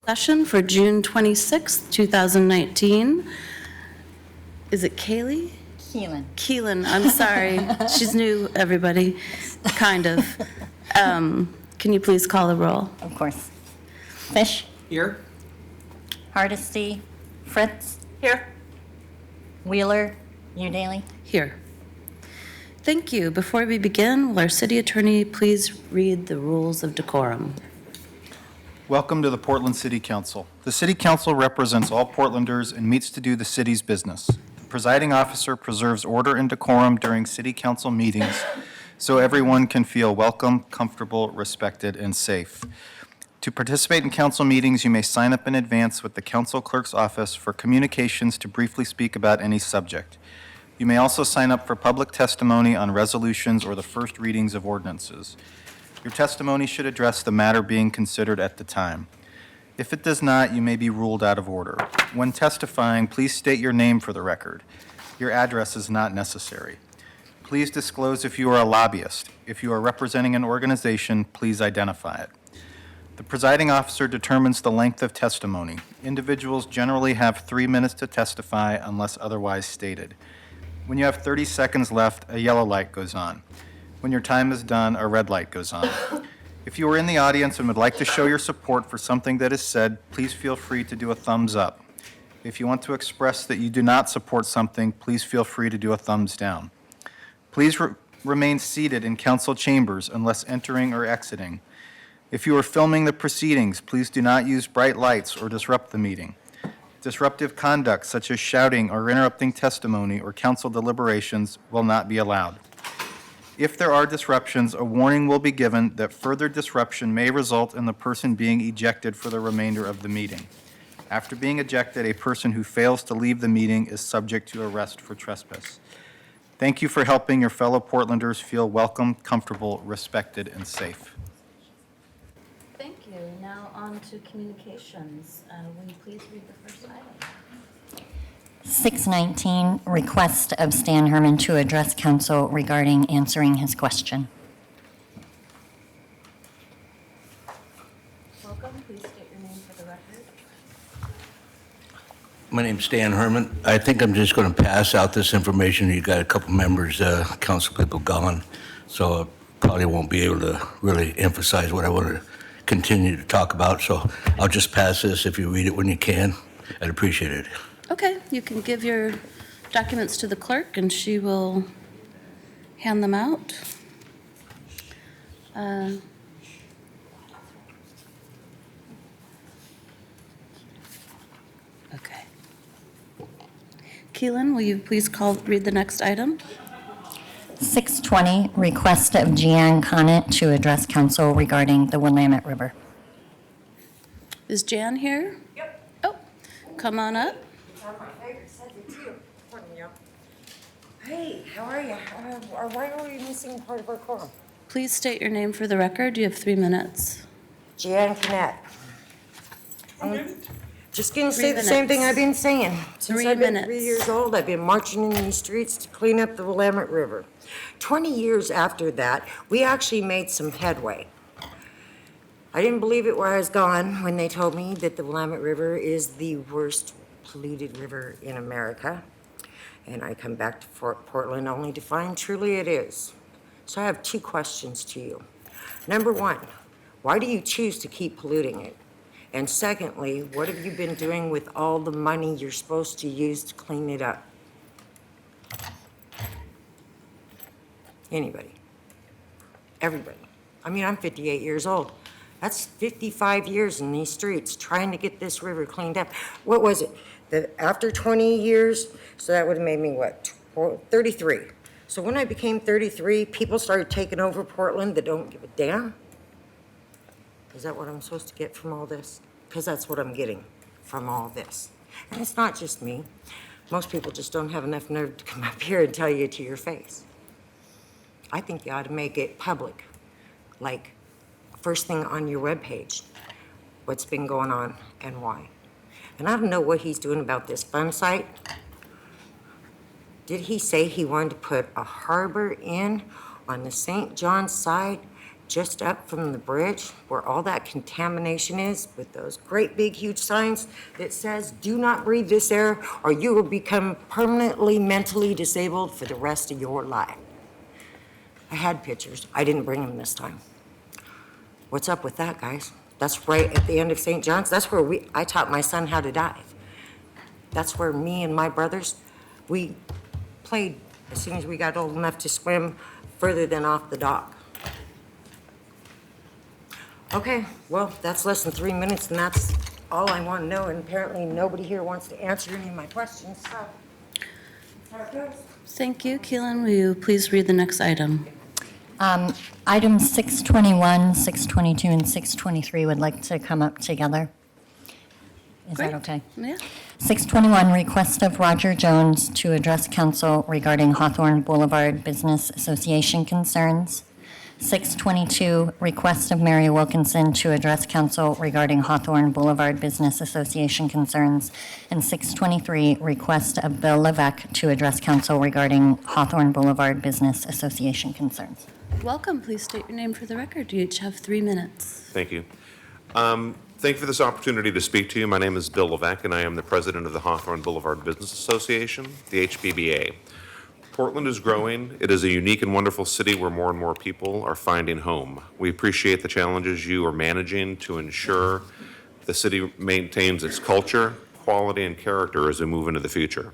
Session for June 26th, 2019. Is it Kaylee? Keelan. Keelan, I'm sorry. She's new, everybody, kind of. Can you please call the roll? Of course. Fish. Here. Hardesty. Fritz. Here. Wheeler. Udaly. Here. Thank you. Before we begin, will our city attorney please read the rules of decorum? Welcome to the Portland City Council. The City Council represents all Portlanders and meets to do the city's business. The presiding officer preserves order and decorum during City Council meetings so everyone can feel welcome, comfortable, respected, and safe. To participate in council meetings, you may sign up in advance with the council clerk's office for communications to briefly speak about any subject. You may also sign up for public testimony on resolutions or the first readings of ordinances. Your testimony should address the matter being considered at the time. If it does not, you may be ruled out of order. When testifying, please state your name for the record. Your address is not necessary. Please disclose if you are a lobbyist. If you are representing an organization, please identify it. The presiding officer determines the length of testimony. Individuals generally have 3 minutes to testify unless otherwise stated. When you have 30 seconds left, a yellow light goes on. When your time is done, a red light goes on. If you are in the audience and would like to show your support for something that is said, please feel free to do a thumbs up. If you want to express that you do not support something, please feel free to do a thumbs down. Please remain seated in council chambers unless entering or exiting. If you are filming the proceedings, please do not use bright lights or disrupt the meeting. Disruptive conduct such as shouting or interrupting testimony or council deliberations will not be allowed. If there are disruptions, a warning will be given that further disruption may result in the person being ejected for the remainder of the meeting. After being ejected, a person who fails to leave the meeting is subject to arrest for trespass. Thank you for helping your fellow Portlanders feel welcome, comfortable, respected, and safe. Thank you. Now on to communications. Will you please read the first item? 619, request of Stan Herman to address council regarding answering his question. Welcome. Please state your name for the record. My name's Stan Herman. I think I'm just going to pass out this information. You got a couple members, council people gone, so I probably won't be able to really emphasize what I want to continue to talk about. So I'll just pass this. If you read it when you can, I'd appreciate it. Okay, you can give your documents to the clerk and she will hand them out. Okay. Keelan, will you please read the next item? 620, request of Jeanne Conant to address council regarding the Willamette River. Is Jan here? Yep. Oh, come on up. One of my favorite subject too. Hey, how are you? Why are we missing part of our quorum? Please state your name for the record. You have 3 minutes. Jeanne Canette. Just gonna say the same thing I've been saying. Since 3 I've been minutes. 3 years old, I've been marching in these streets to clean up the Willamette River. 20 years after that, we actually made some headway. I didn't believe it where I was gone when they told me that the Willamette River is the worst polluted river in America. And I come back to Portland only to find truly it is. So I have 2 questions to you. Number 1, why do you choose to keep polluting it? And secondly, what have you been doing with all the money you're supposed to use to clean it up? Anybody? Everybody. I mean, I'm 58 years old. That's 55 years in these streets trying to get this river cleaned up. What was it? After 20 years, so that would have made me what, 33. So when I became 33, people started taking over Portland that don't give a damn. Is that what I'm supposed to get from all this? Because that's what I'm getting from all this. And it's not just me. Most people just don't have enough nerve to come up here and tell you to your face. I think you ought to make it public, like first thing on your webpage, what's been going on and why. And I don't know what he's doing about this fun site. Did he say he wanted to put a harbor in on the St. John side just up from the bridge where all that contamination is with those great big huge signs that says, do not breathe this air or you will become permanently mentally disabled for the rest of your life. I had pictures. I didn't bring them this time. What's up with that, guys? That's right at the end of St. John's. That's where I taught my son how to dive. That's where me and my brothers, we played as soon as we got old enough to swim further than off the dock. Okay, well, that's less than 3 minutes, and that's all I want to know, and apparently nobody here wants to answer any of my questions, so that's how it goes. Thank you. Keelan, will you please read the next item? Items 621, 622, and 623 would like to come up together. Is that Great. okay? Yeah. 621, request of Roger Jones to address council regarding Hawthorne Boulevard Business Association concerns. 622, request of Mary Wilkinson to address council regarding Hawthorne Boulevard Business Association concerns. And 623, request of Bill Levesque to address council regarding Hawthorne Boulevard Business Association concerns. Welcome. Please state your name for the record. You each have 3 minutes. Thank you. Thank you for this opportunity to speak to you. My name is Bill Levesque, and I am the president of the Hawthorne Boulevard Business Association, the HBBA. Portland is growing. It is a unique and wonderful city where more and more people are finding home. We appreciate the challenges you are managing to ensure the city maintains its culture, quality, and character as we move into the future.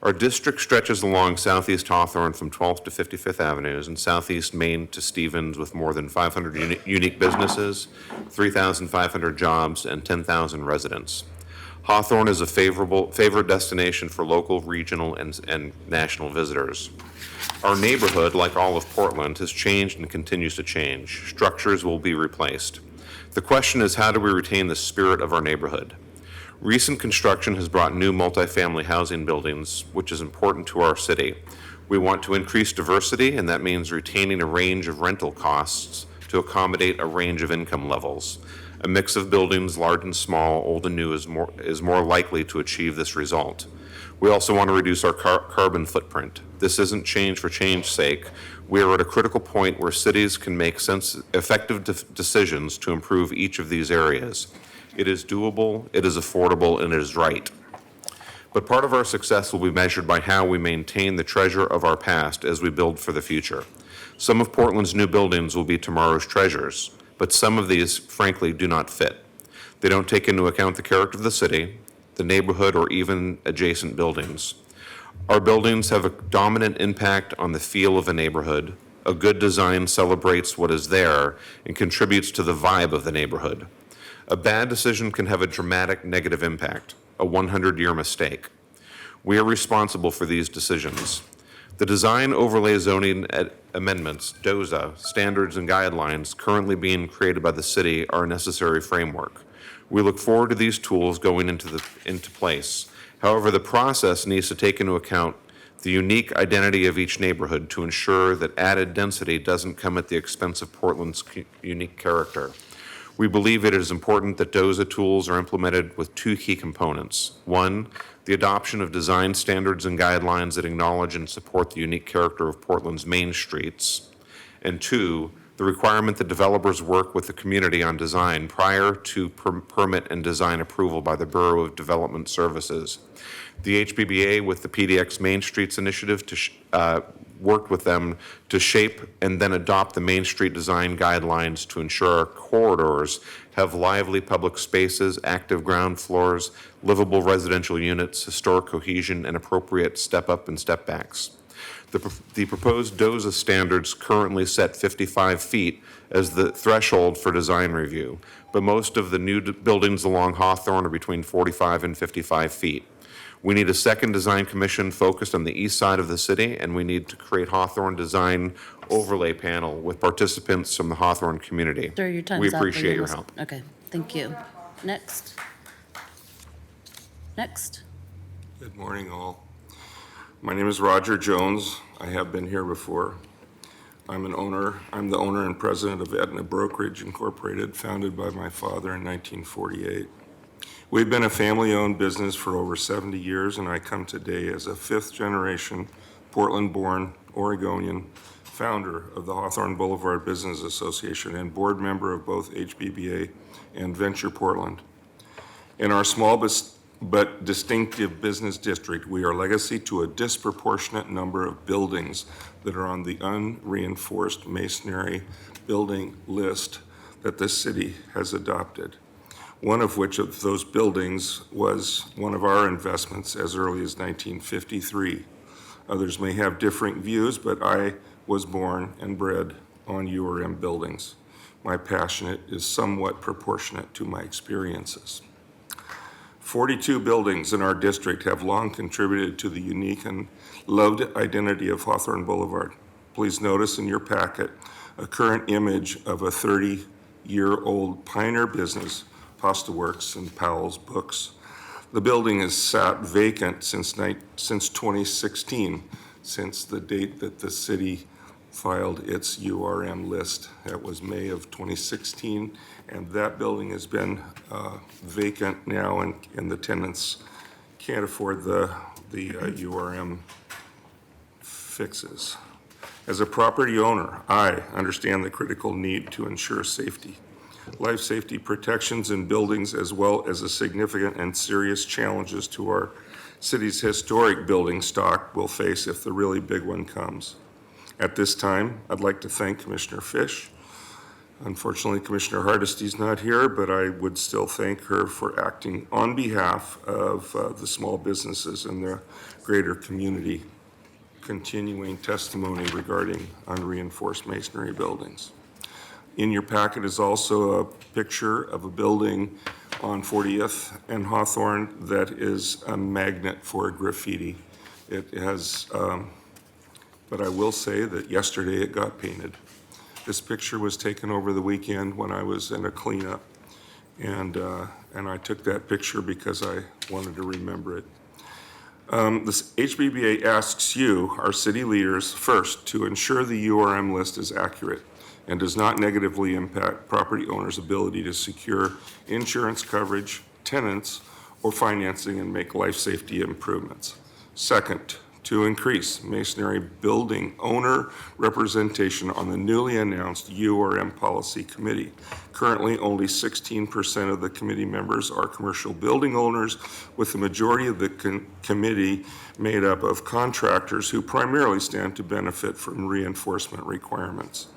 Our district stretches along Southeast Hawthorne from 12th to 55th Avenues and Southeast Main to Stevens with more than 500 unique businesses, 3,500 jobs, and 10,000 residents. Hawthorne is a favored destination for local, regional, and national visitors. Our neighborhood, like all of Portland, has changed and continues to change. Structures will be replaced. The question is, how do we retain the spirit of our neighborhood? Recent construction has brought new multifamily housing buildings, which is important to our city. We want to increase diversity, and that means retaining a range of rental costs to accommodate a range of income levels. A mix of buildings, large and small, old and new, is more likely to achieve this result. We also want to reduce our carbon footprint. This isn't change for change's sake. We are at a critical point where cities can make effective decisions to improve each of these areas. It is doable, it is affordable, and it is right. But part of our success will be measured by how we maintain the treasure of our past as we build for the future. Some of Portland's new buildings will be tomorrow's treasures, but some of these, frankly, do not fit. They don't take into account the character of the city, the neighborhood, or even adjacent buildings. Our buildings have a dominant impact on the feel of a neighborhood. A good design celebrates what is there and contributes to the vibe of the neighborhood. A bad decision can have a dramatic negative impact, a 100-year mistake. We are responsible for these decisions. The Design Overlay Zoning Amendments, DOZA, standards and guidelines currently being created by the city are a necessary framework. We look forward to these tools going into place. However, the process needs to take into account the unique identity of each neighborhood to ensure that added density doesn't come at the expense of Portland's unique character. We believe it is important that DOZA tools are implemented with 2 key components. 1, the adoption of design standards and guidelines that acknowledge and support the unique character of Portland's main streets. And 2, the requirement that developers work with the community on design prior to permit and design approval by the Bureau of Development Services. The HBBA, with the PDX Main Streets Initiative, worked with them to shape and then adopt the Main Street design guidelines to ensure our corridors have lively public spaces, active ground floors, livable residential units, historic cohesion, and appropriate step-up and step-backs. The proposed DOZA standards currently set 55 feet as the threshold for design review, but most of the new buildings along Hawthorne are between 45 and 55 feet. We need a second design commission focused on the east side of the city, and we need to create Hawthorne Design Overlay Panel with participants from the Hawthorne community. Sir, your time's We up. appreciate your almost- help. Okay, thank you. Next. Good morning, all. My name is Roger Jones. I have been here before. I'm the owner and president of Aetna Brokerage Incorporated, founded by my father in 1948. We've been a family-owned business for over 70 years, and I come today as a 5th-generation Portland-born Oregonian founder of the Hawthorne Boulevard Business Association and board member of both HBBA and Venture Portland. In our small but distinctive business district, we are legacy to a disproportionate number of buildings that are on the unreinforced masonry building list that this city has adopted. One of which of those buildings was one of our investments as early as 1953. Others may have different views, but I was born and bred on URM buildings. My passion is somewhat proportionate to my experiences. 42 buildings in our district have long contributed to the unique and loved identity of Hawthorne Boulevard. Please notice in your packet a current image of a 30-year-old pioneer business, Pasta Works and Powell's Books. The building has sat vacant since 2016, since the date that the city filed its URM list. That was May of 2016, and that building has been vacant now, and the tenants can't afford the URM fixes. As a property owner, I understand the critical need to ensure safety, life safety protections in buildings, as well as the significant and serious challenges to our city's historic building stock will face if the really big one comes. At this time, I'd like to thank Commissioner Fish. Unfortunately, Commissioner Hardesty's not here, but I would still thank her for acting on behalf of the small businesses in the greater community, continuing testimony regarding unreinforced masonry buildings. In your packet is also a picture of a building on 40th and Hawthorne that is a magnet for graffiti. It has, but I will say that yesterday it got painted. This picture was taken over the weekend when I was in a cleanup, and I took that picture because I wanted to remember it. This HBBA asks you, our city leaders, first to ensure the URM list is accurate and does not negatively impact property owners' ability to secure insurance coverage, tenants, or financing and make life safety improvements. Second, to increase masonry building owner representation on the newly announced URM Policy Committee. Currently, only 16% of the committee members are commercial building owners, with the majority of the committee made up of contractors who primarily stand to benefit from reinforcement requirements.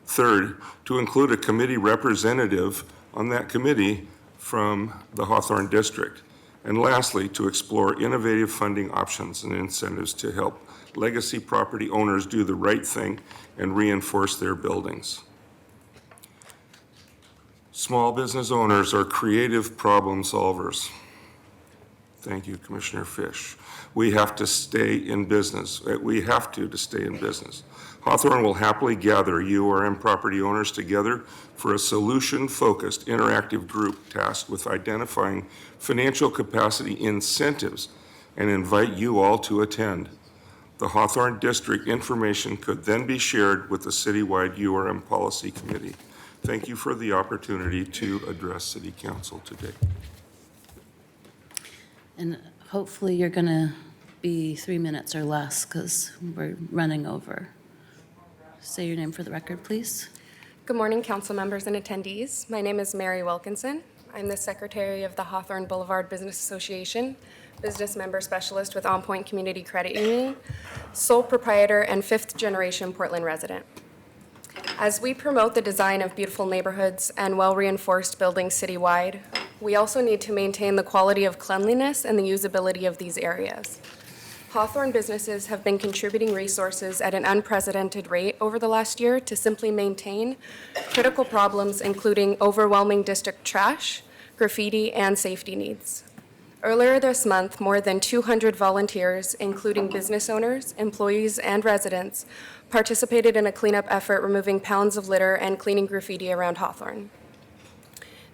Third, to include a committee representative on that committee from the Hawthorne District. And lastly, to explore innovative funding options and incentives to help legacy property owners do the right thing and reinforce their buildings. Small business owners are creative problem solvers. Thank you, Commissioner Fish. We have to stay in business. We have to stay in business. Hawthorne will happily gather URM property owners together for a solution-focused interactive group tasked with identifying financial capacity incentives and invite you all to attend. The Hawthorne District information could then be shared with the citywide URM Policy Committee. Thank you for the opportunity to address City Council today. And hopefully you're going to be 3 minutes or less because we're running over. Say your name for the record, please. Good morning, council members and attendees. My name is Mary Wilkinson. I'm the secretary of the Hawthorne Boulevard Business Association, business member specialist with On Point Community Credit Union, sole proprietor and fifth-generation Portland resident. As we promote the design of beautiful neighborhoods and well-reinforced buildings citywide, we also need to maintain the quality of cleanliness and the usability of these areas. Hawthorne businesses have been contributing resources at an unprecedented rate over the last year to simply maintain critical problems, including overwhelming district trash, graffiti, and safety needs. Earlier this month, more than 200 volunteers, including business owners, employees, and residents, participated in a cleanup effort removing pounds of litter and cleaning graffiti around Hawthorne.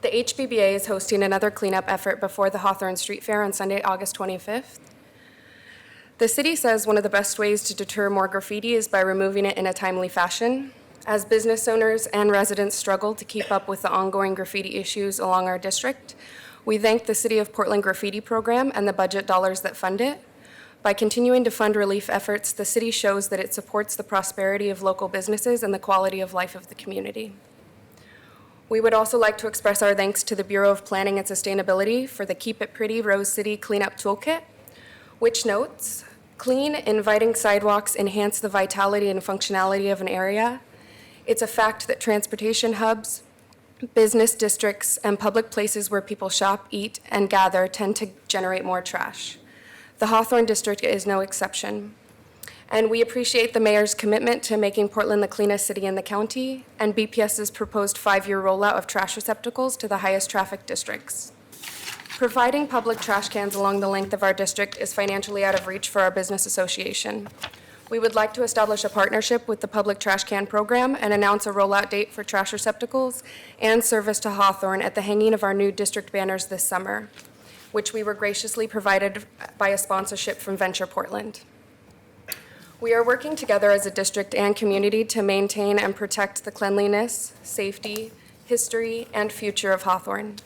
The HBBA is hosting another cleanup effort before the Hawthorne Street Fair on Sunday, August 25th. The city says one of the best ways to deter more graffiti is by removing it in a timely fashion. As business owners and residents struggle to keep up with the ongoing graffiti issues along our district, we thank the City of Portland Graffiti Program and the budget dollars that fund it. By continuing to fund relief efforts, the city shows that it supports the prosperity of local businesses and the quality of life of the community. We would also like to express our thanks to the Bureau of Planning and Sustainability for the Keep It Pretty Rose City Cleanup Toolkit, which notes, clean, inviting sidewalks enhance the vitality and functionality of an area. It's a fact that transportation hubs, business districts, and public places where people shop, eat, and gather tend to generate more trash. The Hawthorne District is no exception. And we appreciate the mayor's commitment to making Portland the cleanest city in the county and BPS's proposed 5-year rollout of trash receptacles to the highest traffic districts. Providing public trash cans along the length of our district is financially out of reach for our business association. We would like to establish a partnership with the Public Trash Can Program and announce a rollout date for trash receptacles and service to Hawthorne at the hanging of our new district banners this summer, which we were graciously provided by a sponsorship from Venture Portland. We are working together as a district and community to maintain and protect the cleanliness, safety, history, and future of Hawthorne.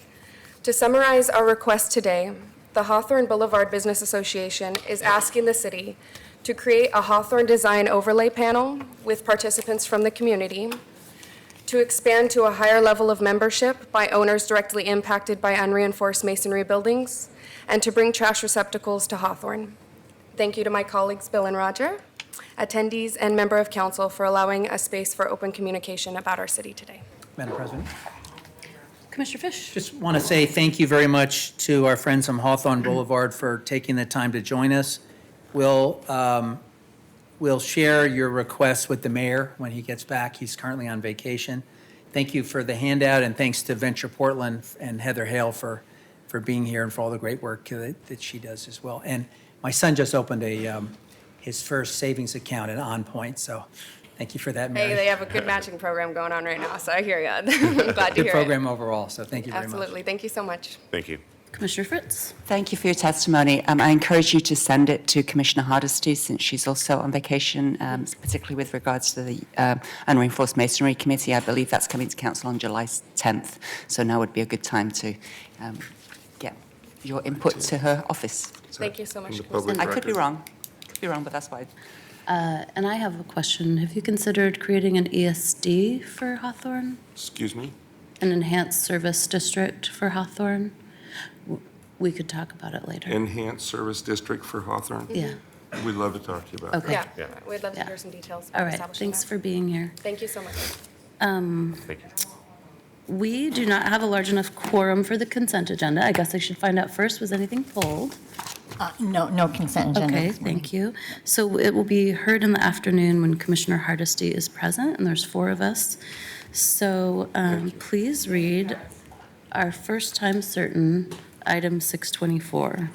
To summarize our request today, the Hawthorne Boulevard Business Association is asking the city to create a Hawthorne design overlay panel with participants from the community, to expand to a higher level of membership by owners directly impacted by unreinforced masonry buildings, and to bring trash receptacles to Hawthorne. Thank you to my colleagues Bill and Roger, attendees, and member of council for allowing a space for open communication about our city today. Madam President, Commissioner Fish? just want to say thank you very much to our friends from Hawthorne Boulevard for taking the time to join us. We'll share your requests with the mayor when he gets back. He's currently on vacation. Thank you for the handout, and thanks to Venture Portland and Heather Hale for being here and for all the great work that she does as well. And my son just opened his first savings account at On Point, so thank you for that, Mary. Hey, they have a good matching program going on right now, so I hear you. I'm glad to Good hear program overall, so thank you it. very much. Absolutely. Thank you so much. Thank you. Commissioner Fritz? Thank you for your testimony. I encourage you to send it to Commissioner Hardesty, since she's also on vacation, particularly with regards to the Unreinforced Masonry Committee. I believe that's coming to council on July 10th, so now would be a good time to get your input to her office. Thank you so much. In the public I could be record. wrong, but that's why. And I have a question. Have you considered creating an ESD for Hawthorne? Excuse me? An enhanced service district for Hawthorne? We could talk about it later. Enhanced Service District for Hawthorne? Yeah, We'd love to talk to you about that. okay. Yeah, we'd love to Yeah. hear some details All about right, establishing thanks that. for being here. Thank you so much. Thank you. We do not have a large enough quorum for the consent agenda. I guess I should find out first, was anything pulled? No consent agenda. Okay, thank you. So it will be heard in the afternoon when Commissioner Hardesty is present, and there's 4 of us. So please read our first time certain, item 624.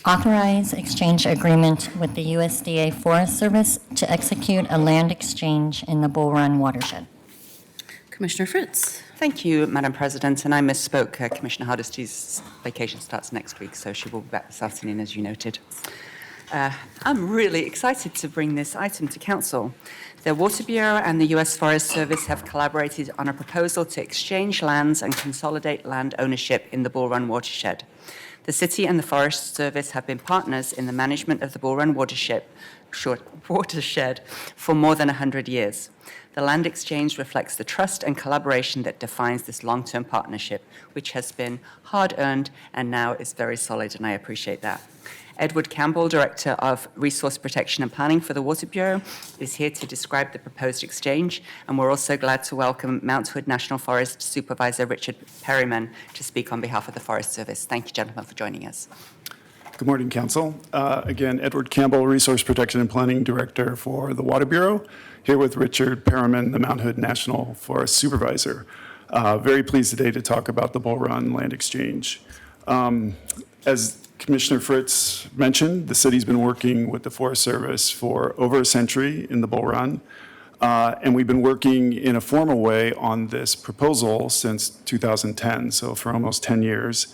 Authorize exchange agreement with the USDA Forest Service to execute a land exchange in the Bull Run watershed. Commissioner Fritz? Thank you, Madam President, and I misspoke. Commissioner Hardesty's vacation starts next week, so she will be back this afternoon, as you noted. I'm really excited to bring this item to Council. The Water Bureau and the U.S. Forest Service have collaborated on a proposal to exchange lands and consolidate land ownership in the Bull Run watershed. The city and the Forest Service have been partners in the management of the Bull Run watershed for more than 100 years. The land exchange reflects the trust and collaboration that defines this long-term partnership, which has been hard-earned and now is very solid, and I appreciate that. Edward Campbell, Director of Resource Protection and Planning for the Water Bureau, is here to describe the proposed exchange, and we're also glad to welcome Mount Hood National Forest Supervisor Richard Perryman to speak on behalf of the Forest Service. Thank you, gentlemen, for joining us. Good morning, Council. Again, Edward Campbell, Resource Protection and Planning Director for the Water Bureau, here with Richard Perriman, the Mount Hood National Forest Supervisor. Very pleased today to talk about the Bull Run Land Exchange. As Commissioner Fritz mentioned, the city's been working with the Forest Service for over a century in the Bull Run, and we've been working in a formal way on this proposal since 2010, so for almost 10 years.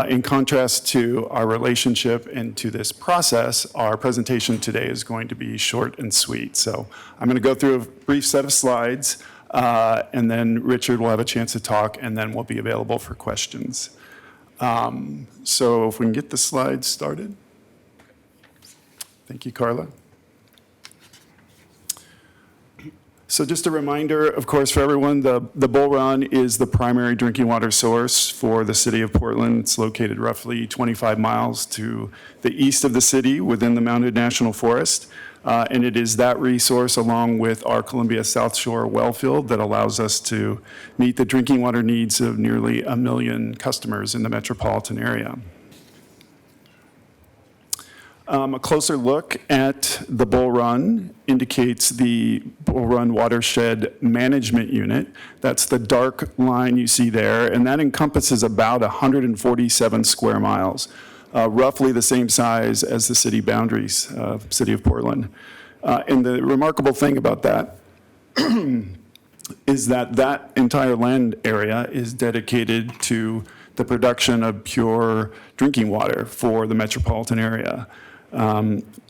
In contrast to our relationship and to this process, our presentation today is going to be short and sweet. So I'm going to go through a brief set of slides, and then Richard will have a chance to talk, and then we'll be available for questions. So if we can get the slides started. Thank you, Carla. So just a reminder, of course, for everyone, the Bull Run is the primary drinking water source for the city of Portland. It's located roughly 25 miles to the east of the city within the Mount Hood National Forest. And it is that resource, along with our Columbia South Shore well field, that allows us to meet the drinking water needs of nearly 1 million customers in the metropolitan area. A closer look at the Bull Run indicates the Bull Run Watershed Management Unit. That's the dark line you see there, and that encompasses about 147 square miles, roughly the same size as the city boundaries, city of Portland. And the remarkable thing about that is that that entire land area is dedicated to the production of pure drinking water for the metropolitan area.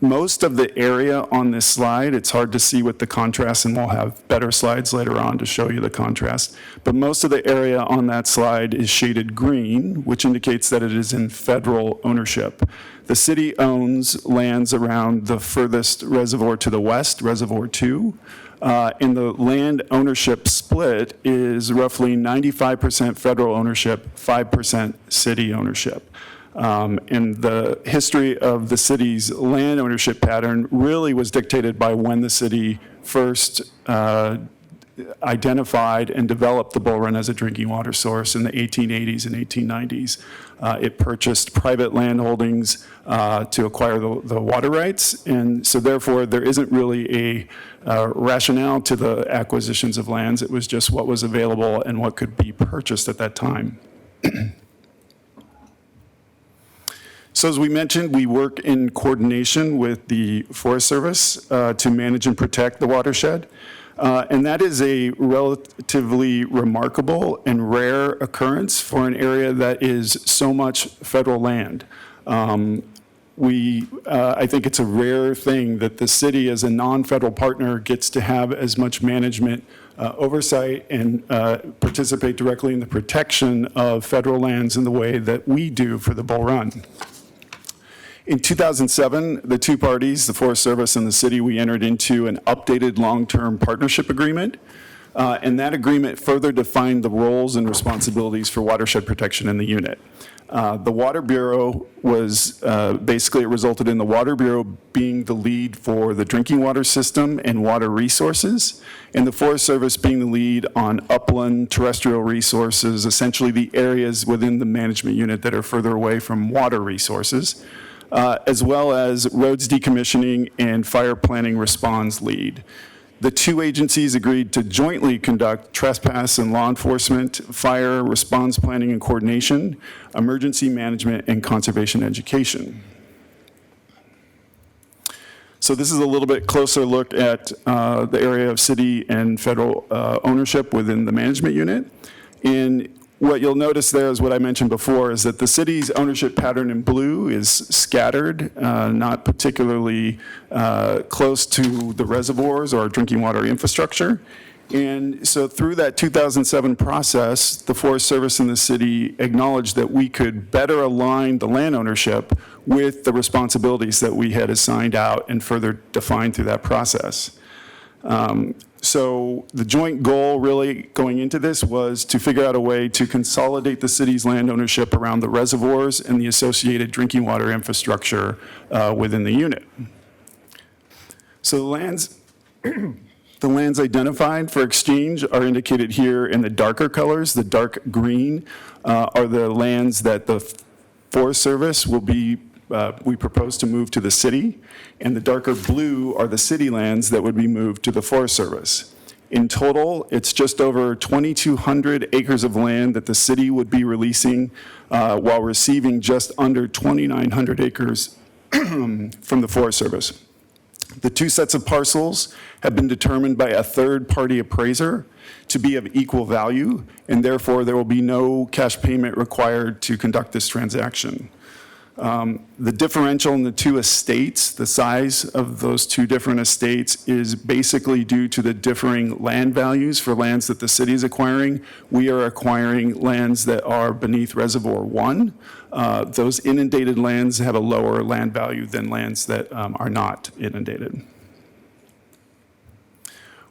Most of the area on this slide, it's hard to see with the contrast, and we'll have better slides later on to show you the contrast, but most of the area on that slide is shaded green, which indicates that it is in federal ownership. The city owns lands around the furthest reservoir to the west, Reservoir 2, and the land ownership split is roughly 95% federal ownership, 5% city ownership. And the history of the city's land ownership pattern really was dictated by when the city first identified and developed the Bull Run as a drinking water source in the 1880s and 1890s. It purchased private land holdings to acquire the water rights, and so therefore there isn't really a rationale to the acquisitions of lands. It was just what was available and what could be purchased at that time. So as we mentioned, we work in coordination with the Forest Service to manage and protect the watershed. And that is a relatively remarkable and rare occurrence for an area that is so much federal land. I think it's a rare thing that the city as a non-federal partner gets to have as much management oversight and participate directly in the protection of federal lands in the way that we do for the Bull Run. In 2007, the two parties, the Forest Service and the city, we entered into an updated long-term partnership agreement. And that agreement further defined the roles and responsibilities for watershed protection in the unit. The Water Bureau was basically, it resulted in the Water Bureau being the lead for the drinking water system and water resources, and the Forest Service being the lead on upland terrestrial resources, essentially the areas within the management unit that are further away from water resources. As well as roads decommissioning and fire planning response lead. The two agencies agreed to jointly conduct trespass and law enforcement, fire response planning and coordination, emergency management, and conservation education. So this is a little bit closer look at the area of city and federal ownership within the management unit. And what you'll notice there is what I mentioned before, is that the city's ownership pattern in blue is scattered, not particularly close to the reservoirs or drinking water infrastructure. And so through that 2007 process, the Forest Service and the city acknowledged that we could better align the land ownership with the responsibilities that we had assigned out and further defined through that process. So the joint goal really going into this was to figure out a way to consolidate the city's land ownership around the reservoirs and the associated drinking water infrastructure within the unit. So the lands identified for exchange are indicated here in the darker colors. The dark green are the lands that the Forest Service will be we propose to move to the city, and the darker blue are the city lands that would be moved to the Forest Service. In total, it's just over 2,200 acres of land that the city would be releasing while receiving just under 2,900 acres from the Forest Service. The two sets of parcels have been determined by a third-party appraiser to be of equal value, and therefore there will be no cash payment required to conduct this transaction. The differential in the two estates, the size of those two different estates, is basically due to the differing land values for lands that the city is acquiring. We are acquiring lands that are beneath Reservoir 1. Those inundated lands have a lower land value than lands that are not inundated.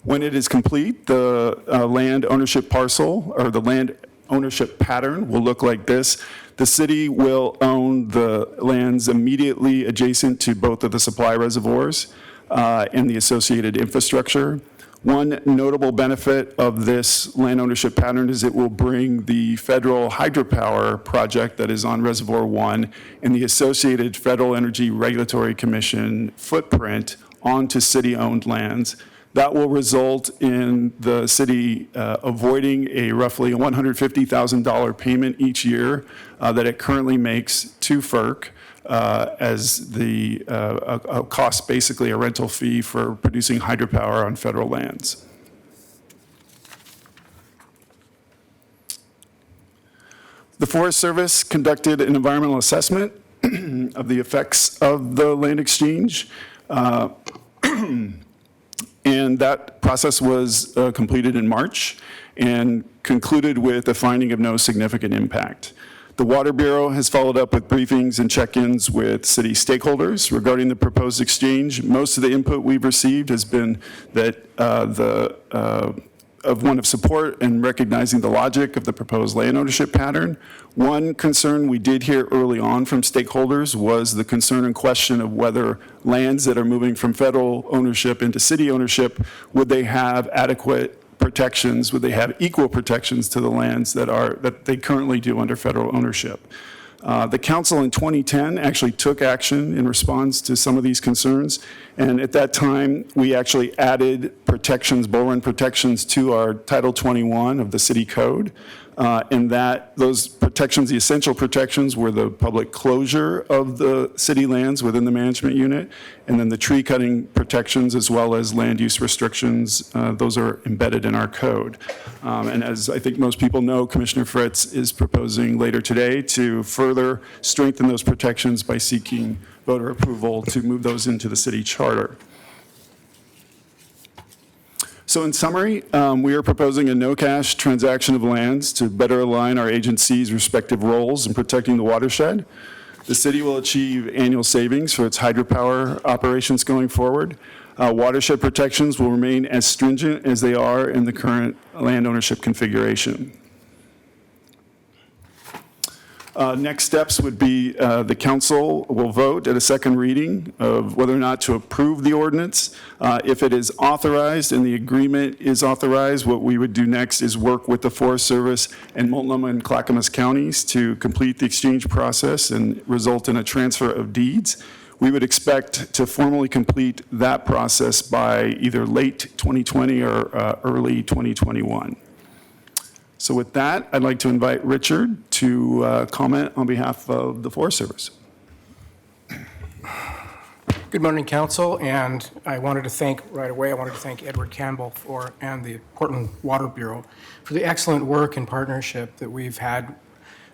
When it is complete, the land ownership parcel, or the land ownership pattern, will look like this. The city will own the lands immediately adjacent to both of the supply reservoirs and the associated infrastructure. One notable benefit of this land ownership pattern is it will bring the federal hydropower project that is on Reservoir 1 and the associated Federal Energy Regulatory Commission footprint onto city-owned lands. That will result in the city avoiding a roughly $150,000 payment each year that it currently makes to FERC as a cost, basically a rental fee for producing hydropower on federal lands. The Forest Service conducted an environmental assessment of the effects of the land exchange. And that process was completed in March and concluded with a finding of no significant impact. The Water Bureau has followed up with briefings and check-ins with city stakeholders regarding the proposed exchange. Most of the input we've received has been that one of support and recognizing the logic of the proposed land ownership pattern. One concern we did hear early on from stakeholders was the concern and question of whether lands that are moving from federal ownership into city ownership, would they have adequate protections, would they have equal protections to the lands that they currently do under federal ownership? The council in 2010 actually took action in response to some of these concerns, and at that time, we actually added protections, bull run protections, to our Title 21 of the city code. And that those protections, the essential protections, were the public closure of the city lands within the management unit, and then the tree cutting protections as well as land use restrictions. Those are embedded in our code. And as I think most people know, Commissioner Fritz is proposing later today to further strengthen those protections by seeking voter approval to move those into the city charter. So in summary, we are proposing a no-cash transaction of lands to better align our agencies' respective roles in protecting the watershed. The city will achieve annual savings for its hydropower operations going forward. Watershed protections will remain as stringent as they are in the current land ownership configuration. Next steps would be the council will vote at a second reading of whether or not to approve the ordinance. If it is authorized and the agreement is authorized, what we would do next is work with the Forest Service and Multnomah and Clackamas counties to complete the exchange process and result in a transfer of deeds. We would expect to formally complete that process by either late 2020 or early 2021. So with that, I'd like to invite Richard to comment on behalf of the Forest Service. Good morning, Council, and I wanted to thank Edward Campbell and the Portland Water Bureau for the excellent work and partnership that we've had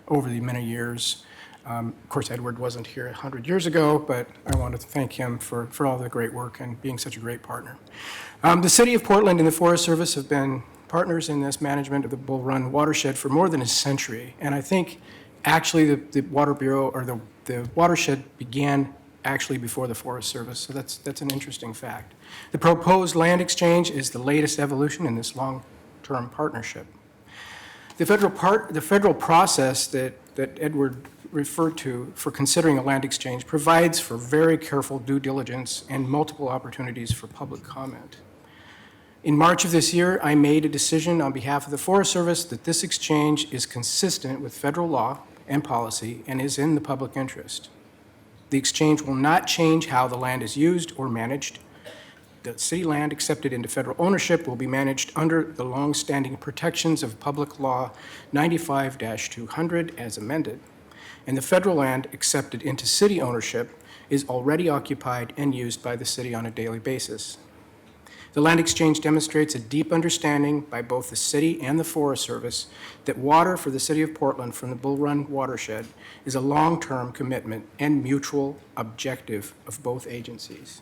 over the many years. Of course, Edward wasn't here 100 years ago, but I wanted to thank him for all the great work and being such a great partner. The City of Portland and the Forest Service have been partners in this management of the Bull Run watershed for more than a century. And I think actually the Water Bureau, or the watershed began actually before the Forest Service. So that's an interesting fact. The proposed land exchange is the latest evolution in this long-term partnership. The federal process that Edward referred to for considering a land exchange provides for very careful due diligence and multiple opportunities for public comment. In March of this year, I made a decision on behalf of the Forest Service that this exchange is consistent with federal law and policy and is in the public interest. The exchange will not change how the land is used or managed. The city land accepted into federal ownership will be managed under the long-standing protections of Public Law 95-200 as amended, and the federal land accepted into city ownership is already occupied and used by the city on a daily basis. The land exchange demonstrates a deep understanding by both the city and the Forest Service that water for the city of Portland from the Bull Run watershed is a long-term commitment and mutual objective of both agencies.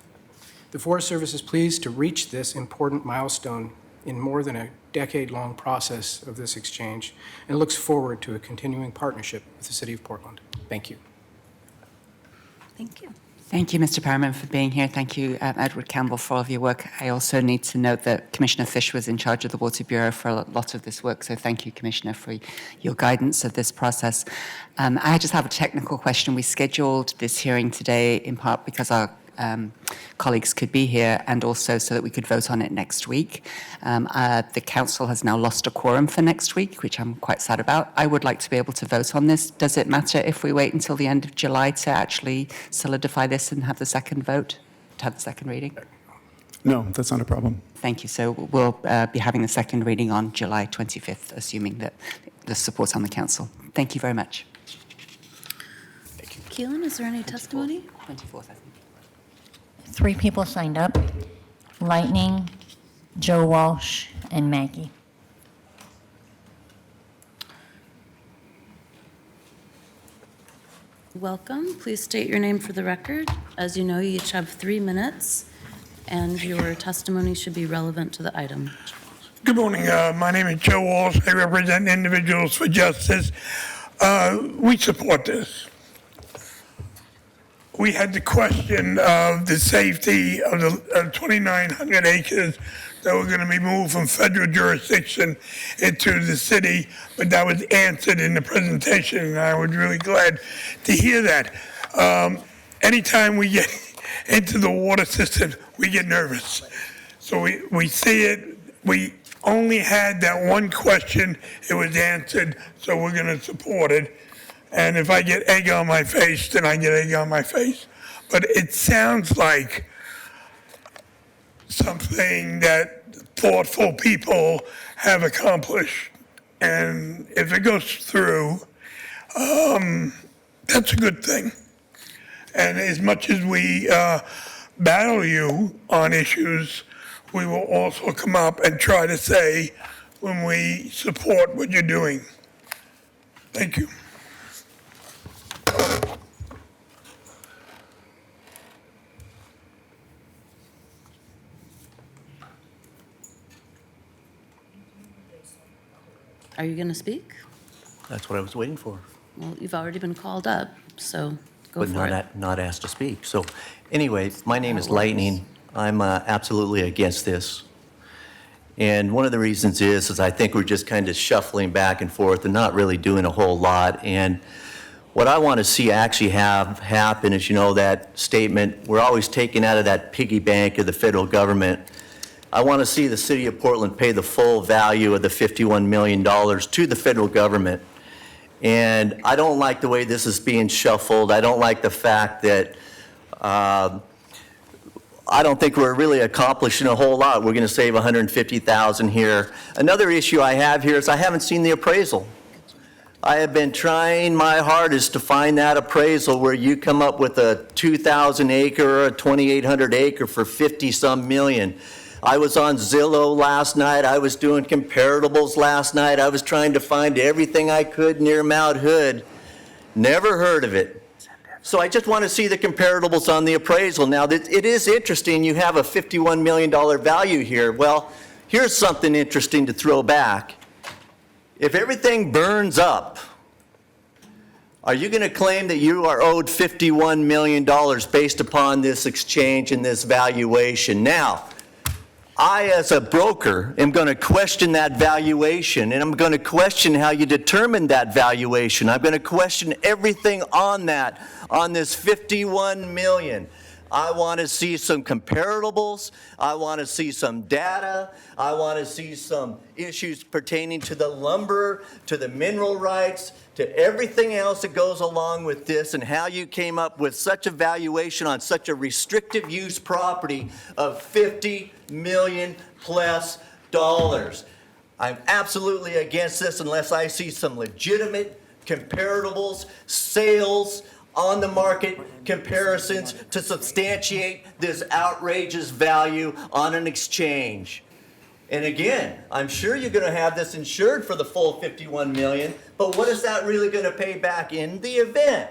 The Forest Service is pleased to reach this important milestone in more than a decade-long process of this exchange and looks forward to a continuing partnership with the city of Portland. Thank you. Thank you. Thank you, Mr. Perriman, for being here. Thank you, Edward Campbell, for all of your work. I also need to note that Commissioner Fish was in charge of the Water Bureau for a lot of this work, so thank you, Commissioner, for your guidance of this process. I just have a technical question. We scheduled this hearing today in part because our colleagues could be here and also so that we could vote on it next week. The council has now lost a quorum for next week, which I'm quite sad about. I would like to be able to vote on this. Does it matter if we wait until the end of July to actually solidify this and have the second vote, to have the second reading? No, that's not a problem. Thank you. So we'll be having the second reading on July 25th, assuming that the support's on the council. Thank you very much. Keelan, is there any testimony? 24th, I think. 3 people signed up: Lightning, Joe Walsh, and Maggie. Welcome. Please state your name for the record. As you know, you each have 3 minutes, and your testimony should be relevant to the item. Good morning. My name is Joe Walsh. I represent Individuals for Justice. We support this. We had the question of the safety of the 2,900 acres that were going to be moved from federal jurisdiction into the city, but that was answered in the presentation, and I was really glad to hear that. Anytime we get into the water system, we get nervous. So we see it. We only had that one question. It was answered, so we're going to support it. And if I get egg on my face, then I get egg on my face. But it sounds like something that thoughtful people have accomplished. And if it goes through, that's a good thing. And as much as we battle you on issues, we will also come up and try to say when we support what you're doing. Thank you. Are you going to speak? That's what I was waiting for. Well, you've already been called up, so go But for it. not asked to speak. So anyway, my name is Lightning. I'm absolutely against this. And one of the reasons is I think we're just kind of shuffling back and forth and not really doing a whole lot. And what I want to see actually have happen is, you know, that statement, we're always taking out of that piggy bank of the federal government. I want to see the city of Portland pay the full value of the $51 million to the federal government. And I don't like the way this is being shuffled. I don't like the fact that I don't think we're really accomplishing a whole lot. We're going to save $150,000 here. Another issue I have here is I haven't seen the appraisal. I have been trying my hardest to find that appraisal where you come up with a 2,000 acre or a 2,800 acre for 50-some million. I was on Zillow last night. I was doing comparables last night. I was trying to find everything I could near Mount Hood. Never heard of it. So I just want to see the comparables on the appraisal. Now, it is interesting. You have a $51 million value here. Well, here's something interesting to throw back. If everything burns up, are you going to claim that you are owed $51 million based upon this exchange and this valuation? Now, I, as a broker, am going to question that valuation, and I'm going to question how you determined that valuation. I'm going to question everything on that, on this $51 million. I want to see some comparables. I want to see some data. I want to see some issues pertaining to the lumber, to the mineral rights, to everything else that goes along with this, and how you came up with such a valuation on such a restrictive use property of $50 million plus. I'm absolutely against this unless I see some legitimate comparables, sales, on the market comparisons to substantiate this outrageous value on an exchange. And again, I'm sure you're going to have this insured for the full 51 million, but what is that really going to pay back in the event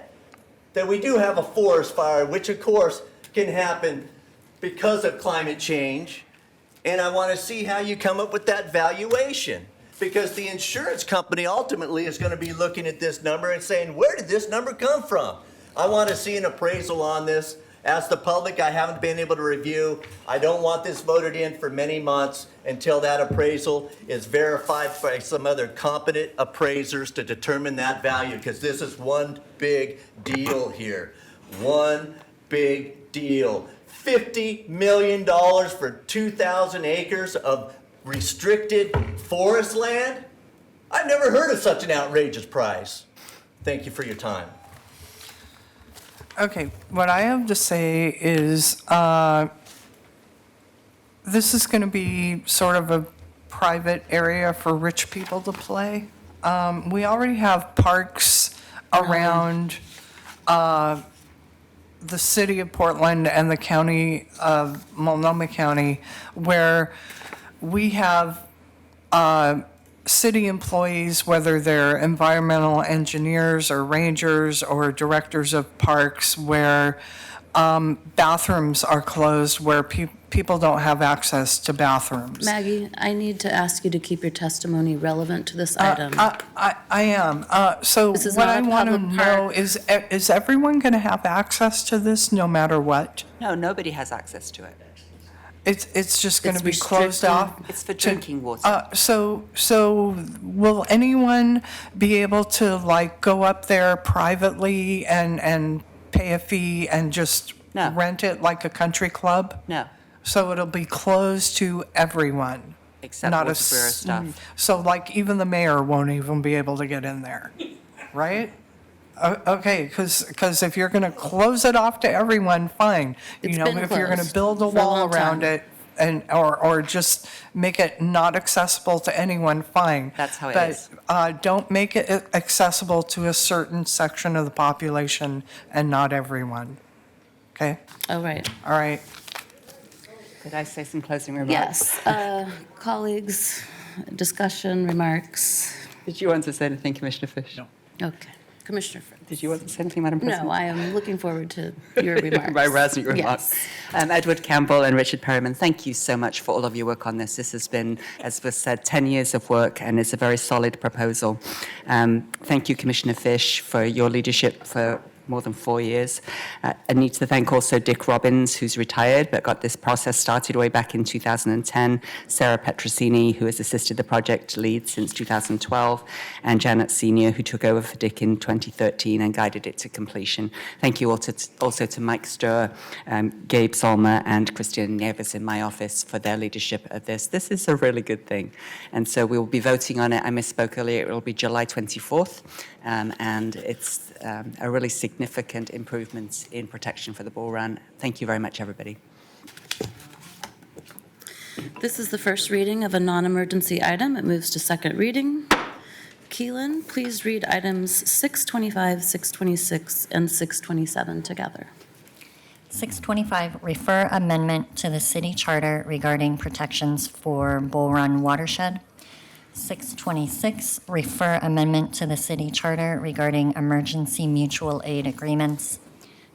that we do have a forest fire, which of course can happen because of climate change? And I want to see how you come up with that valuation, because the insurance company ultimately is going to be looking at this number and saying, where did this number come from? I want to see an appraisal on this. As the public, I haven't been able to review. I don't want this voted in for many months until that appraisal is verified by some other competent appraisers to determine that value, because this is one big deal here. One big deal. $50 million for 2,000 acres of restricted forest land? I've never heard of such an outrageous price. Thank you for your time. Okay, what I have to say is this is going to be sort of a private area for rich people to play. We already have parks around the city of Portland and the county of Multnomah County where we have city employees, whether they're environmental engineers or rangers or directors of parks, where bathrooms are closed, where people don't have access to bathrooms. Maggie, I need to ask you to keep your testimony relevant to this item. I am. So This is what not I a want to public know park. is everyone going to have access to this no matter what? No, nobody has access to it. It's just going to It's be closed restricted. off? It's for drinking water. So will anyone be able to like go up there privately and pay a fee and just No. rent it like a country club? No, So it'll be closed to everyone? except Not a Water Bureau s- staff. So like even the mayor won't even be able to get in there, right? Okay, because if you're going to close it off to everyone, fine. It's You know, been if you're going to closed build a for a wall long around time. it and, or just make it not accessible to anyone, fine. That's how it is. But don't make it accessible to a certain section of the population and not everyone. Okay? Oh, right. All right. Could I say some closing remarks? Yes. Colleagues, discussion, remarks. Did you want to say anything, Commissioner Fish? No. Okay. Commissioner Fritz. Did you want to say anything, Madam President? No, I am looking forward to your remarks. My rousing remarks. Yes. Edward Campbell and Richard Perryman, thank you so much for all of your work on this. This has been, as was said, 10 years of work, and it's a very solid proposal. Thank you, Commissioner Fish, for your leadership for more than 4 years. I need to thank also Dick Robbins, who's retired, but got this process started way back in 2010, Sarah Petrosini, who has assisted the project lead since 2012, and Janet Senior, who took over for Dick in 2013 and guided it to completion. Thank you also to Mike Sturr, Gabe Solmer, and Christian Nieves in my office for their leadership of this. This is a really good thing. And so we will be voting on it. I misspoke earlier. It will be July 24th. And it's a really significant improvement in protection for the bull run. Thank you very much, everybody. This is the first reading of a non-emergency item. It moves to second reading. Keelan, please read items 625, 626, and 627 together. 625, refer amendment to the city charter regarding protections for Bull Run watershed. 626, refer amendment to the city charter regarding emergency mutual aid agreements.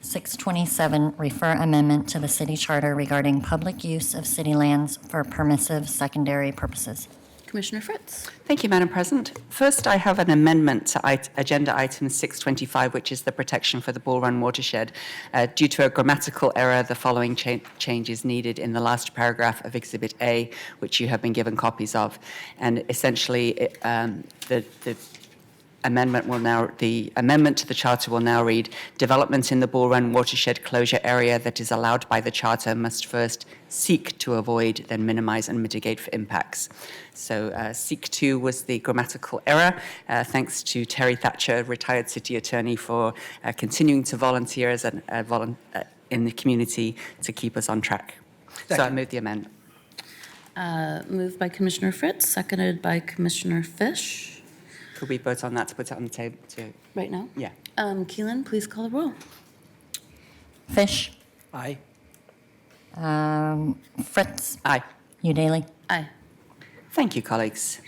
627, refer amendment to the city charter regarding public use of city lands for permissive secondary purposes. Commissioner Fritz. Thank you, Madam President. First, I have an amendment to agenda item 625, which is the protection for the Bull Run watershed. Due to a grammatical error, the following change is needed in the last paragraph of Exhibit A, which you have been given copies of. And essentially, the amendment to the charter will now read: development in the Bull Run watershed closure area that is allowed by the charter must first seek to avoid, then minimize and mitigate for impacts. So seek to was the grammatical error. Thanks to Terry Thatcher, retired city attorney, for continuing to volunteer as in the community to keep us on track. So I move the amendment. Moved by Commissioner Fritz, seconded by Commissioner Fish. Could we vote on that to put it on the table too? Right now? Yeah. Keelan, please call the roll. Fish. Aye. Fritz. Aye. Udaly. Aye. Thank you, colleagues.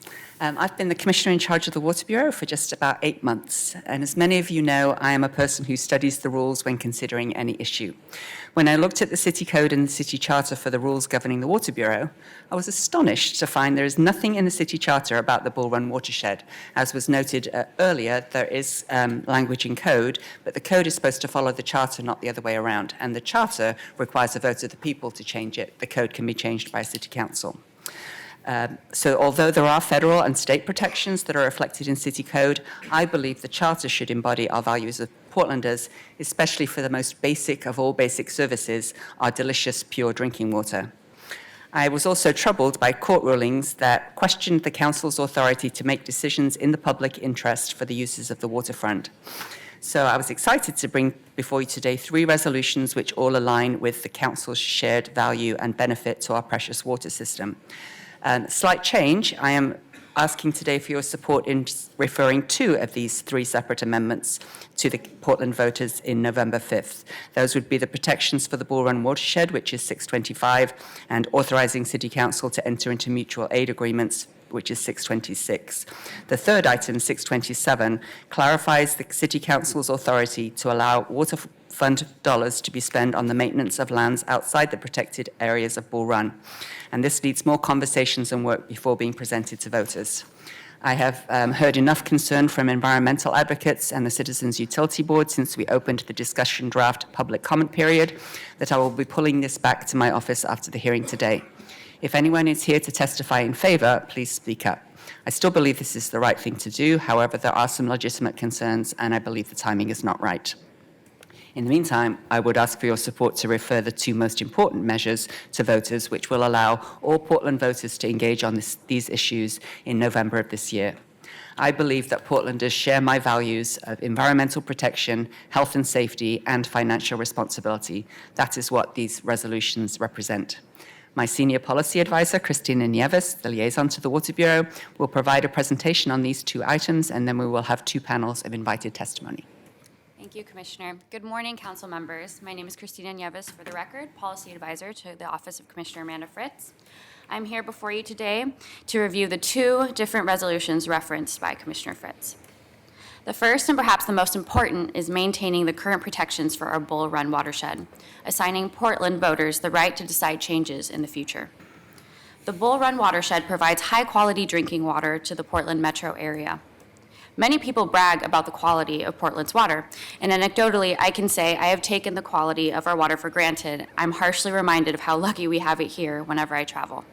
I've been the Commissioner in charge of the Water Bureau for just about 8 months, and as many of you know, I am a person who studies the rules when considering any issue. When I looked at the City Code and the City Charter for the rules governing the Water Bureau, I was astonished to find there is nothing in the City Charter about the Bull Run watershed. As was noted earlier, there is language in code, but the code is supposed to follow the Charter, not the other way around, and the Charter requires a vote of the people to change it. The code can be changed by City Council. So although there are federal and state protections that are reflected in City Code, I believe the Charter should embody our values of Portlanders, especially for the most basic of all basic services, our delicious pure drinking water. I was also troubled by court rulings that questioned the Council's authority to make decisions in the public interest for the uses of the waterfront. So I was excited to bring before you today 3 resolutions which all align with the Council's shared value and benefit to our precious water system. Slight change, I am asking today for your support in referring 2 of these 3 separate amendments to the Portland voters in November 5th. Those would be the protections for the Bull Run watershed, which is 625, and authorizing City Council to enter into mutual aid agreements, which is 626. The third item, 627, clarifies the City Council's authority to allow water fund dollars to be spent on the maintenance of lands outside the protected areas of Bull Run. And this needs more conversations and work before being presented to voters. I have heard enough concern from environmental advocates and the Citizens Utility Board since we opened the discussion draft public comment period that I will be pulling this back to my office after the hearing today. If anyone is here to testify in favor, please speak up. I still believe this is the right thing to do. However, there are some legitimate concerns, and I believe the timing is not right. In the meantime, I would ask for your support to refer the 2 most important measures to voters, which will allow all Portland voters to engage on these issues in November of this year. I believe that Portlanders share my values of environmental protection, health and safety, and financial responsibility. That is what these resolutions represent. My senior policy advisor, Christina Nieves, the liaison to the Water Bureau, will provide a presentation on these 2 items, and then we will have 2 panels of invited testimony. Thank you, Commissioner. Good morning, council members. My name is Christina Nieves, for the record, Policy Advisor to the Office of Commissioner Amanda Fritz. I'm here before you today to review the 2 different resolutions referenced by Commissioner Fritz. The first, and perhaps the most important, is maintaining the current protections for our Bull Run watershed, assigning Portland voters the right to decide changes in the future. The Bull Run watershed provides high-quality drinking water to the Portland metro area. Many people brag about the quality of Portland's water, and anecdotally, I can say I have taken the quality of our water for granted. I'm harshly reminded of how lucky we have it here whenever I travel.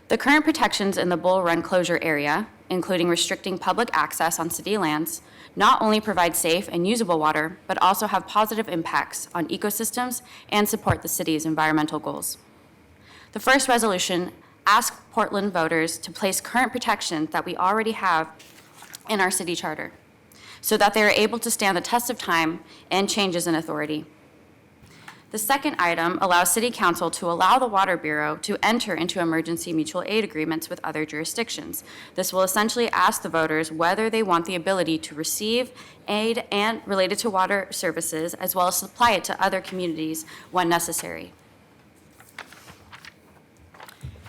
The current protections in the Bull Run closure area, including restricting public access on city lands, not only provide safe and usable water, but also have positive impacts on ecosystems and support the city's environmental goals. The first resolution asks Portland voters to place current protections that we already have in our city charter, so that they are able to stand the test of time and changes in authority. The second item allows City Council to allow the Water Bureau to enter into emergency mutual aid agreements with other jurisdictions. This will essentially ask the voters whether they want the ability to receive aid and related to water services, as well as supply it to other communities when necessary.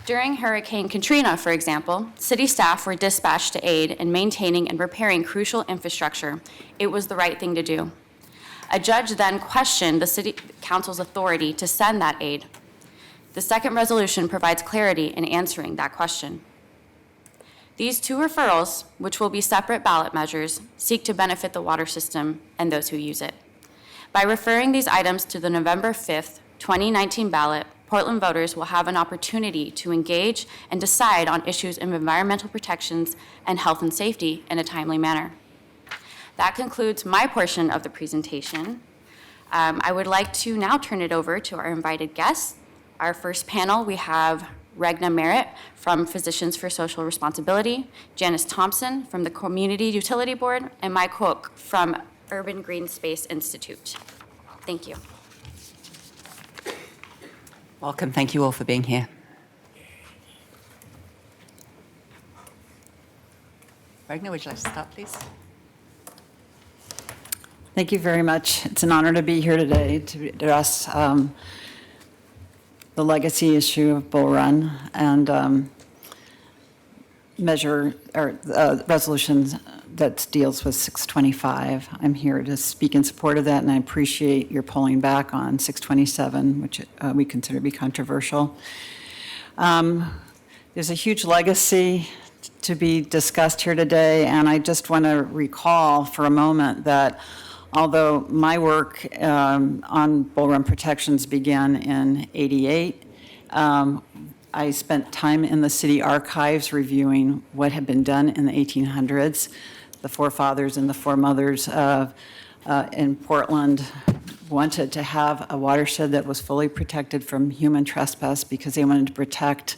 During Hurricane Katrina, for example, city staff were dispatched to aid in maintaining and repairing crucial infrastructure. It was the right thing to do. A judge then questioned the City Council's authority to send that aid. The second resolution provides clarity in answering that question. These 2 referrals, which will be separate ballot measures, seek to benefit the water system and those who use it. By referring these items to the November 5th, 2019 ballot, Portland voters will have an opportunity to engage and decide on issues of environmental protections and health and safety in a timely manner. That concludes my portion of the presentation. I would like to now turn it over to our invited guests. Our first panel, we have Regna Merritt from Physicians for Social Responsibility, Janice Thompson from the Community Utility Board, and Mike Hook from Urban Green Space Institute. Thank you. Welcome. Thank you all for being here. Regna, would you like to start, please? Thank you very much. It's an honor to be here today to address the legacy issue of Bull Run and resolutions that deals with 625. I'm here to speak in support of that, and I appreciate your pulling back on 627, which we consider to be controversial. There's a huge legacy to be discussed here today, and I just want to recall for a moment that although my work on Bull Run protections began in '88, I spent time in the city archives reviewing what had been done in the 1800s. The forefathers and the foremothers in Portland wanted to have a watershed that was fully protected from human trespass because they wanted to protect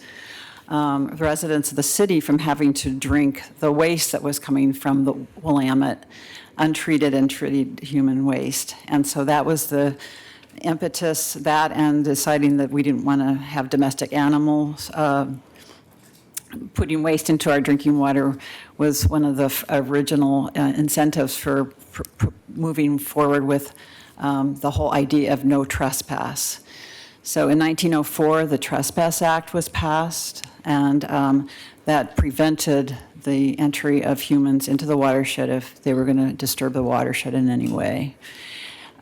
residents of the city from having to drink the waste that was coming from the Willamette, untreated and treated human waste. And so that was the impetus, that and deciding that we didn't want to have domestic animals putting waste into our drinking water was one of the original incentives for moving forward with the whole idea of no trespass. So in 1904, the Trespass Act was passed, and that prevented the entry of humans into the watershed if they were going to disturb the watershed in any way.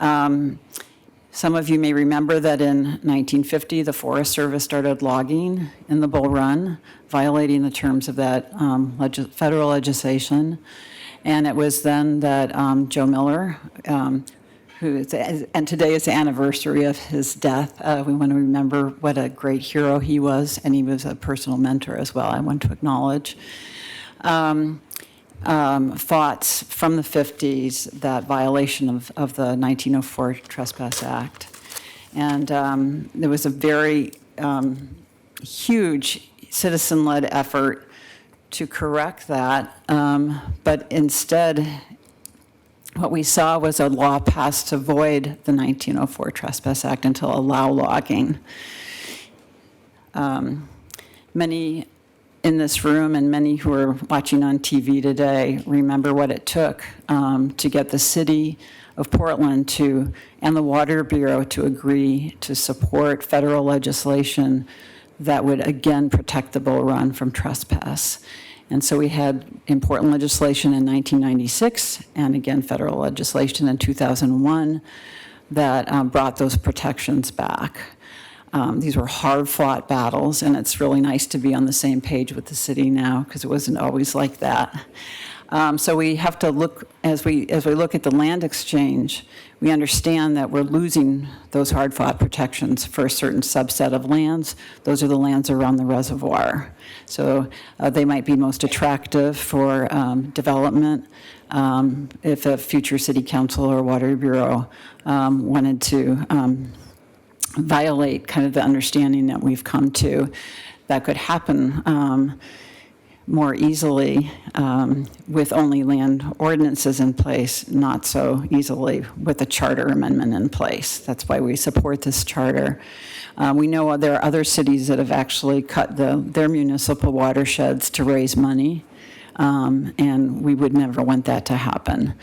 Some of you may remember that in 1950, the Forest Service started logging in the Bull Run, violating the terms of that federal legislation. And it was then that Joe Miller, and today is the anniversary of his death. We want to remember what a great hero he was, and he was a personal mentor as well, I want to acknowledge. Fought from the 50s that violation of the 1904 Trespass Act. And there was a very huge citizen-led effort to correct that, but instead what we saw was a law passed to void the 1904 Trespass Act and to allow logging. Many in this room and many who are watching on TV today remember what it took to get the city of Portland and the Water Bureau to agree to support federal legislation that would again protect the Bull Run from trespass. And so we had important legislation in 1996 and again federal legislation in 2001 that brought those protections back. These were hard-fought battles, and it's really nice to be on the same page with the city now because it wasn't always like that. So we have to look, as we look at the land exchange, we understand that we're losing those hard-fought protections for a certain subset of lands. Those are the lands around the reservoir. So they might be most attractive for development if a future city council or water bureau wanted to violate kind of the understanding that we've come to. That could happen more easily with only land ordinances in place, not so easily with a charter amendment in place. That's why we support this charter. We know there are other cities that have actually cut their municipal watersheds to raise money, and we would never want that to happen.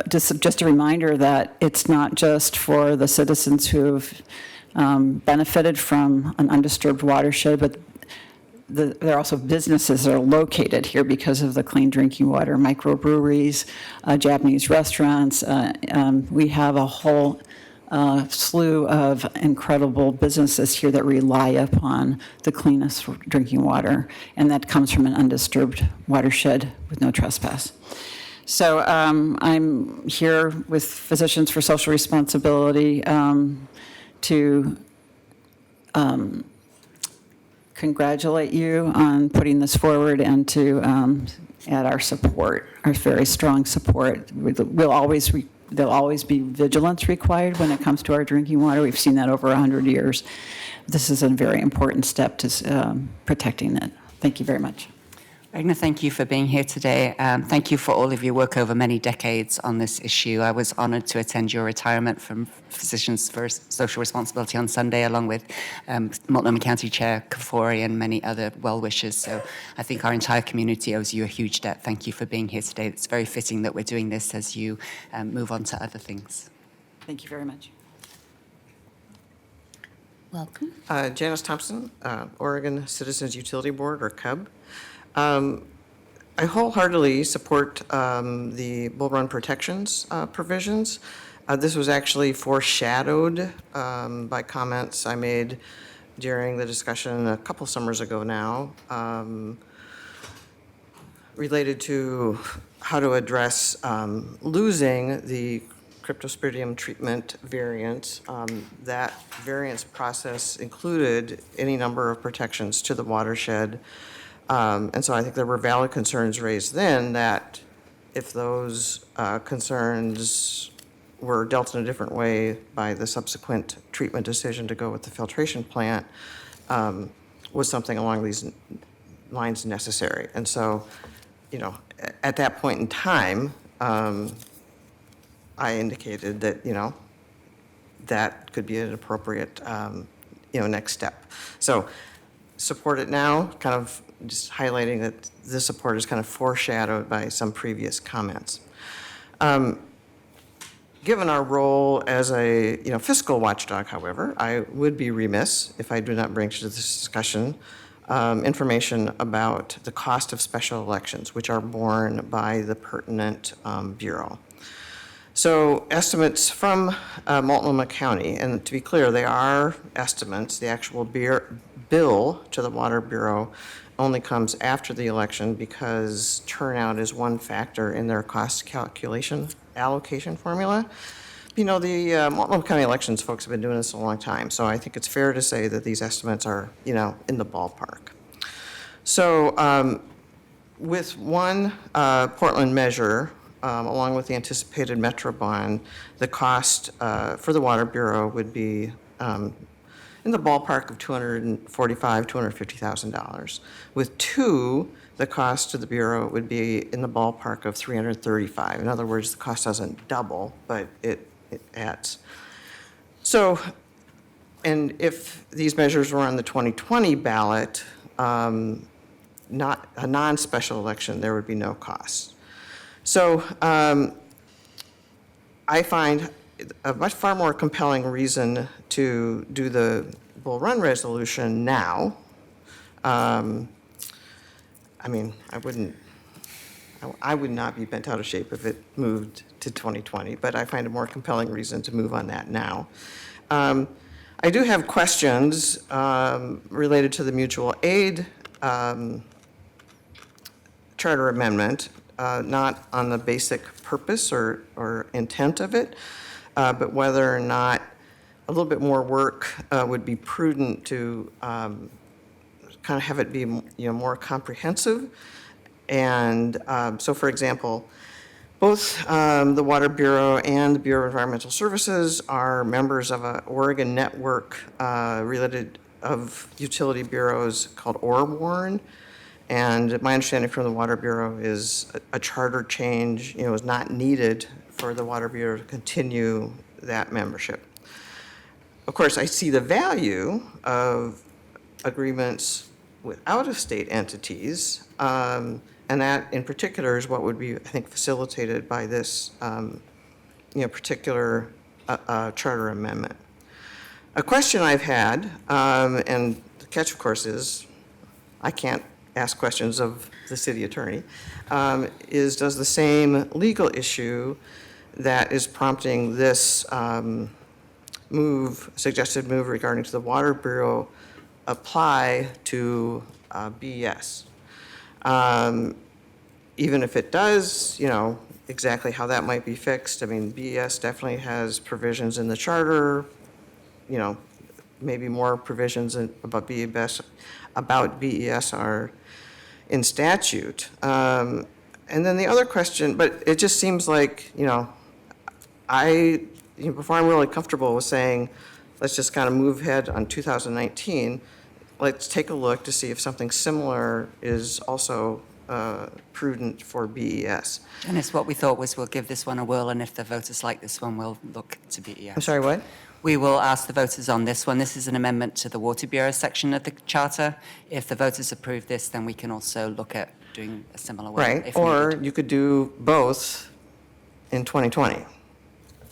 Just a reminder that it's not just for the citizens who've benefited from an undisturbed watershed, but there are also businesses that are located here because of the clean drinking water, microbreweries, Japanese restaurants. We have a whole slew of incredible businesses here that rely upon the cleanest drinking water, and that comes from an undisturbed watershed with no trespass. So I'm here with Physicians for Social Responsibility to congratulate you on putting this forward and to add our support, our very strong support. There'll always be vigilance required when it comes to our drinking water. We've seen that over 100 years. This is a very important step to protecting it. Thank you very much. Regna, thank you for being here today. Thank you for all of your work over many decades on this issue. I was honored to attend your retirement from Physicians for Social Responsibility on Sunday, along with Multnomah County Chair Kafori and many other well-wishers. So I think our entire community owes you a huge debt. Thank you for being here today. It's very fitting that we're doing this as you move on to other things. Thank you very much. Welcome. Janice Thompson, Oregon Citizens Utility Board, or CUB. I wholeheartedly support the Bull Run protections provisions. This was actually foreshadowed by comments I made during the discussion a couple summers ago now, related to how to address losing the cryptosporidium treatment variant. That variance process included any number of protections to the watershed. And so I think there were valid concerns raised then that if those concerns were dealt in a different way by the subsequent treatment decision to go with the filtration plant, was something along these lines necessary. And so, you know, at that point in time, I indicated that, you know, that could be an appropriate, you know, next step. So support it now, kind of just highlighting that this support is kind of foreshadowed by some previous comments. Given our role as a, you know, fiscal watchdog, however, I would be remiss if I do not bring to this discussion information about the cost of special elections, which are borne by the pertinent bureau. So estimates from Multnomah County, and to be clear, they are estimates. The actual bill to the Water Bureau only comes after the election because turnout is one factor in their cost calculation allocation formula. You know, the Multnomah County elections folks have been doing this a long time, so I think it's fair to say that these estimates are, you know, in the ballpark. So with one Portland measure, along with the anticipated Metro bond, the cost for the Water Bureau would be in the ballpark of $245,000, $250,000. With two, the cost to the Bureau would be in the ballpark of $335,000. In other words, the cost doesn't double, but it adds. So, and if these measures were on the 2020 ballot, not a non-special election, there would be no cost. So I find a much far more compelling reason to do the Bull Run resolution now. I mean, I would not be bent out of shape if it moved to 2020, but I find a more compelling reason to move on that now. I do have questions related to the mutual aid charter amendment, not on the basic purpose or intent of it, but whether or not a little bit more work would be prudent to kind of have it be, you know, more comprehensive. And so, for example, both the Water Bureau and the Bureau of Environmental Services are members of an Oregon network related of utility bureaus called ORWARN. And my understanding from the Water Bureau is a charter change, you know, is not needed for the Water Bureau to continue that membership. Of course, I see the value of agreements with out-of-state entities, and that in particular is what would be, I think, facilitated by this, you know, particular charter amendment. A question I've had, and the catch, of course, is I can't ask questions of the city attorney, is does the same legal issue that is prompting this suggested move regarding to the Water Bureau apply to BES? Even if it does, you know, exactly how that might be fixed. I mean, BES definitely has provisions in the charter, you know, maybe more provisions about BES are in statute. And then the other question, but it just seems like, you know, before I'm really comfortable with saying, let's just kind of move ahead on 2019, let's take a look to see if something similar is also prudent for BES. Janice, what we thought was we'll give this one a whirl, and if the voters like this one, we'll look to BES. I'm sorry, what? We will ask the voters on this one. This is an amendment to the Water Bureau section of the charter. If the voters approve this, then we can also look at doing a similar one. Right, if or needed. you could do both in 2020.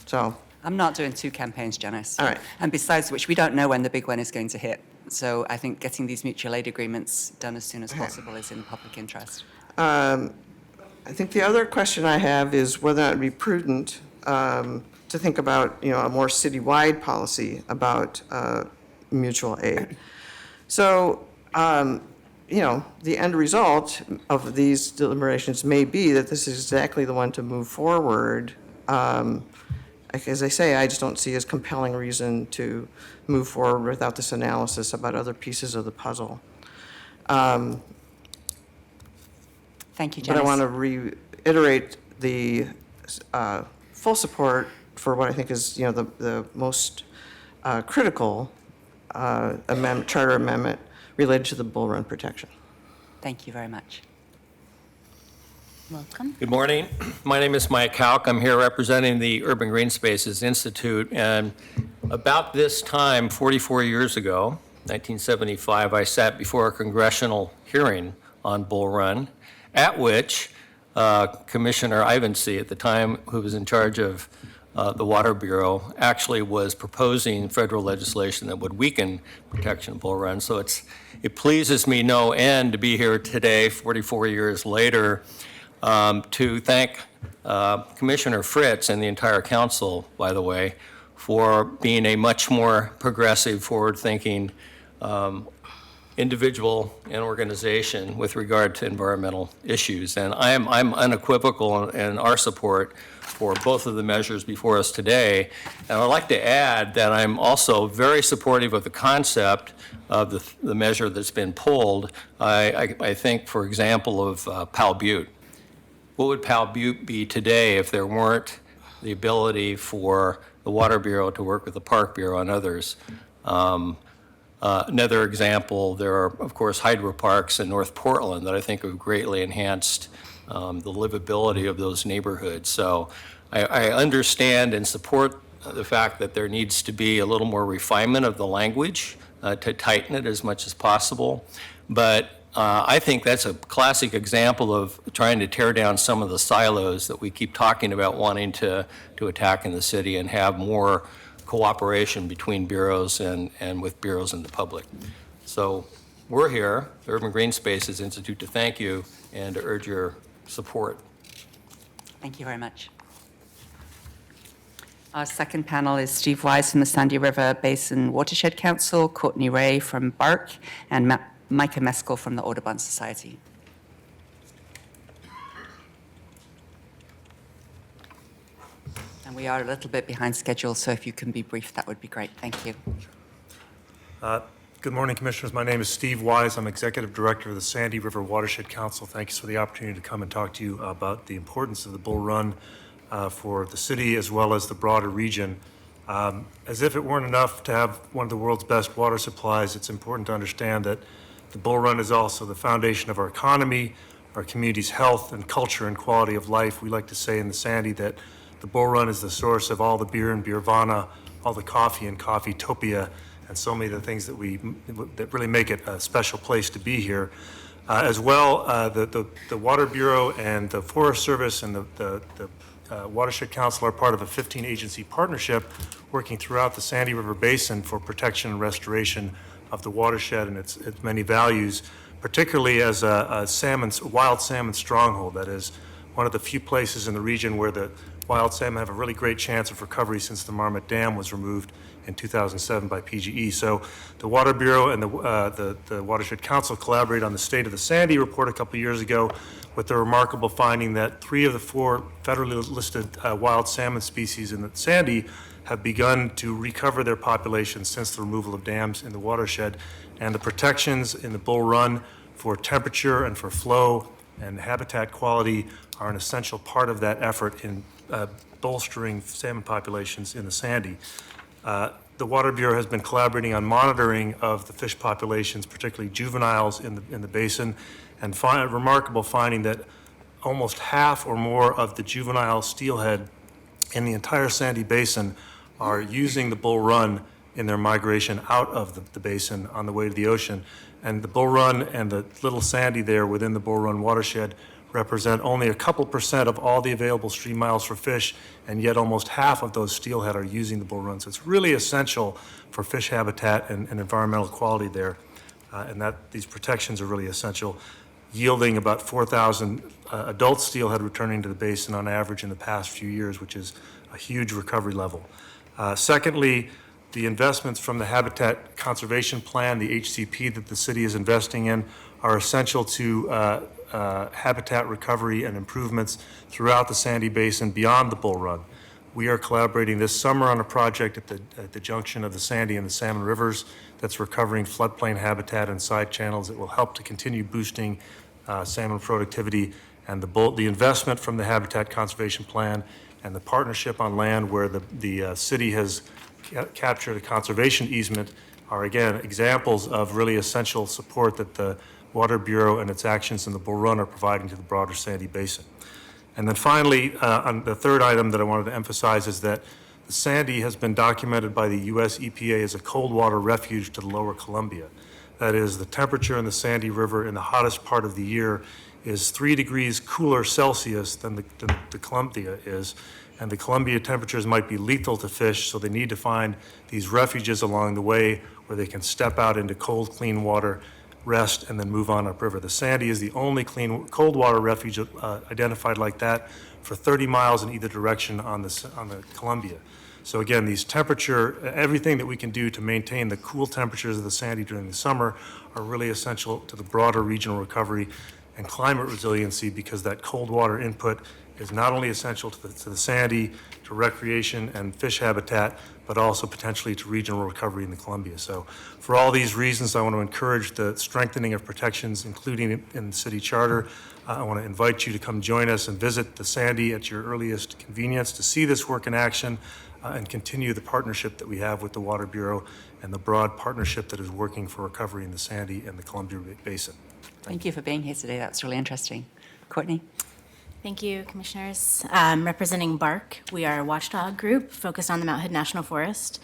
So, I'm not doing two campaigns, Janice. All right. And besides which, we don't know when the big one is going to hit. So I think getting these mutual aid agreements done as soon as possible is in public interest. I think the other question I have is whether it would be prudent to think about, a more citywide policy about mutual aid. So, the end result of these deliberations may be that this is exactly the one to move forward. As I say, I just don't see as compelling reason to move forward without this analysis about other pieces of the puzzle. Thank you, Janice. But I want to reiterate the full support for what I think is, the most critical charter amendment related to the bull run protection. Thank you very much. Welcome. Good morning. My name is Mike Hauk. I'm here representing the Urban Green Spaces Institute. And about this time, 44 years ago, 1975, I sat before a congressional hearing on Bull Run, at which Commissioner Ivancy, at the time, who was in charge of the Water Bureau, actually was proposing federal legislation that would weaken protection of Bull Run. So it pleases me no end to be here today, 44 years later, to thank Commissioner Fritz and the entire council, by the way, for being a much more progressive, forward-thinking individual and organization with regard to environmental issues. And I'm unequivocal in our support for both of the measures before us today. And I'd like to add that I'm also very supportive of the concept of the measure that's been pulled. I think, for example, of Powell Butte. What would Powell Butte be today if there weren't the ability for the Water Bureau to work with the Park Bureau and others? Another example, there are, of course, hydro parks in North Portland that I think have greatly enhanced the livability of those neighborhoods. So I understand and support the fact that there needs to be a little more refinement of the language to tighten it as much as possible. But I think that's a classic example of trying to tear down some of the silos that we keep talking about wanting to attack in the city and have more cooperation between bureaus and with bureaus and the public. So we're here, the Urban Green Spaces Institute, to thank you and to urge your support. Thank you very much. Our second panel is Steve Wise from the Sandy River Basin Watershed Council, Courtney Ray from BARC, and Micah Meskel from the Audubon Society. And we are a little bit behind schedule, so if you can be brief, that would be great. Thank you. Good morning, Commissioners. My name is Steve Wise. I'm Executive Director of the Sandy River Watershed Council. Thanks for the opportunity to come and talk to you about the importance of the Bull Run for the city as well as the broader region. As if it weren't enough to have one of the world's best water supplies, it's important to understand that the Bull Run is also the foundation of our economy, our community's health and culture and quality of life. We like to say in the Sandy that the Bull Run is the source of all the beer and beervana, all the coffee and coffeetopia, and so many of the things that really make it a special place to be here. As well, the Water Bureau and the Forest Service and the Watershed Council are part of a 15-agency partnership working throughout the Sandy River Basin for protection and restoration of the watershed and its many values, particularly as a wild salmon stronghold. That is one of the few places in the region where the wild salmon have a really great chance of recovery since the Marmot Dam was removed in 2007 by PGE. So the Water Bureau and the Watershed Council collaborated on the State of the Sandy report a couple of years ago with the remarkable finding that 3 of the 4 federally listed wild salmon species in the Sandy have begun to recover their populations since the removal of dams in the watershed. And the protections in the Bull Run for temperature and for flow and habitat quality are an essential part of that effort in bolstering salmon populations in the Sandy. the Water Bureau has been collaborating on monitoring of the fish populations, particularly juveniles in the basin, and a remarkable finding that almost half or more of the juvenile steelhead in the entire Sandy Basin are using the Bull Run in their migration out of the basin on the way to the ocean. And the Bull Run and the Little Sandy there within the Bull Run watershed represent only a couple percent of all the available stream miles for fish, and yet almost half of those steelhead are using the Bull Run. So it's really essential for fish habitat and environmental quality there, and that these protections are really essential, yielding about 4,000 adult steelhead returning to the basin on average in the past few years, which is a huge recovery level. Secondly, the investments from the Habitat Conservation Plan, the HCP that the city is investing in, are essential to habitat recovery and improvements throughout the Sandy Basin beyond the Bull Run. We are collaborating this summer on a project at the junction of the Sandy and the Salmon Rivers that's recovering floodplain habitat and side channels that will help to continue boosting salmon productivity. And the investment from the Habitat Conservation Plan and the partnership on land where the city has captured a conservation easement are, again, examples of really essential support that the Water Bureau and its actions in the Bull Run are providing to the broader Sandy Basin. And then finally, on the third item that I wanted to emphasize is that the Sandy has been documented by the U.S. EPA as a cold water refuge to the lower Columbia. That is, the temperature in the Sandy River in the hottest part of the year is 3 degrees cooler Celsius than the Columbia is, and the Columbia temperatures might be lethal to fish, so they need to find these refuges along the way where they can step out into cold, clean water, rest, and then move on upriver. The Sandy is the only clean, cold water refuge identified like that for 30 miles in either direction on the Columbia. So again, these everything that we can do to maintain the cool temperatures of the Sandy during the summer are really essential to the broader regional recovery and climate resiliency, because that cold water input is not only essential to the Sandy, to recreation and fish habitat, but also potentially to regional recovery in the Columbia. So for all these reasons, I want to encourage the strengthening of protections, including in the city charter. I want to invite you to come join us and visit the Sandy at your earliest convenience to see this work in action and continue the partnership that we have with the Water Bureau and the broad partnership that is working for recovery in the Sandy and the Columbia Basin. Thank you for being here today. That's really interesting. Courtney? Thank you, Commissioners. Representing BARC, we are a watchdog group focused on the Mount Hood National Forest.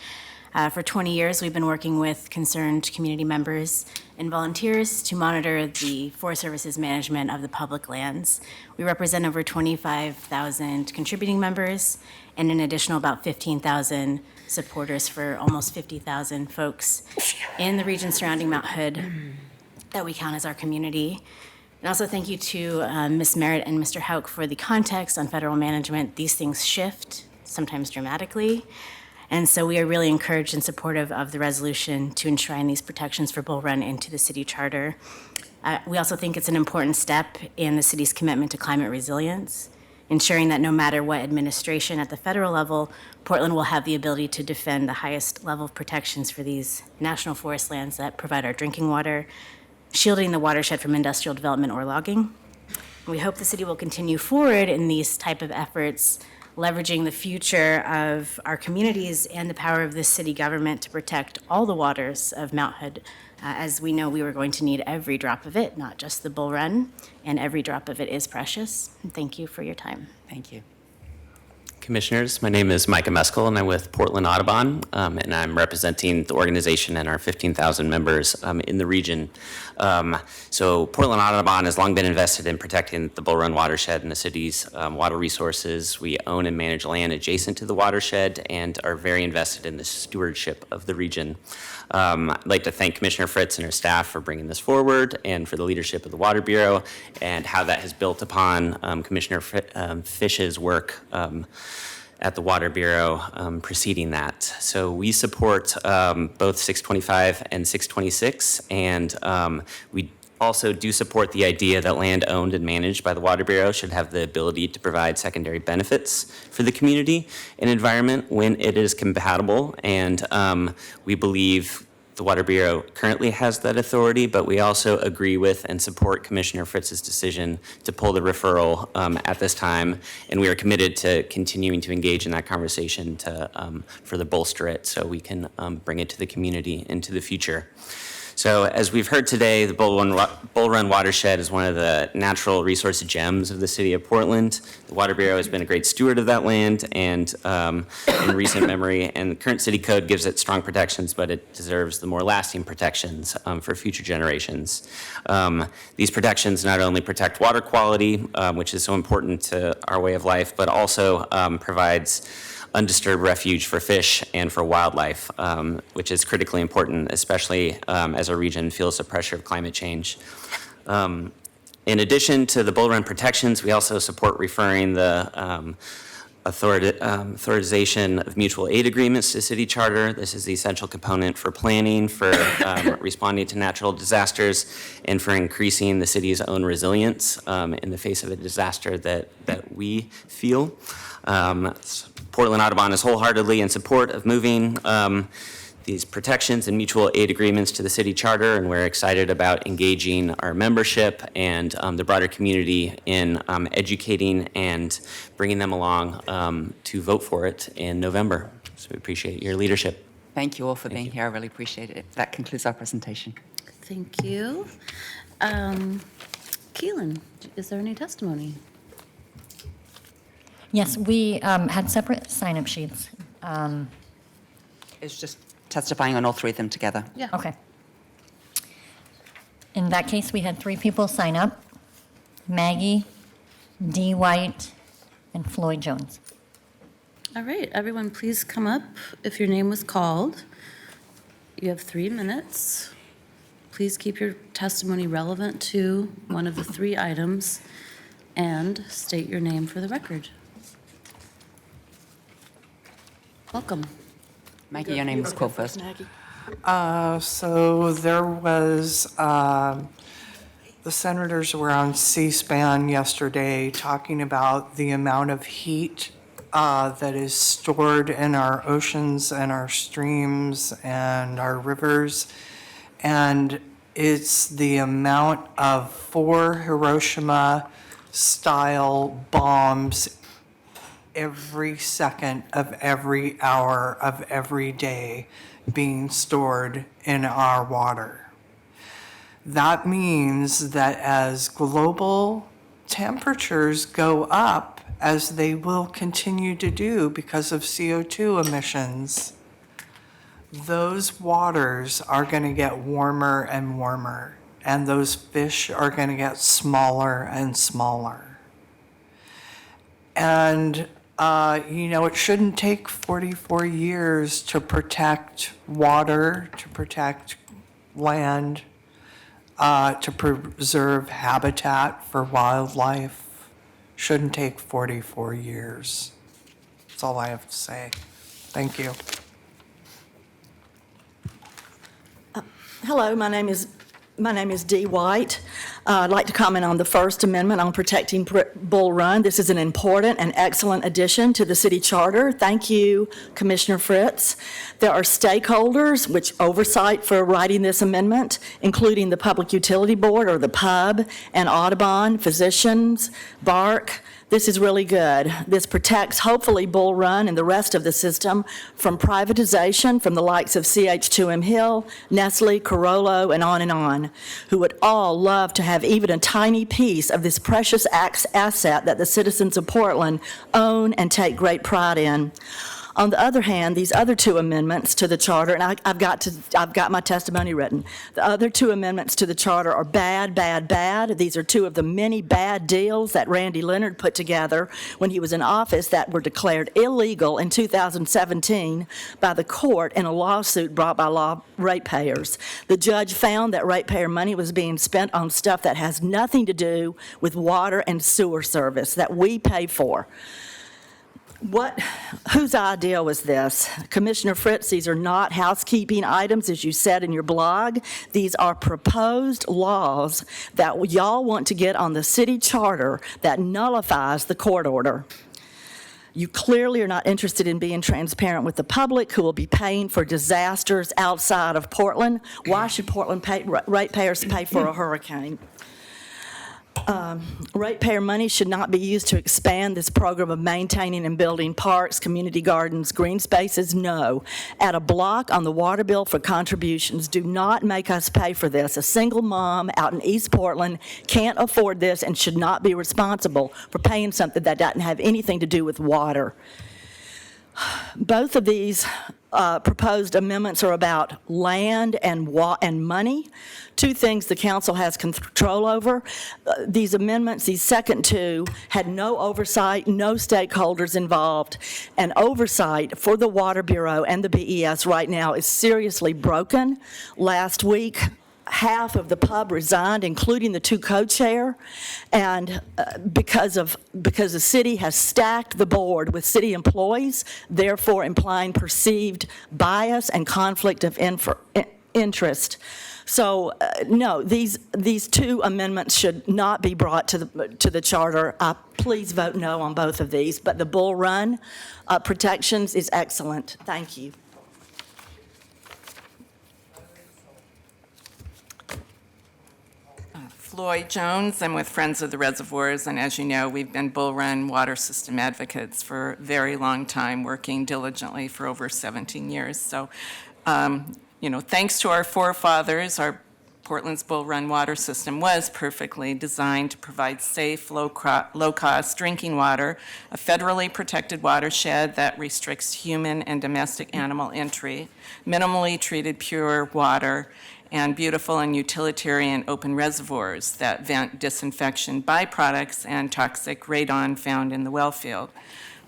For 20 years, we've been working with concerned community members and volunteers to monitor the Forest Service's management of the public lands. We represent over 25,000 contributing members and an additional about 15,000 supporters for almost 50,000 folks in the region surrounding Mount Hood that we count as our community. And also thank you to Ms. Merritt and Mr. Hauk for the context on federal management. These things shift, sometimes dramatically. And so we are really encouraged and supportive of the resolution to enshrine these protections for Bull Run into the city charter. We also think it's an important step in the city's commitment to climate resilience, ensuring that no matter what administration at the federal level, Portland will have the ability to defend the highest level of protections for these national forest lands that provide our drinking water, shielding the watershed from industrial development or logging. We hope the city will continue forward in these type of efforts, leveraging the future of our communities and the power of this city government to protect all the waters of Mount Hood. As we know, we were going to need every drop of it, not just the Bull Run, and every drop of it is precious. And thank you for your time. Thank you. Commissioners, my name is Micah Meskel, and I'm with Portland Audubon, and I'm representing the organization and our 15,000 members in the region. So Portland Audubon has long been invested in protecting the Bull Run watershed and the city's water resources. We own and manage land adjacent to the watershed and are very invested in the stewardship of the region. I'd like to thank Commissioner Fritz and her staff for bringing this forward and for the leadership of the Water Bureau and how that has built upon Commissioner Fish's work at the Water Bureau preceding that. So we support both 625 and 626, and we also do support the idea that land owned and managed by the Water Bureau should have the ability to provide secondary benefits for the community and environment when it is compatible. And we believe The Water Bureau currently has that authority, but we also agree with and support Commissioner Fritz's decision to pull the referral at this time, and we are committed to continuing to engage in that conversation to further bolster it so we can bring it to the community into the future. So as we've heard today, the Bull Run watershed is one of the natural resource gems of the city of Portland. The Water Bureau has been a great steward of that land and in recent memory, and the current city code gives it strong protections, but it deserves the more lasting protections for future generations. These protections not only protect water quality, which is so important to our way of life, but also provides undisturbed refuge for fish and for wildlife, which is critically important, especially as our region feels the pressure of climate change. In addition to the Bull Run protections, we also support referring the authorization of mutual aid agreements to city charter. This is the essential component for planning, for responding to natural disasters, and for increasing the city's own resilience in the face of a disaster that we feel. Portland Audubon is wholeheartedly in support of moving these protections and mutual aid agreements to the city charter, and we're excited about engaging our membership and the broader community in educating and bringing them along to vote for it in November. So we appreciate your leadership. Thank you all for being here. I really appreciate it. That concludes our presentation. Thank you. Keelan, is there any testimony? Yes, we had separate sign-up sheets. It's just testifying on all three of them together. Yeah. Okay. In that case, we had 3 people sign up: Maggie, Dee White, and Floyd Jones. All right, everyone, please come up if your name was called. You have 3 minutes. Please keep your testimony relevant to one of the 3 items and state your name for the record. Welcome. Maggie, your name was called first. So there was, the senators were on C-SPAN yesterday talking about the amount of heat that is stored in our oceans and our streams and our rivers. And it's the amount of 4 Hiroshima-style bombs every second of every hour of every day being stored in our water. That means that as global temperatures go up, as they will continue to do because of CO2 emissions, those waters are going to get warmer and warmer, and those fish are going to get smaller and smaller. And it shouldn't take 44 years to protect water, to protect land, to preserve habitat for wildlife. Shouldn't take 44 years. That's all I have to say. Thank you. Hello, my name is Dee White. I'd like to comment on the First Amendment on protecting Bull Run. This is an important and excellent addition to the city charter. Thank you, Commissioner Fritz. There are stakeholders which oversight for writing this amendment, including the Public Utility Board, or the PUB, and Audubon, physicians, BARC. This is really good. This protects, hopefully, Bull Run and the rest of the system from privatization from the likes of CH2M Hill, Nestle, Carollo, and on, who would all love to have even a tiny piece of this precious asset that the citizens of Portland own and take great pride in. On the other hand, these other 2 amendments to the charter, and I've got my testimony written. The other 2 amendments to the charter are bad, bad, bad. These are 2 of the many bad deals that Randy Leonard put together when he was in office that were declared illegal in 2017 by the court in a lawsuit brought by ratepayers. The judge found that ratepayer money was being spent on stuff that has nothing to do with water and sewer service that we pay for. Whose idea was this? Commissioner Fritz, these are not housekeeping items, as you said in your blog. These are proposed laws that y'all want to get on the city charter that nullifies the court order. You clearly are not interested in being transparent with the public who will be paying for disasters outside of Portland. Why should Portland ratepayers pay for a hurricane? Ratepayer money should not be used to expand this program of maintaining and building parks, community gardens, green spaces. No. Add a block on the water bill for contributions. Do not make us pay for this. A single mom out in East Portland can't afford this and should not be responsible for paying something that doesn't have anything to do with water. Both of these proposed amendments are about land and money, two things the council has control over. These amendments, these second two, had no oversight, no stakeholders involved, and oversight for the Water Bureau and the BES right now is seriously broken. Last week, half of the pub resigned, including the two co-chair, and because the city has stacked the board with city employees, therefore implying perceived bias and conflict of interest. So, no, these two amendments should not be brought to the charter. Please vote no on both of these. But the Bull Run protections is excellent. Thank you. Floyd Jones. I'm with Friends of the Reservoirs, and as you know, we've been Bull Run water system advocates for a very long time, working diligently for over 17 years. So, thanks to our forefathers, our Portland's Bull Run water system was perfectly designed to provide safe, low-cost drinking water, a federally protected watershed that restricts human and domestic animal entry, minimally treated pure water, and beautiful and utilitarian open reservoirs that vent disinfection byproducts and toxic radon found in the well field.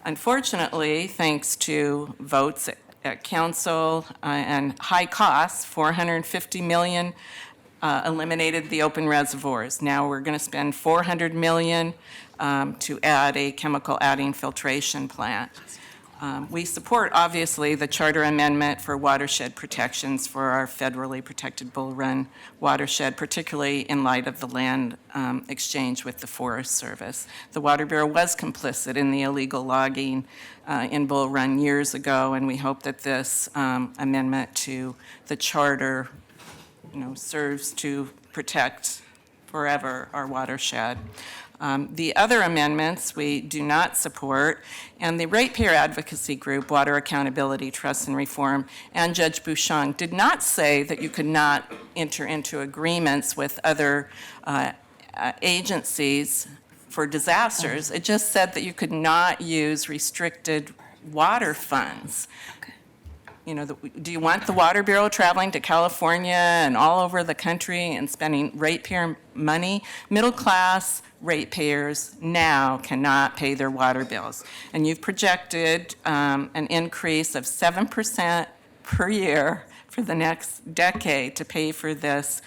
Unfortunately, thanks to votes at council and high costs, $450 million eliminated the open reservoirs. Now we're going to spend $400 million to add a chemical adding filtration plant. We support, obviously, the charter amendment for watershed protections for our federally protected Bull Run watershed, particularly in light of the land exchange with the Forest Service. The Water Bureau was complicit in the illegal logging in Bull Run years ago, and we hope that this amendment to the charter, serves to protect forever our watershed. The other amendments we do not support, and the ratepayer advocacy group, Water Accountability, Trust and Reform, and Judge Bouchon did not say that you could not enter into agreements with other agencies for disasters. It just said that you could not use restricted water funds. Do you want the Water Bureau traveling to California and all over the country and spending ratepayer money? Middle-class ratepayers now cannot pay their water bills. And you've projected an increase of 7% per year for the next decade to pay for this,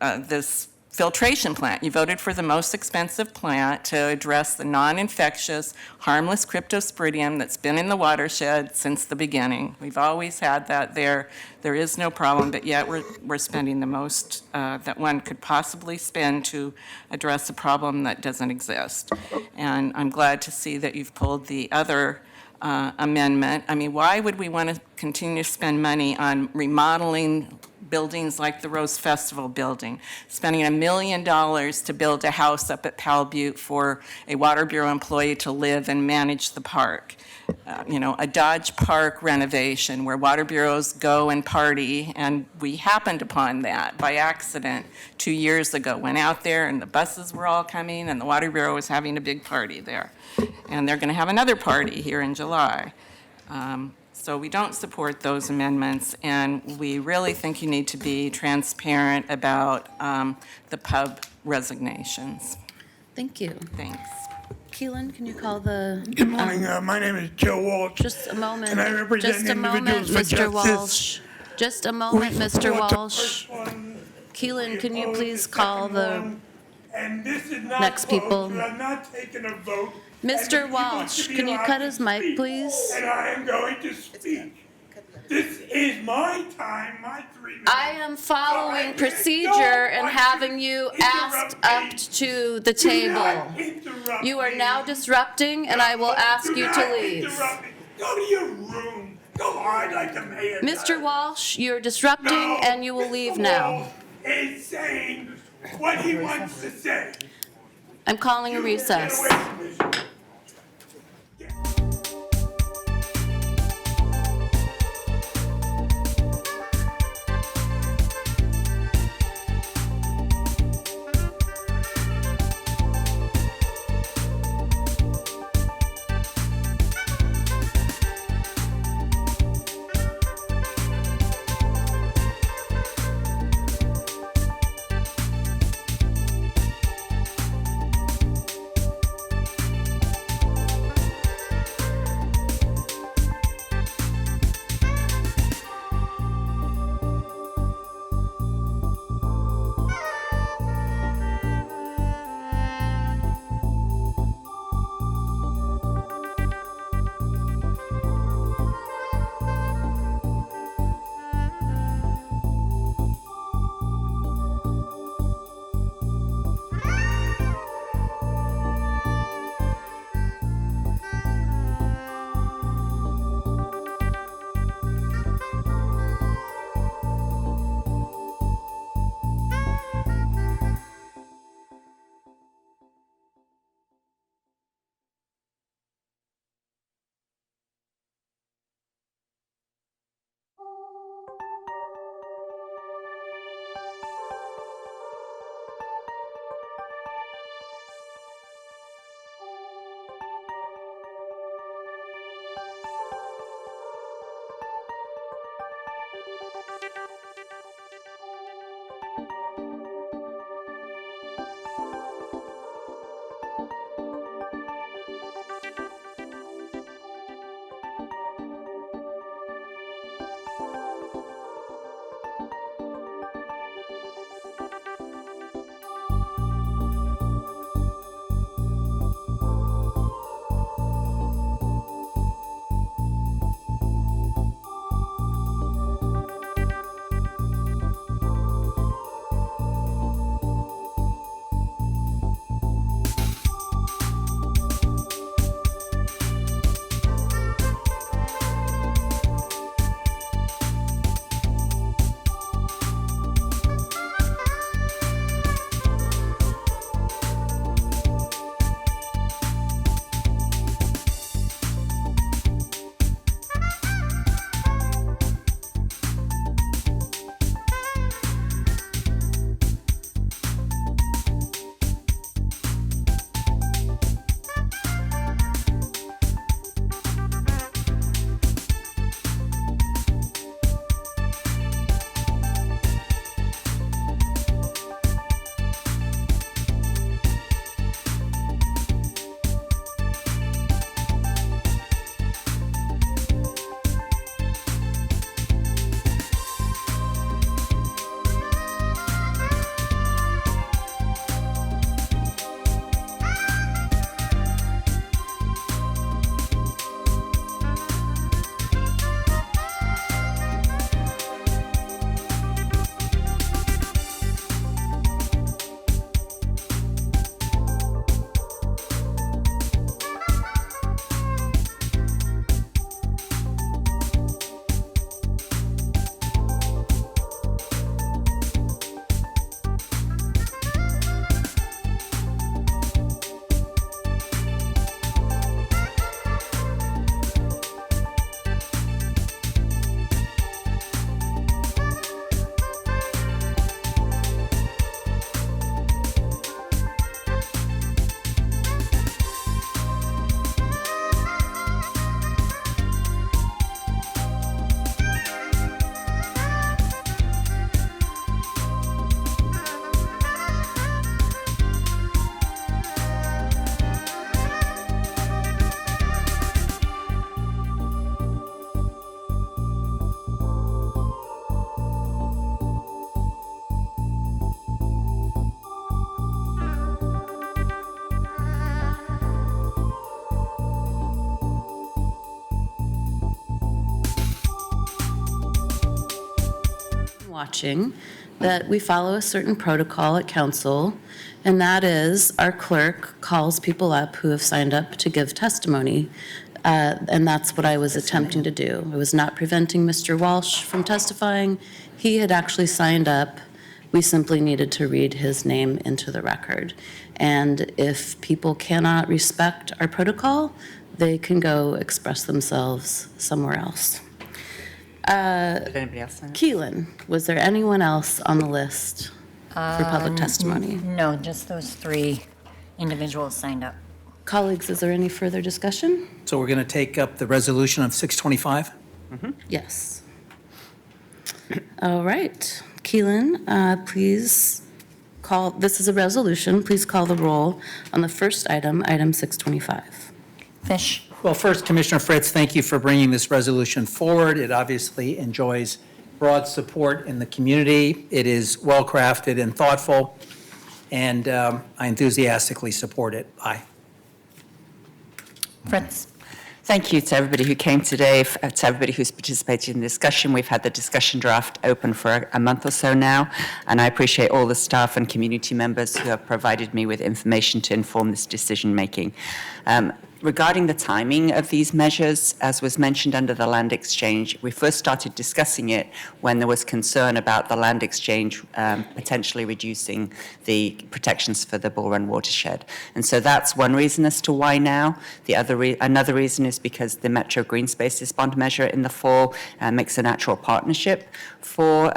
this filtration plant. You voted for the most expensive plant to address the non-infectious, harmless cryptosporidium that's been in the watershed since the beginning. We've always had that there. There is no problem, but yet we're spending the most that one could possibly spend to address a problem that doesn't exist. And I'm glad to see that you've pulled the other amendment. I mean, why would we want to continue to spend money on remodeling buildings like the Rose Festival building, spending $1 million to build a house up at Powell Butte for a Water Bureau employee to live and manage the park? A Dodge Park renovation where water bureaus go and party, and we happened upon that by accident 2 years ago. Went out there and the buses were all coming and the Water Bureau was having a big party there. And they're going to have another party here in July. So we don't support those amendments, and we really think you need to be transparent about the pub resignations. Thank you. Thanks. Keelan, can you call the... Good morning. My name is Joe Walsh. Just a moment. And I represent individuals for Mr. justice. Walsh. Just a moment, Mr. Walsh. Keelan, can you please call the next people? I'm not taking a vote. Mr. Walsh, can you cut his mic, please? And I am going to speak. This is my time, my 3 minutes. I am following procedure and having you asked up to the table. You are now disrupting, and I will ask you to leave. Go to your room. Go hide like the mayor does. Mr. Walsh, you're disrupting, and you will leave now. Is saying what he wants to say. I'm calling a recess. Get away from me. watching that we follow a certain protocol at council, and that is our clerk calls people up who have signed up to give testimony. And that's what I was attempting to do. I was not preventing Mr. Walsh from testifying. He had actually signed up. We simply needed to read his name into the record. And if people cannot respect our protocol, they can go express themselves somewhere else. Did anybody else sign up? Keelan, was there anyone else on the list for public testimony? No, just those 3 individuals signed up. Colleagues, is there any further discussion? So we're going to take up the resolution of 625? Yes. All right. Keelan, please call, this is a resolution. Please call the roll on the first item, item 625. Fish. Well, first, Commissioner Fritz, thank you for bringing this resolution forward. It obviously enjoys broad support in the community. It is well-crafted and thoughtful, and I enthusiastically support it. Aye. Fritz. Thank you to everybody who came today, to everybody who's participated in the discussion. We've had the discussion draft open for a month or so now, and I appreciate all the staff and community members who have provided me with information to inform this decision-making. Regarding the timing of these measures, as was mentioned under the land exchange, we first started discussing it when there was concern about the land exchange potentially reducing the protections for the Bull Run watershed. And so that's one reason as to why now. Another reason is because the Metro Green Spaces bond measure in the fall makes a natural partnership for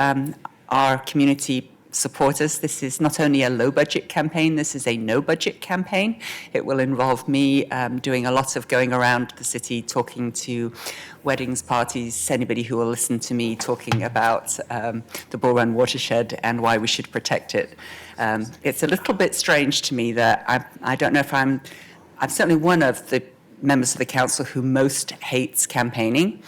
our community supporters. This is not only a low-budget campaign, this is a no-budget campaign. It will involve me doing a lot of going around the city, talking to weddings, parties, anybody who will listen to me talking about the Bull Run watershed and why we should protect it. It's a little bit strange to me that I don't know if I'm certainly one of the members of the council who most hates campaigning.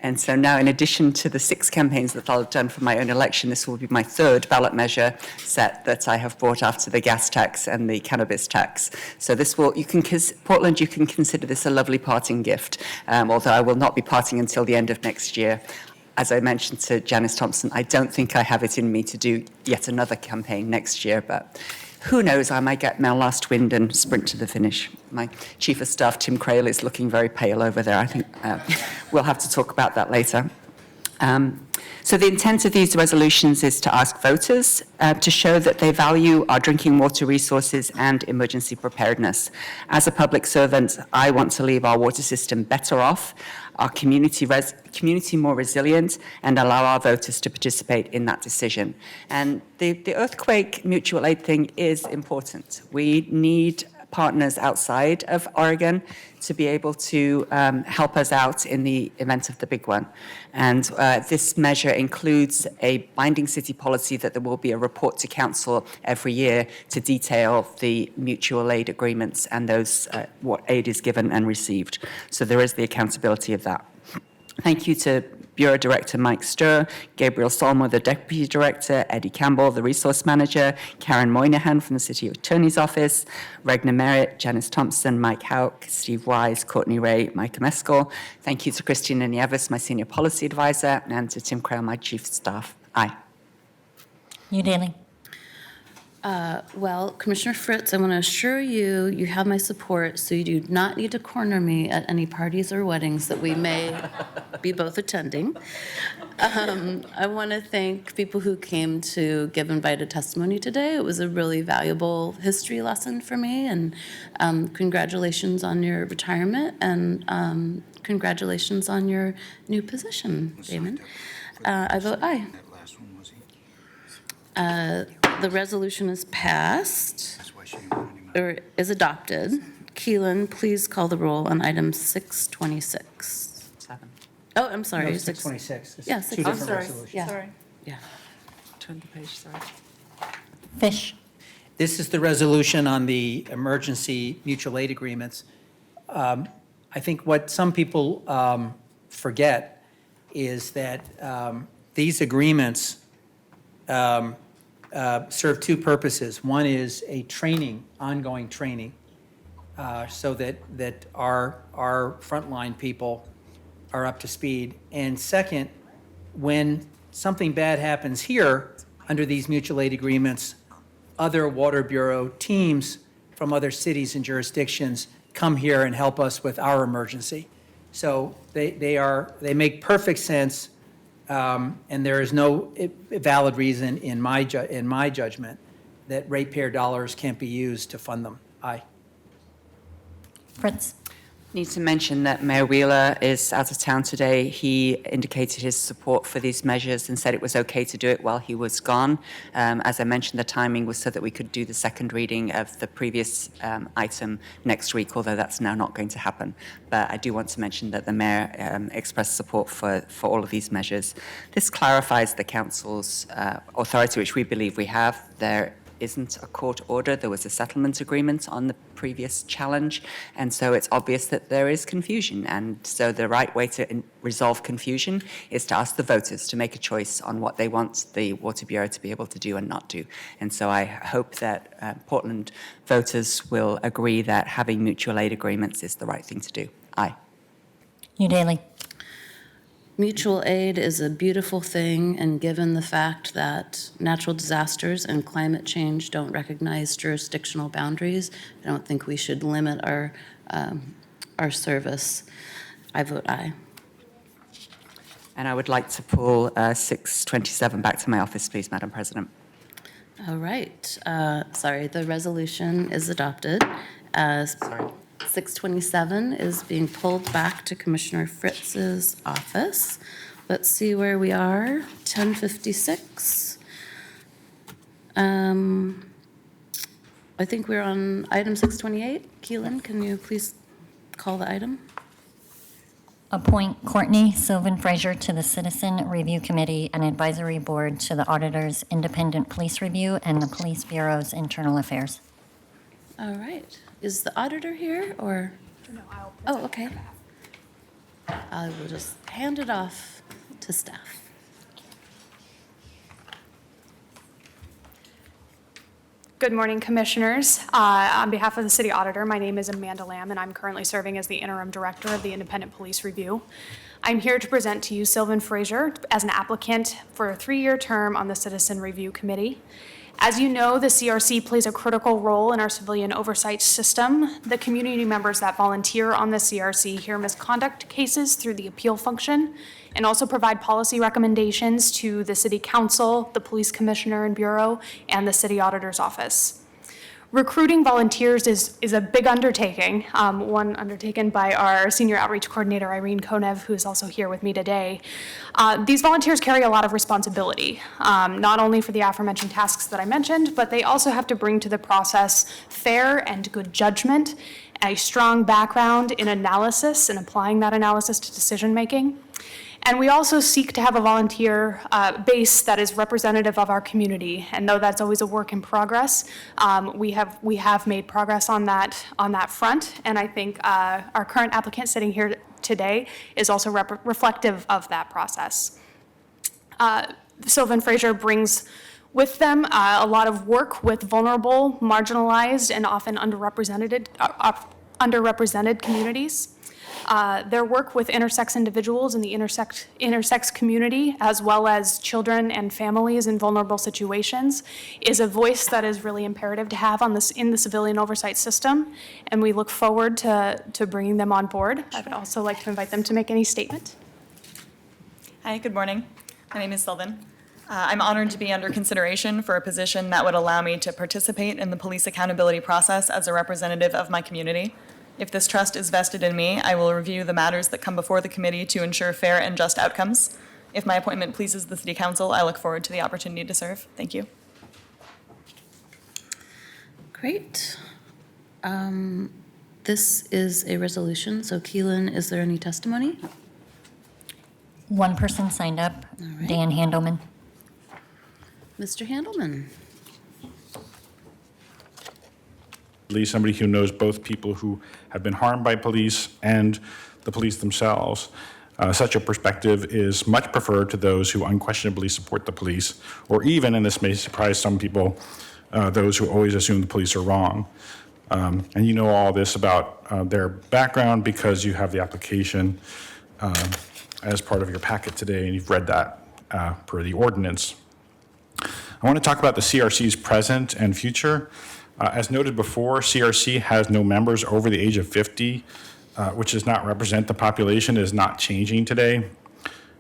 And so now, in addition to the 6 campaigns that I'll have done for my own election, this will be my 3rd ballot measure set that I have brought after the gas tax and the cannabis tax. So this will, Portland, you can consider this a lovely parting gift, although I will not be parting until the end of next year. As I mentioned to Janice Thompson, I don't think I have it in me to do yet another campaign next year, but who knows, I might get my last wind and sprint to the finish. My Chief of Staff, Tim Crail, is looking very pale over there. I think we'll have to talk about that later. So the intent of these resolutions is to ask voters to show that they value our drinking water resources and emergency preparedness. As a public servant, I want to leave our water system better off, our community more resilient, and allow our voters to participate in that decision. And the earthquake mutual aid thing is important. We need partners outside of Oregon to be able to help us out in the event of the big one. And this measure includes a binding city policy that there will be a report to council every year to detail the mutual aid agreements and those what aid is given and received. So there is the accountability of that. Thank you to Bureau Director Mike Sturr, Gabriel Solmer, the Deputy Director, Eddie Campbell, the Resource Manager, Karen Moynihan from the City Attorney's Office, Regna Merritt, Janice Thompson, Mike Hauk, Steve Wise, Courtney Ray, Micah Meskel. Thank you to Christina Nieves, my Senior Policy Advisor, and to Tim Crail, my Chief of Staff. Aye. You, Daly. Well, Commissioner Fritz, I want to assure you, you have my support, so you do not need to corner me at any parties or weddings that we may be both attending. I want to thank people who came to give invited testimony today. It was a really valuable history lesson for me, and congratulations on your retirement, and congratulations on your new position, Damon. I vote aye. The resolution is passed, or is adopted. Keelan, please call the roll on item 626. 7. Oh, I'm sorry. No, 626. It's Yeah, two different sorry. resolutions. Yeah. Sorry. Yeah. Turn the page, sorry. Fish. This is the resolution on the emergency mutual aid agreements. I think what some people forget is that these agreements serve 2 purposes. One is a training, ongoing training, so that our frontline people are up to speed. And second, when something bad happens here under these mutual aid agreements, other Water Bureau teams from other cities and jurisdictions come here and help us with our emergency. So they make perfect sense, and there is no valid reason in my judgment that ratepayer dollars can't be used to fund them. Aye. Fritz? Need to mention that Mayor Wheeler is out of town today. He indicated his support for these measures and said it was okay to do it while he was gone. As I mentioned, the timing was so that we could do the second reading of the previous item next week, although that's now not going to happen. But I do want to mention that the Mayor expressed support for all of these measures. This clarifies the Council's authority, which we believe we have. There isn't a court order. There was a settlement agreement on the previous challenge, and so it's obvious that there is confusion. And so the right way to resolve confusion is to ask the voters to make a choice on what they want the Water Bureau to be able to do and not do. And so I hope that Portland voters will agree that having mutual aid agreements is the right thing to do. Aye. Hugh Daly? Mutual aid is a beautiful thing, and given the fact that natural disasters and climate change don't recognize jurisdictional boundaries, I don't think we should limit our service. I vote aye. And I would like to pull 627 back to my office, please, Madam President. All right. Sorry, the resolution is adopted. Sorry. 627 is being pulled back to Commissioner Fritz's office. Let's see where we are. 10:56. I think we're on item 628. Keelan, can you please call the item? Appoint Courtney Sylvan Fraser to the Citizen Review Committee and Advisory Board to the Auditor's Independent Police Review and the Police Bureau's Internal Affairs. All right. Is the auditor here, or? No, I'll. Oh, okay. I will just hand it off to staff. Good morning, Commissioners. On behalf of the City Auditor, my name is Amanda Lamb, and I'm currently serving as the Interim Director of the Independent Police Review. I'm here to present to you Sylvan Fraser as an applicant for a 3-year term on the Citizen Review Committee. As you know, the CRC plays a critical role in our civilian oversight system. The community members that volunteer on the CRC hear misconduct cases through the appeal function and also provide policy recommendations to the City Council, the Police Commissioner and Bureau, and the City Auditor's Office. Recruiting volunteers is a big undertaking, one undertaken by our Senior Outreach Coordinator, Irene Konev, who is also here with me today. These volunteers carry a lot of responsibility, not only for the aforementioned tasks that I mentioned, but they also have to bring to the process fair and good judgment, a strong background in analysis and applying that analysis to decision-making. And we also seek to have a volunteer base that is representative of our community. And though that's always a work in progress, we have made progress on that front. And I think our current applicant sitting here today is also reflective of that process. Sylvan Fraser brings with them a lot of work with vulnerable, marginalized, and often underrepresented communities. Their work with intersex individuals in the intersex community, as well as children and families in vulnerable situations, is a voice that is really imperative to have in the civilian oversight system, and we look forward to bringing them on board. I would also like to invite them to make any statement. Hi, good morning. My name is Sylvan. I'm honored to be under consideration for a position that would allow me to participate in the police accountability process as a representative of my community. If this trust is vested in me, I will review the matters that come before the committee to ensure fair and just outcomes. If my appointment pleases the City Council, I look forward to the opportunity to serve. Thank you. Great. This is a resolution, so Keelan, is there any testimony? One person signed up, right. Dan Handelman. Mr. Handelman. Somebody who knows both people who have been harmed by police and the police themselves. Such a perspective is much preferred to those who unquestionably support the police, or even, and this may surprise some people, those who always assume the police are wrong. And you know all this about their background because you have the application as part of your packet today, and you've read that per the ordinance. I want to talk about the CRC's present and future. As noted before, CRC has no members over the age of 50, which does not represent the population. It is not changing today.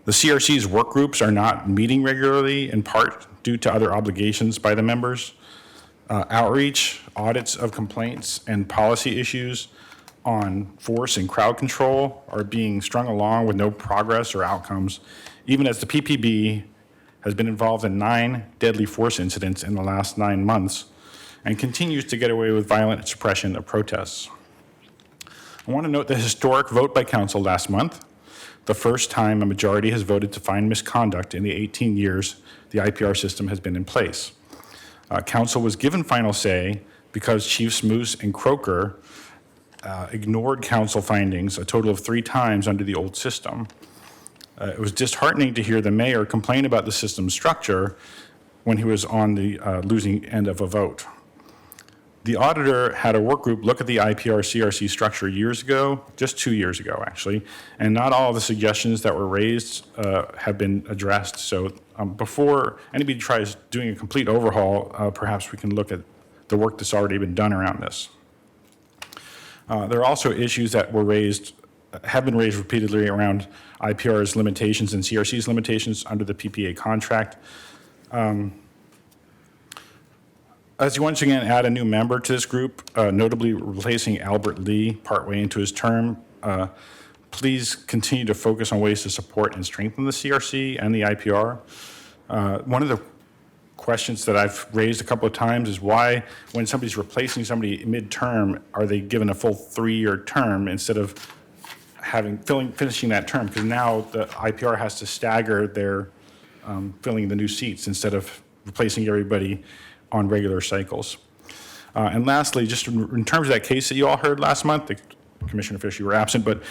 The CRC's work groups are not meeting regularly, in part due to other obligations by the members. Outreach, audits of complaints, and policy issues on force and crowd control are being strung along with no progress or outcomes, even as the PPB has been involved in 9 deadly force incidents in the last 9 months and continues to get away with violent suppression of protests. I want to note the historic vote by council last month, the first time a majority has voted to find misconduct in the 18 years the IPR system has been in place. Council was given final say because Chiefs Moose and Croker ignored council findings a total of 3 times under the old system. It was disheartening to hear the mayor complain about the system structure when he was on the losing end of a vote. The auditor had a work group look at the IPR CRC structure years ago, just 2 years ago actually, and not all of the suggestions that were raised have been addressed. So before anybody tries doing a complete overhaul, perhaps we can look at the work that's already been done around this. There are also issues that were raised, have been raised repeatedly around IPR's limitations and CRC's limitations under the PPA contract. As you once again add a new member to this group, notably replacing Albert Lee partway into his term, please continue to focus on ways to support and strengthen the CRC and the IPR. One of the questions that I've raised a couple of times is why, when somebody's replacing somebody mid-term, are they given a full 3-year term instead of finishing that term? Because now the IPR has to stagger their filling the new seats instead of replacing everybody on regular cycles. And lastly, just in terms of that case that you all heard last month, Commissioner Fish, you were absent, but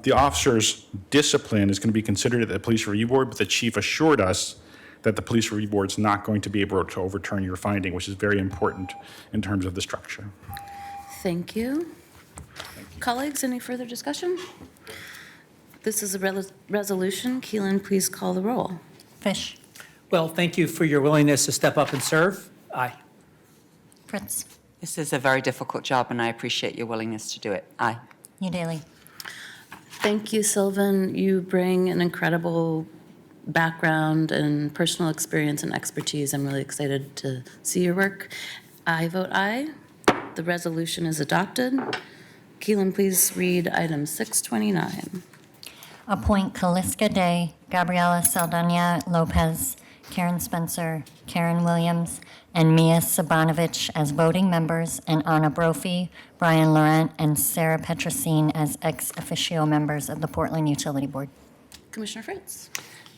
the officer's discipline is going to be considered at the Police Review Board, but the chief assured us that the Police Review Board is not going to be able to overturn your finding, which is very important in terms of the structure. Thank you. Colleagues, any further discussion? This is a resolution. Keelan, please call the roll. Fish. Well, thank you for your willingness to step up and serve. Aye. Fritz. This is a very difficult job, and I appreciate your willingness to do it. Aye. Udaley. Thank you, Sylvan. You bring an incredible background and personal experience and expertise. I'm really excited to see your work. I vote aye. The resolution is adopted. Keelan, please read item 629. Appoint Kaliska Day, Gabriela Saldana Lopez, Karen Spencer, Karen Williams, and Mia Sabanovich as voting members, and Anna Brophy, Brian Laurent, and Sarah Petrosine as ex officio members of the Portland Utility Board. Commissioner Fritz.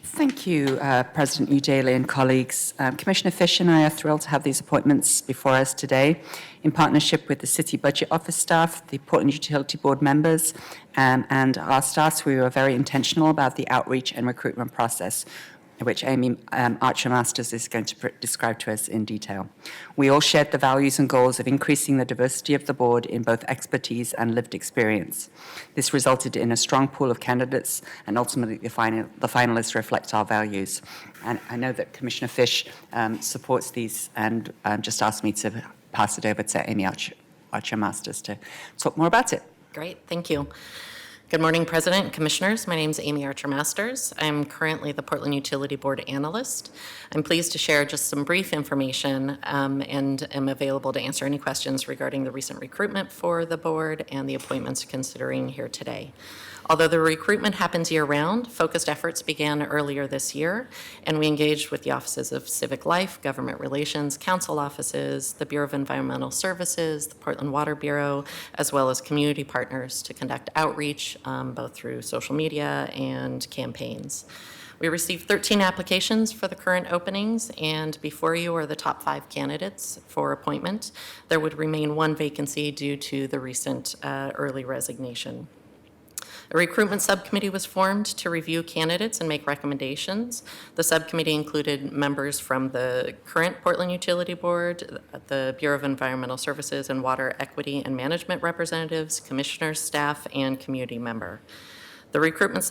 Thank you, President Udaley and colleagues. Commissioner Fish and I are thrilled to have these appointments before us today in partnership with the City Budget Office staff, the Portland Utility Board members, and our staffs. We were very intentional about the outreach and recruitment process, which Amy Archer-Masters is going to describe to us in detail. We all shared the values and goals of increasing the diversity of the board in both expertise and lived experience. This resulted in a strong pool of candidates, and ultimately the finalists reflect our values. And I know that Commissioner Fish supports these and just asked me to pass it over to Amy Archer-Masters to talk more about it. Great, thank you. Good morning, President and Commissioners. My name is Amy Archer-Masters. I'm currently the Portland Utility Board Analyst. I'm pleased to share just some brief information and am available to answer any questions regarding the recent recruitment for the board and the appointments considering here today. Although the recruitment happens year-round, focused efforts began earlier this year, and we engaged with the offices of Civic Life, Government Relations, Council offices, the Bureau of Environmental Services, the Portland Water Bureau, as well as community partners to conduct outreach, both through social media and campaigns. We received 13 applications for the current openings, and before you are the top 5 candidates for appointment. There would remain 1 vacancy due to the recent early resignation. A recruitment subcommittee was formed to review candidates and make recommendations. The subcommittee included members from the current Portland Utility Board, the Bureau of Environmental Services and Water Equity and Management representatives, commissioners, staff, and community member. The recruitment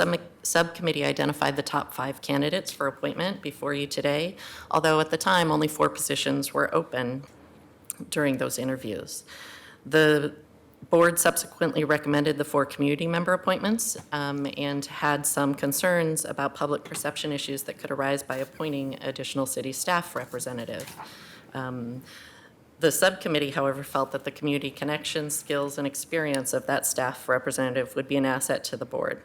subcommittee identified the top 5 candidates for appointment before you today, although at the time only 4 positions were open during those interviews. The board subsequently recommended the 4 community member appointments and had some concerns about public perception issues that could arise by appointing additional city staff representative. The subcommittee, however, felt that the community connections, skills, and experience of that staff representative would be an asset to the board.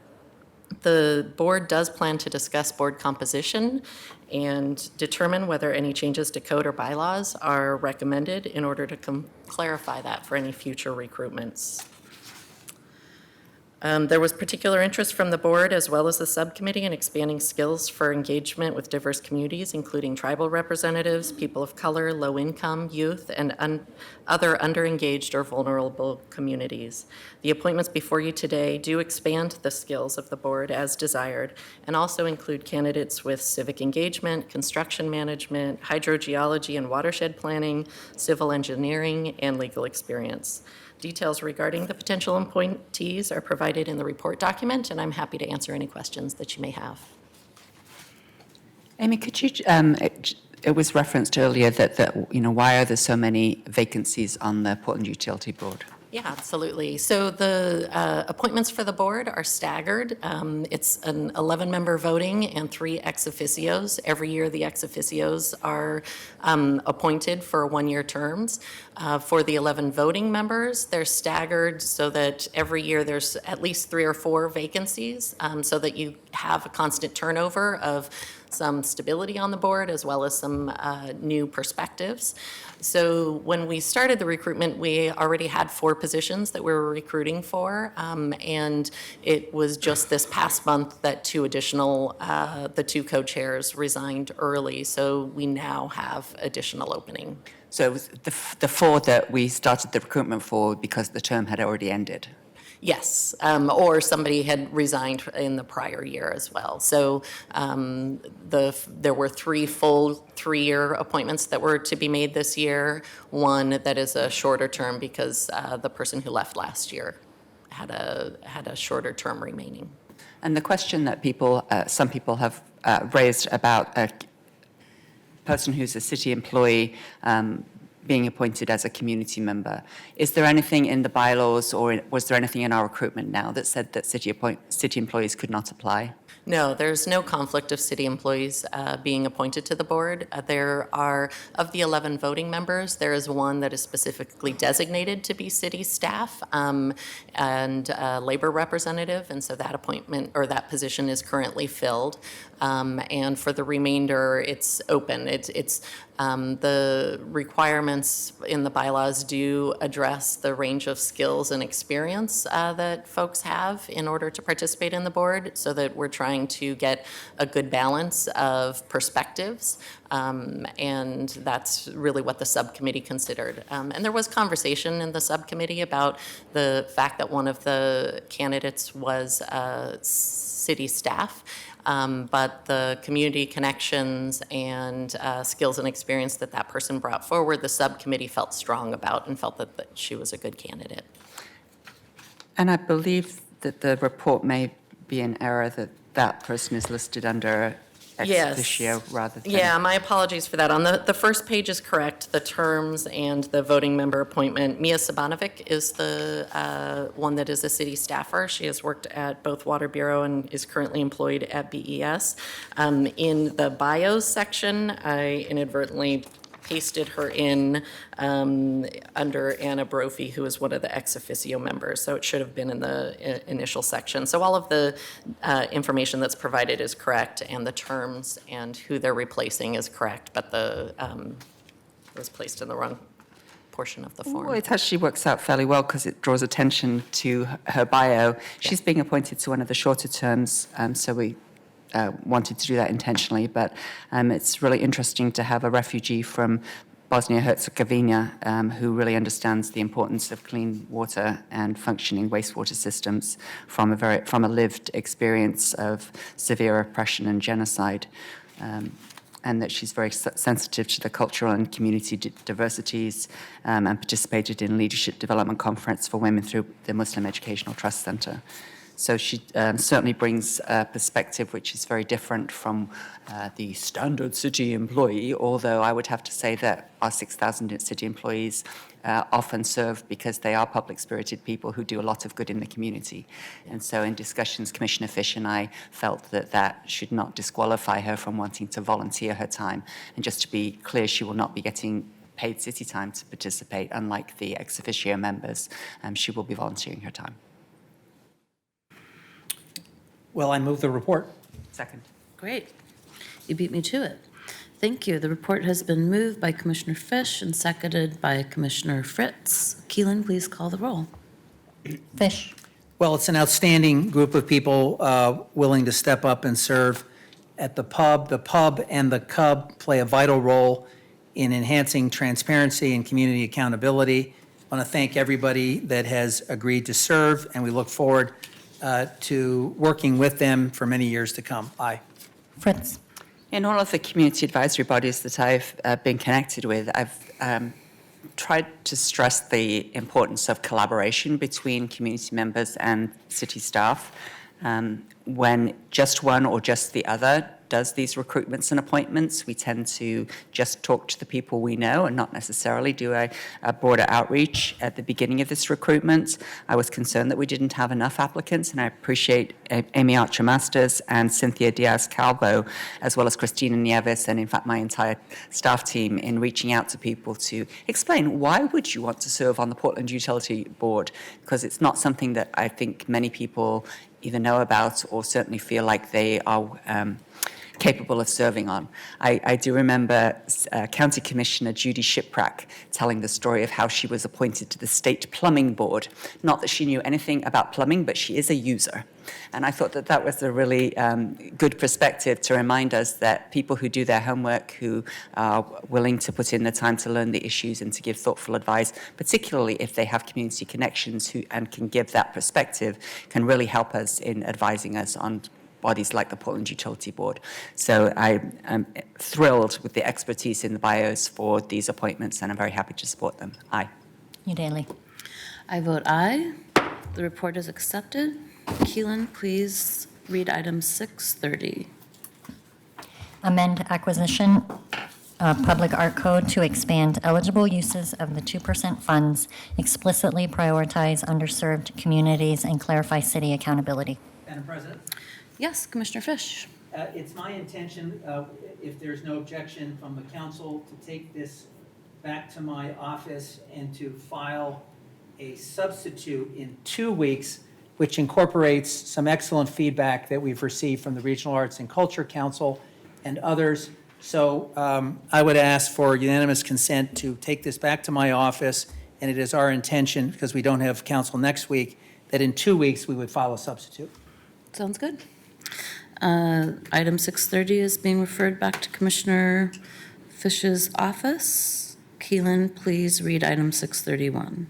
The board does plan to discuss board composition and determine whether any changes to code or bylaws are recommended in order to clarify that for any future recruitments. There was particular interest from the board as well as the subcommittee in expanding skills for engagement with diverse communities, including tribal representatives, people of color, low income, youth, and other underengaged or vulnerable communities. The appointments before you today do expand the skills of the board as desired and also include candidates with civic engagement, construction management, hydrogeology and watershed planning, civil engineering, and legal experience. Details regarding the potential appointees are provided in the report document, and I'm happy to answer any questions that you may have. Amy, could you, it was referenced earlier that why are there so many vacancies on the Portland Utility Board? Yeah, absolutely. So the appointments for the board are staggered. It's an 11-member voting and 3 ex officios. Every year, the ex officios are appointed for 1-year terms. For the 11 voting members, they're staggered so that every year there's at least 3 or 4 vacancies so that you have a constant turnover of some stability on the board as well as some new perspectives. So when we started the recruitment, we already had 4 positions that we were recruiting for, and it was just this past month that 2 additional, the 2 co-chairs resigned early, so we now have additional opening. So it was the 4 that we started the recruitment for because the term had already ended? Yes, or somebody had resigned in the prior year as well. So there were 3 full 3-year appointments that were to be made this year. 1 that is a shorter term because the person who left last year had a shorter term remaining. And the question that some people have raised about a person who's a city employee being appointed as a community member. Is there anything in the bylaws or was there anything in our recruitment now that said that city employees could not apply? No, there's no conflict of city employees being appointed to the board. There are, of the 11 voting members, there is 1 that is specifically designated to be city staff and labor representative, and so that appointment or that position is currently filled. And for the remainder, it's open. It's the requirements in the bylaws do address the range of skills and experience that folks have in order to participate in the board, so that we're trying to get a good balance of perspectives, and that's really what the subcommittee considered. And there was conversation in the subcommittee about the fact that one of the candidates was city staff, but the community connections and skills and experience that person brought forward, the subcommittee felt strong about and felt that she was a good candidate. And I believe that the report may be in error that person is listed under ex officio rather than... Yeah, my apologies for that. On the first page is correct, the terms and the voting member appointment. Mia Sabanovic is the one that is a city staffer. She has worked at both Water Bureau and is currently employed at BES. In the bios section, I inadvertently pasted her in under Anna Brophy, who is one of the ex officio members. So it should have been in the initial section. So all of the information that's provided is correct, and the terms and who they're replacing is correct, but it was placed in the wrong portion of the form. Well, it actually works out fairly well because it draws attention to her bio. She's being appointed to one of the shorter terms, so we wanted to do that intentionally, but it's really interesting to have a refugee from Bosnia-Herzegovina who really understands the importance of clean water and functioning wastewater systems from a lived experience of severe oppression and genocide, and that she's very sensitive to the cultural and community diversities and participated in Leadership Development Conference for Women through the Muslim Educational Trust Center. So she certainly brings a perspective which is very different from the standard city employee, although I would have to say that our 6,000 city employees often serve because they are public-spirited people who do a lot of good in the community. And so in discussions, Commissioner Fish and I felt that that should not disqualify her from wanting to volunteer her time. And just to be clear, she will not be getting paid city time to participate, unlike the ex officio members. She will be volunteering her time. Well, I move the report. Second. Great. You beat me to it. Thank you. The report has been moved by Commissioner Fish and seconded by Commissioner Fritz. Keelan, please call the roll. Fish. Well, it's an outstanding group of people willing to step up and serve at the pub. The pub and the Cub play a vital role in enhancing transparency and community accountability. I want to thank everybody that has agreed to serve, and we look forward to working with them for many years to come. Aye. Fritz. In all of the community advisory bodies that I've been connected with, I've tried to stress the importance of collaboration between community members and city staff. When just one or just the other does these recruitments and appointments, we tend to just talk to the people we know and not necessarily do a broader outreach at the beginning of this recruitment. I was concerned that we didn't have enough applicants, and I appreciate Amy Archer-Masters and Cynthia Diaz-Calvo, as well as Christina Nieves, and in fact my entire staff team, in reaching out to people to explain why would you want to serve on the Portland Utility Board, because it's not something that I think many people either know about or certainly feel like they are capable of serving on. I do remember County Commissioner Judy Shiprack telling the story of how she was appointed to the State Plumbing Board. Not that she knew anything about plumbing, but she is a user. And I thought that that was a really good perspective to remind us that people who do their homework, who are willing to put in the time to learn the issues and to give thoughtful advice, particularly if they have community connections and can give that perspective, can really help us in advising us on bodies like the Portland Utility Board. So I am thrilled with the expertise in the bios for these appointments, and I'm very happy to support them. Aye. Udaley. I vote aye. The report is accepted. Keelan, please read item 630. Amend acquisition of public art code to expand eligible uses of the 2% funds, explicitly prioritize underserved communities, and clarify city accountability. Madam President? Yes, Commissioner Fish. It's my intention, if there's no objection from the council, to take this back to my office and to file a substitute in 2 weeks, which incorporates some excellent feedback that we've received from the Regional Arts and Culture Council and others. So I would ask for unanimous consent to take this back to my office, and it is our intention, because we don't have council next week, that in 2 weeks we would file a substitute. Sounds good. Item 630 is being referred back to Commissioner Fish's office. Keelan, please read item 631.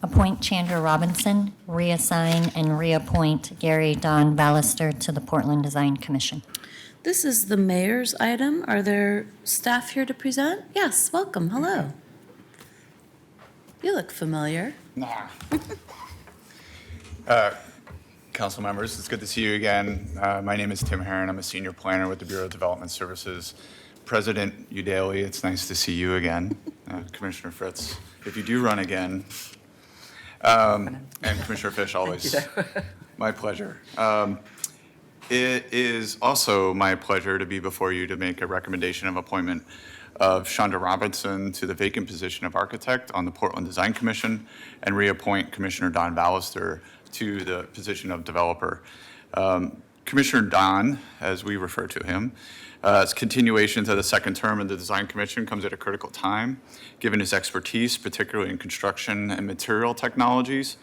Appoint Chandra Robinson, reassign and reappoint Gary Don Ballister to the Portland Design Commission. This is the mayor's item. Are there staff here to present? Yes, welcome. Hello. You look familiar. Nah. Council members, it's good to see you again. My name is Tim Herron. I'm a senior planner with the Bureau of Development Services. President Udaley, it's nice to see you again. Commissioner Fritz, if you do run again, and Commissioner Fish, always my pleasure. It is also my pleasure to be before you to make a recommendation of appointment of Chandra Robinson to the vacant position of architect on the Portland Design Commission and reappoint Commissioner Don Ballister to the position of developer. Commissioner Don, as we refer to him, his continuation to the second term of the Design Commission comes at a critical time, given his expertise, particularly in construction and material technologies.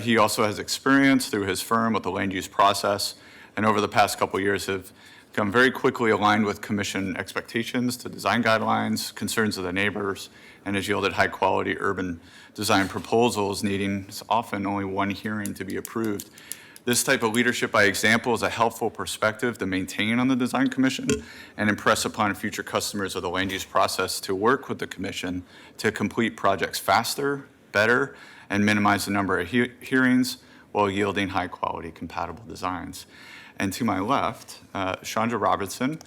He also has experience through his firm with the land use process, and over the past couple of years have become very quickly aligned with commission expectations to design guidelines, concerns of the neighbors, and has yielded high-quality urban design proposals needing often only one hearing to be approved. This type of leadership by example is a helpful perspective to maintain on the Design Commission and impress upon future customers of the land use process to work with the Commission to complete projects faster, better and minimize the number of hearings while yielding high-quality compatible designs. And to my left, Chandra Robinson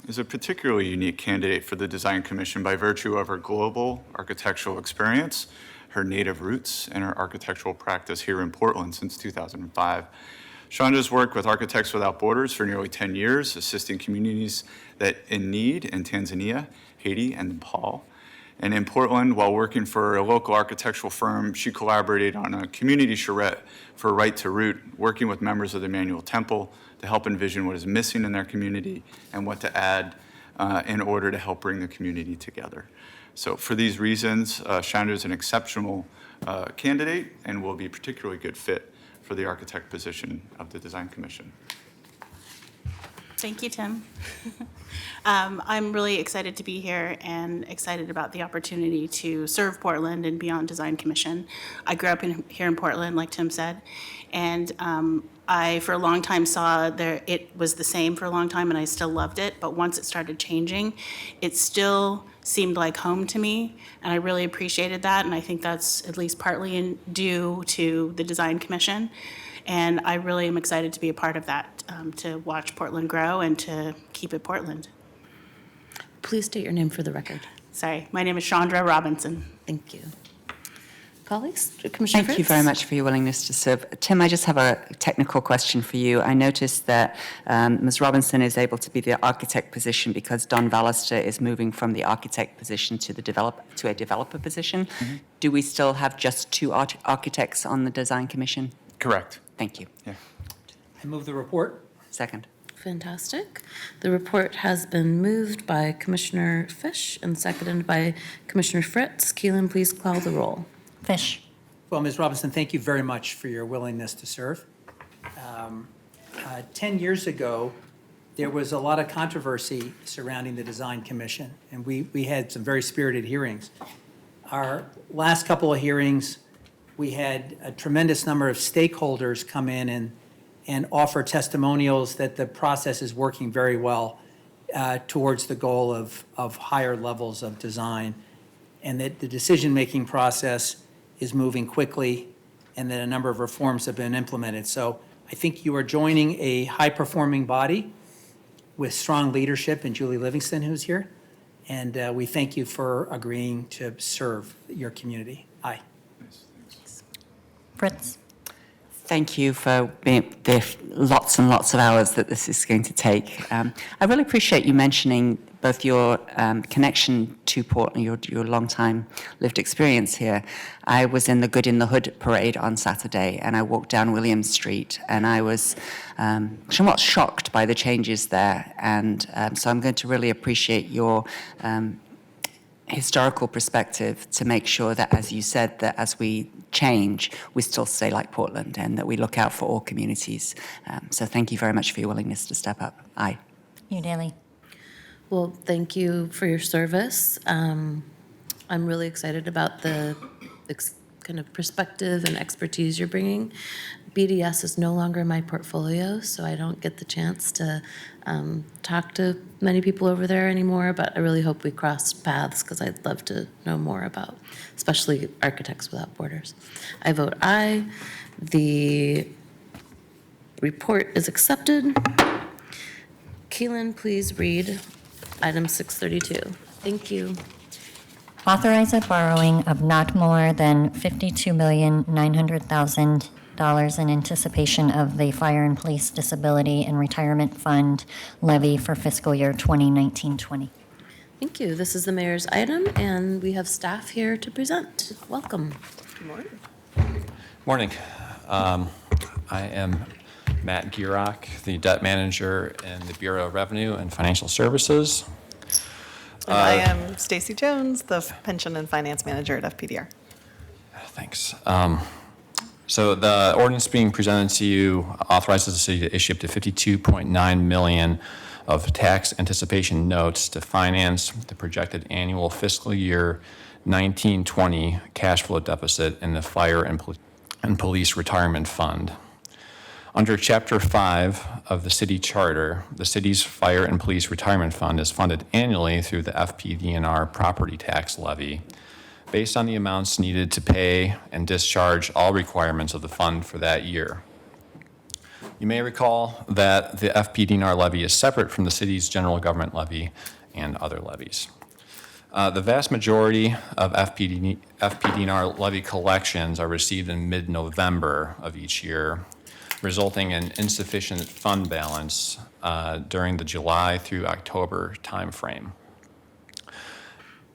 is a particularly unique candidate for the Design Commission by virtue of her global architectural experience, her native roots, and her architectural practice here in Portland since 2005. Chandra's worked with Architects Without Borders for nearly 10 years, assisting communities that in need in Tanzania, Haiti, and Nepal. And in Portland, while working for a local architectural firm, she collaborated on a community charrette for Right to Root, working with members of the Emmanuel Temple to help envision what is missing in their community and what to add in order to help bring the community together. So for these reasons, Chandra is an exceptional candidate and will be a particularly good fit for the architect position of the Design Commission. Thank you, Tim. I'm really excited to be here and excited about the opportunity to serve Portland and be on Design Commission. I grew up here in Portland, like Tim said, and I, for a long time, saw it was the same for a long time, and I still loved it. But once it started changing, it still seemed like home to me, and I really appreciated that. And I think that's at least partly due to the Design Commission. And I really am excited to be a part of that, to watch Portland grow and to keep it Portland. Please state your name for the record. Sorry, my name is Chandra Robinson. Thank you. Colleagues, Commissioner Thank you Fritz? very much for your willingness to serve. Tim, I just have a technical question for you. I noticed that Ms. Robinson is able to be the architect position because Don Vallister is moving from the architect position to a developer position. Mm-hmm. Do we still have just two architects on the Design Commission? Correct. Thank you. Yeah. I move the report. Second. Fantastic. The report has been moved by Commissioner Fish and seconded by Commissioner Fritz. Keelan, please call the roll. Fish. Well, Ms. Robinson, thank you very much for your willingness to serve. 10 years ago, there was a lot of controversy surrounding the Design Commission, and we had some very spirited hearings. Our last couple of hearings, we had a tremendous number of stakeholders come in and offer testimonials that the process is working very well towards the goal of higher levels of design, and that the decision-making process is moving quickly, and that a number of reforms have been implemented. So I think you are joining a high-performing body with strong leadership in Julie Livingston, who's here, and we thank you for agreeing to serve your community. Aye. Fritz. Thank you for the lots and lots of hours that this is going to take. I really appreciate you mentioning both your connection to Portland, your long time lived experience here. I was in the Good in the Hood parade on Saturday, and I walked down Williams Street, and I was somewhat shocked by the changes there. And so I'm going to really appreciate your historical perspective to make sure that, as you said, that as we change, we still stay like Portland and that we look out for all communities. So thank you very much for your willingness to step up. Aye. You, Daly. Well, thank you for your service. I'm really excited about the kind of perspective and expertise you're bringing. BDS is no longer in my portfolio, so I don't get the chance to talk to many people over there anymore, but I really hope we cross paths because I'd love to know more about, especially Architects Without Borders. I vote aye. The report is accepted. Keelan, please read item 632. Thank you. Authorize a borrowing of not more than $52,900,000 in anticipation of the Fire and Police Disability and Retirement Fund levy for fiscal year 2019-20. Thank you. This is the mayor's item, and we have staff here to present. Welcome. Good morning. Morning. I am Matt Gierach, the debt manager in the Bureau of Revenue and Financial Services. And I am Stacy Jones, the pension and finance manager at FPDR. Thanks. So the ordinance being presented to you authorizes the city to issue up to $52.9 million of tax anticipation notes to finance the projected annual fiscal year 1920 cash flow deficit in the Fire and Police Retirement Fund. Under Chapter 5 of the city charter, the city's Fire and Police Retirement Fund is funded annually through the FPDNR property tax levy. based on the amounts needed to pay and discharge all requirements of the fund for that year. You may recall that the FPDNR levy is separate from the city's general government levy and other levies. The vast majority of FPDNR levy collections are received in mid-November of each year, resulting in insufficient fund balance during the July through October timeframe.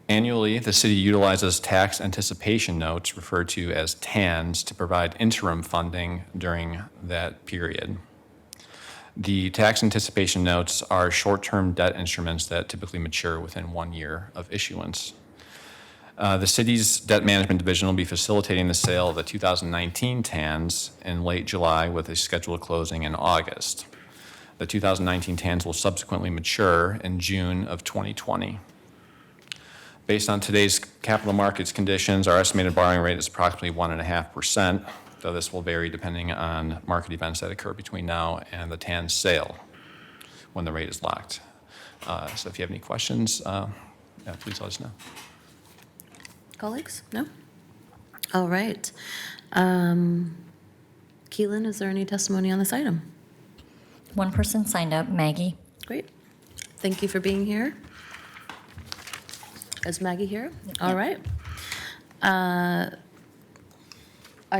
Annually, the city utilizes tax anticipation notes, referred to as TANs, to provide interim funding during that period. The tax anticipation notes are short-term debt instruments that typically mature within 1 year of issuance. The city's debt management division will be facilitating the sale of the 2019 TANs in late July with a scheduled closing in August. The 2019 TANs will subsequently mature in June of 2020. Based on today's capital markets conditions, our estimated borrowing rate is approximately 1.5%, though this will vary depending on market events that occur between now and the TAN sale when the rate is locked. So if you have any questions, please let us know. Colleagues? No? All right. Keelan, is there any testimony on this item? One person signed up, Maggie. Great. Thank you for being here. Is Maggie here? All right. I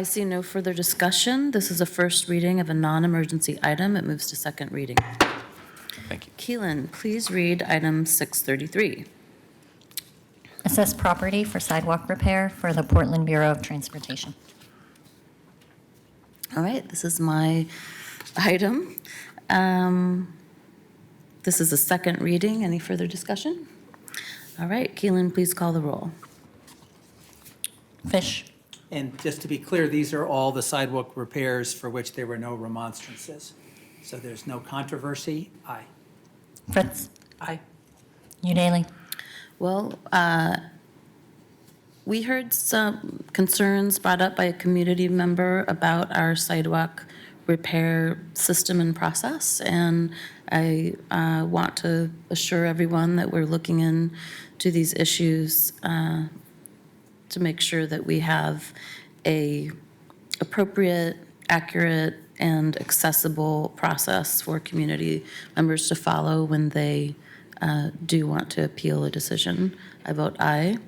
see no further discussion. This is a first reading of a non-emergency item. It moves to second reading. Thank you. Keelan, please read item 633. Assess property for sidewalk repair for the Portland Bureau of Transportation. All right, this is my item. This is a second reading. Any further discussion? All right, Keelan, please call the roll. Fish. And just to be clear, these are all the sidewalk repairs for which there were no remonstrances. So there's no controversy. Aye. Fritz. Aye. Udaly. Well, we heard some concerns brought up by a community member about our sidewalk repair system and process, and I want to assure everyone that we're looking into these issues to make sure that we have a appropriate, accurate, and accessible process for community members to follow when they do want to appeal a decision. I vote aye.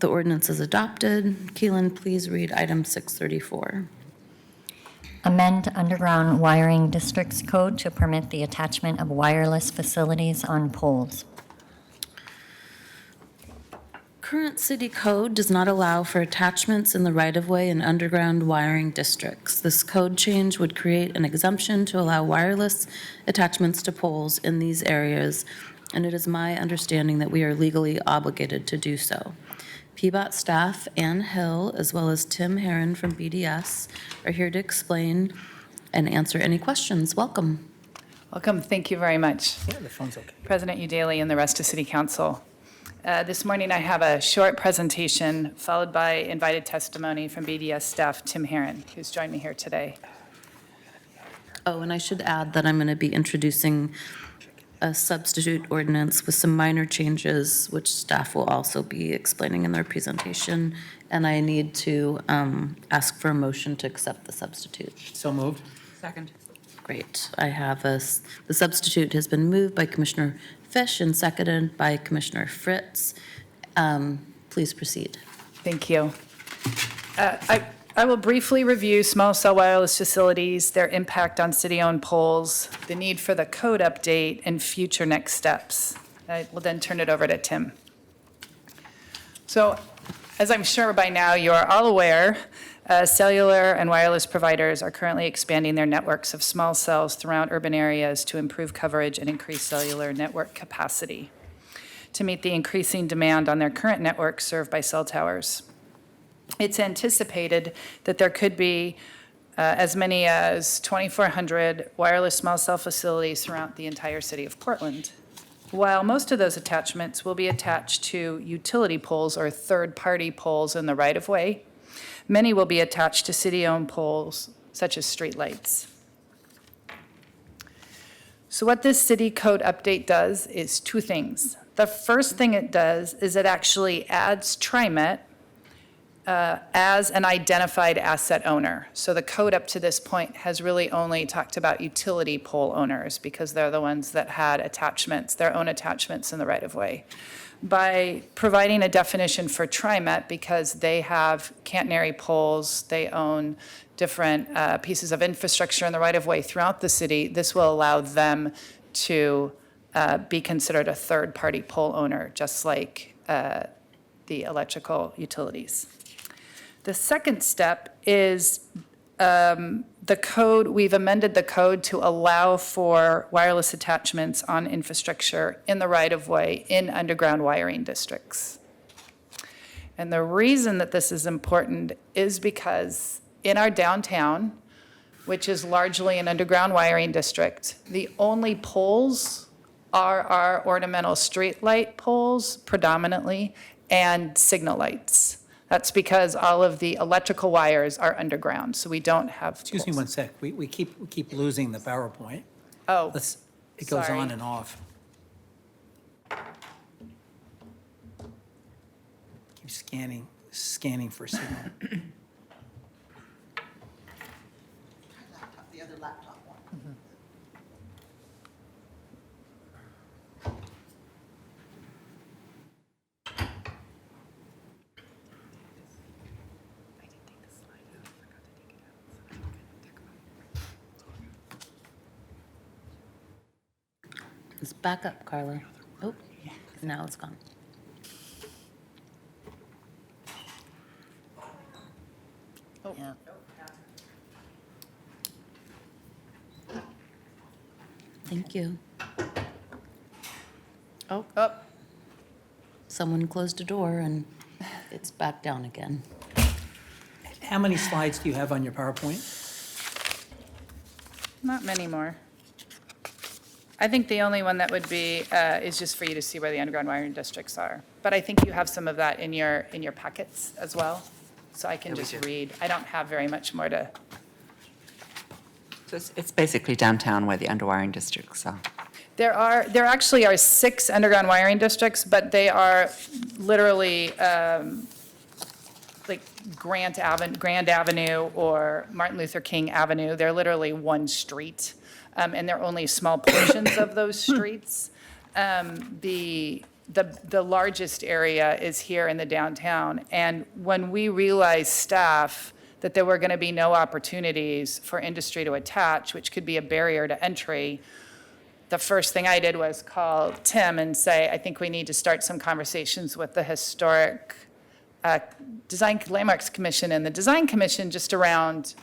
The ordinance is adopted. Keelan, please read item 634. Amend underground wiring districts code to permit the attachment of wireless facilities on poles. Current city code does not allow for attachments in the right-of-way and underground wiring districts. This code change would create an exemption to allow wireless attachments to poles in these areas, and it is my understanding that we are legally obligated to do so. PBOT staff, Ann Hill, as well as Tim Herron from BDS, are here to explain and answer any questions. Welcome. Welcome. Thank you very much. Yeah, the phone's okay. President Udaly and the rest of City Council. This morning I have a short presentation followed by invited testimony from BDS staff Tim Herron, who's joined me here today. Oh, and I should add that I'm going to be introducing a substitute ordinance with some minor changes, which staff will also be explaining in their presentation. And I need to ask for a motion to accept the substitute. So moved. Second. Great. I have the substitute has been moved by Commissioner Fish and seconded by Commissioner Fritz. Please proceed. Thank you. I will briefly review small cell wireless facilities, their impact on city-owned poles, the need for the code update, and future next steps. I will then turn it over to Tim. So, as I'm sure by now you are all aware, cellular and wireless providers are currently expanding their networks of small cells throughout urban areas to improve coverage and increase cellular network capacity to meet the increasing demand on their current networks served by cell towers. It's anticipated that there could be as many as 2,400 wireless small cell facilities throughout the entire city of Portland. While most of those attachments will be attached to utility poles or third-party poles in the right-of-way, many will be attached to city-owned poles, such as streetlights. So what this city code update does is two things. The first thing it does is it actually adds TriMet as an identified asset owner. So the code up to this point has really only talked about utility pole owners because they're the ones that had attachments, their own attachments in the right-of-way. By providing a definition for TriMet, because they have catenary poles, they own different pieces of infrastructure in the right-of-way throughout the city, this will allow them to be considered a third-party pole owner, just like the electrical utilities. The second step is the code. We've amended the code to allow for wireless attachments on infrastructure in the right-of-way in underground wiring districts. And the reason that this is important is because in our downtown, which is largely an underground wiring district, the only poles are our ornamental street light poles predominantly and signal lights. That's because all of the electrical wires are underground, so we don't have. Excuse me one sec. We keep losing the PowerPoint. Oh, It goes sorry. on and off. Keep scanning for signal. The other laptop one. It's back up, Carla. Oh, now it's gone. Oh. Yeah. Thank you. Oh. Someone closed a door and it's back down again. How many slides do you have on your PowerPoint? Not many more. I think the only one that would be is just for you to see where the underground wiring districts are. But I think you have some of that in your packets as well, so I can Yeah, we just do. read. I don't have very much more to. So it's basically downtown where the underwiring districts are. There actually are 6 underground wiring districts, but they are literally like Grand Avenue or Martin Luther King Avenue. They're literally one street, and they're only small portions of those streets. The largest area is here in the downtown, and when we realized, staff, that there were going to be no opportunities for industry to attach, which could be a barrier to entry, the first thing I did was call Tim and say, I think we need to start some conversations with the Historic Design Landmarks Commission and the Design Commission just around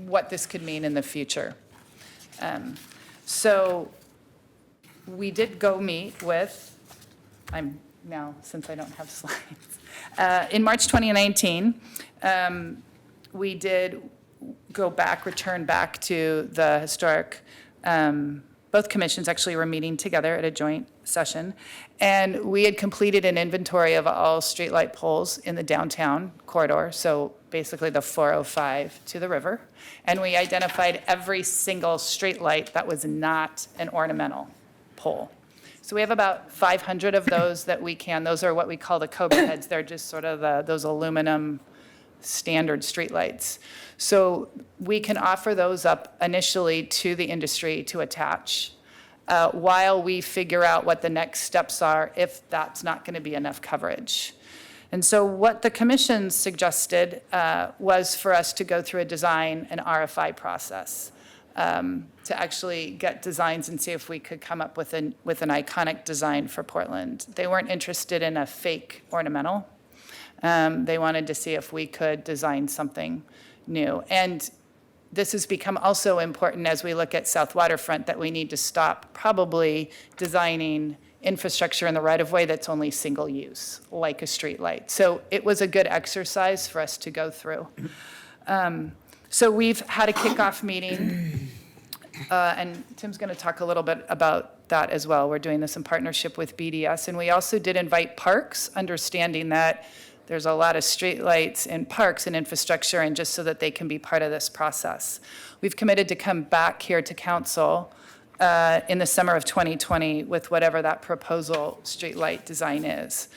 what this could mean in the future. So we did go meet with, I'm now, since I don't have slides, in March 2019, we did return back to the historic, both commissions actually were meeting together at a joint session, and we had completed an inventory of all streetlight poles in the downtown corridor, so basically the 405 to the river, and we identified every single streetlight that was not an ornamental pole. So we have about 500 of those that those are what we call the Cobra heads. They're just sort of those aluminum standard streetlights. So we can offer those up initially to the industry to attach while we figure out what the next steps are if that's not going to be enough coverage. And so what the commission suggested was for us to go through a design and RFI process to actually get designs and see if we could come up with an iconic design for Portland. They weren't interested in a fake ornamental. They wanted to see if we could design something new. And this has become also important as we look at South Waterfront, that we need to stop probably designing infrastructure in the right-of-way that's only single use, like a street light. So it was a good exercise for us to go through. So we've had a kickoff meeting, and Tim's going to talk a little bit about that as well. We're doing this in partnership with BDS, and we also did invite parks, understanding that there's a lot of streetlights in parks and infrastructure, and just so that they can be part of this process. We've committed to come back here to council in the summer of 2020 with whatever that proposal streetlight design is,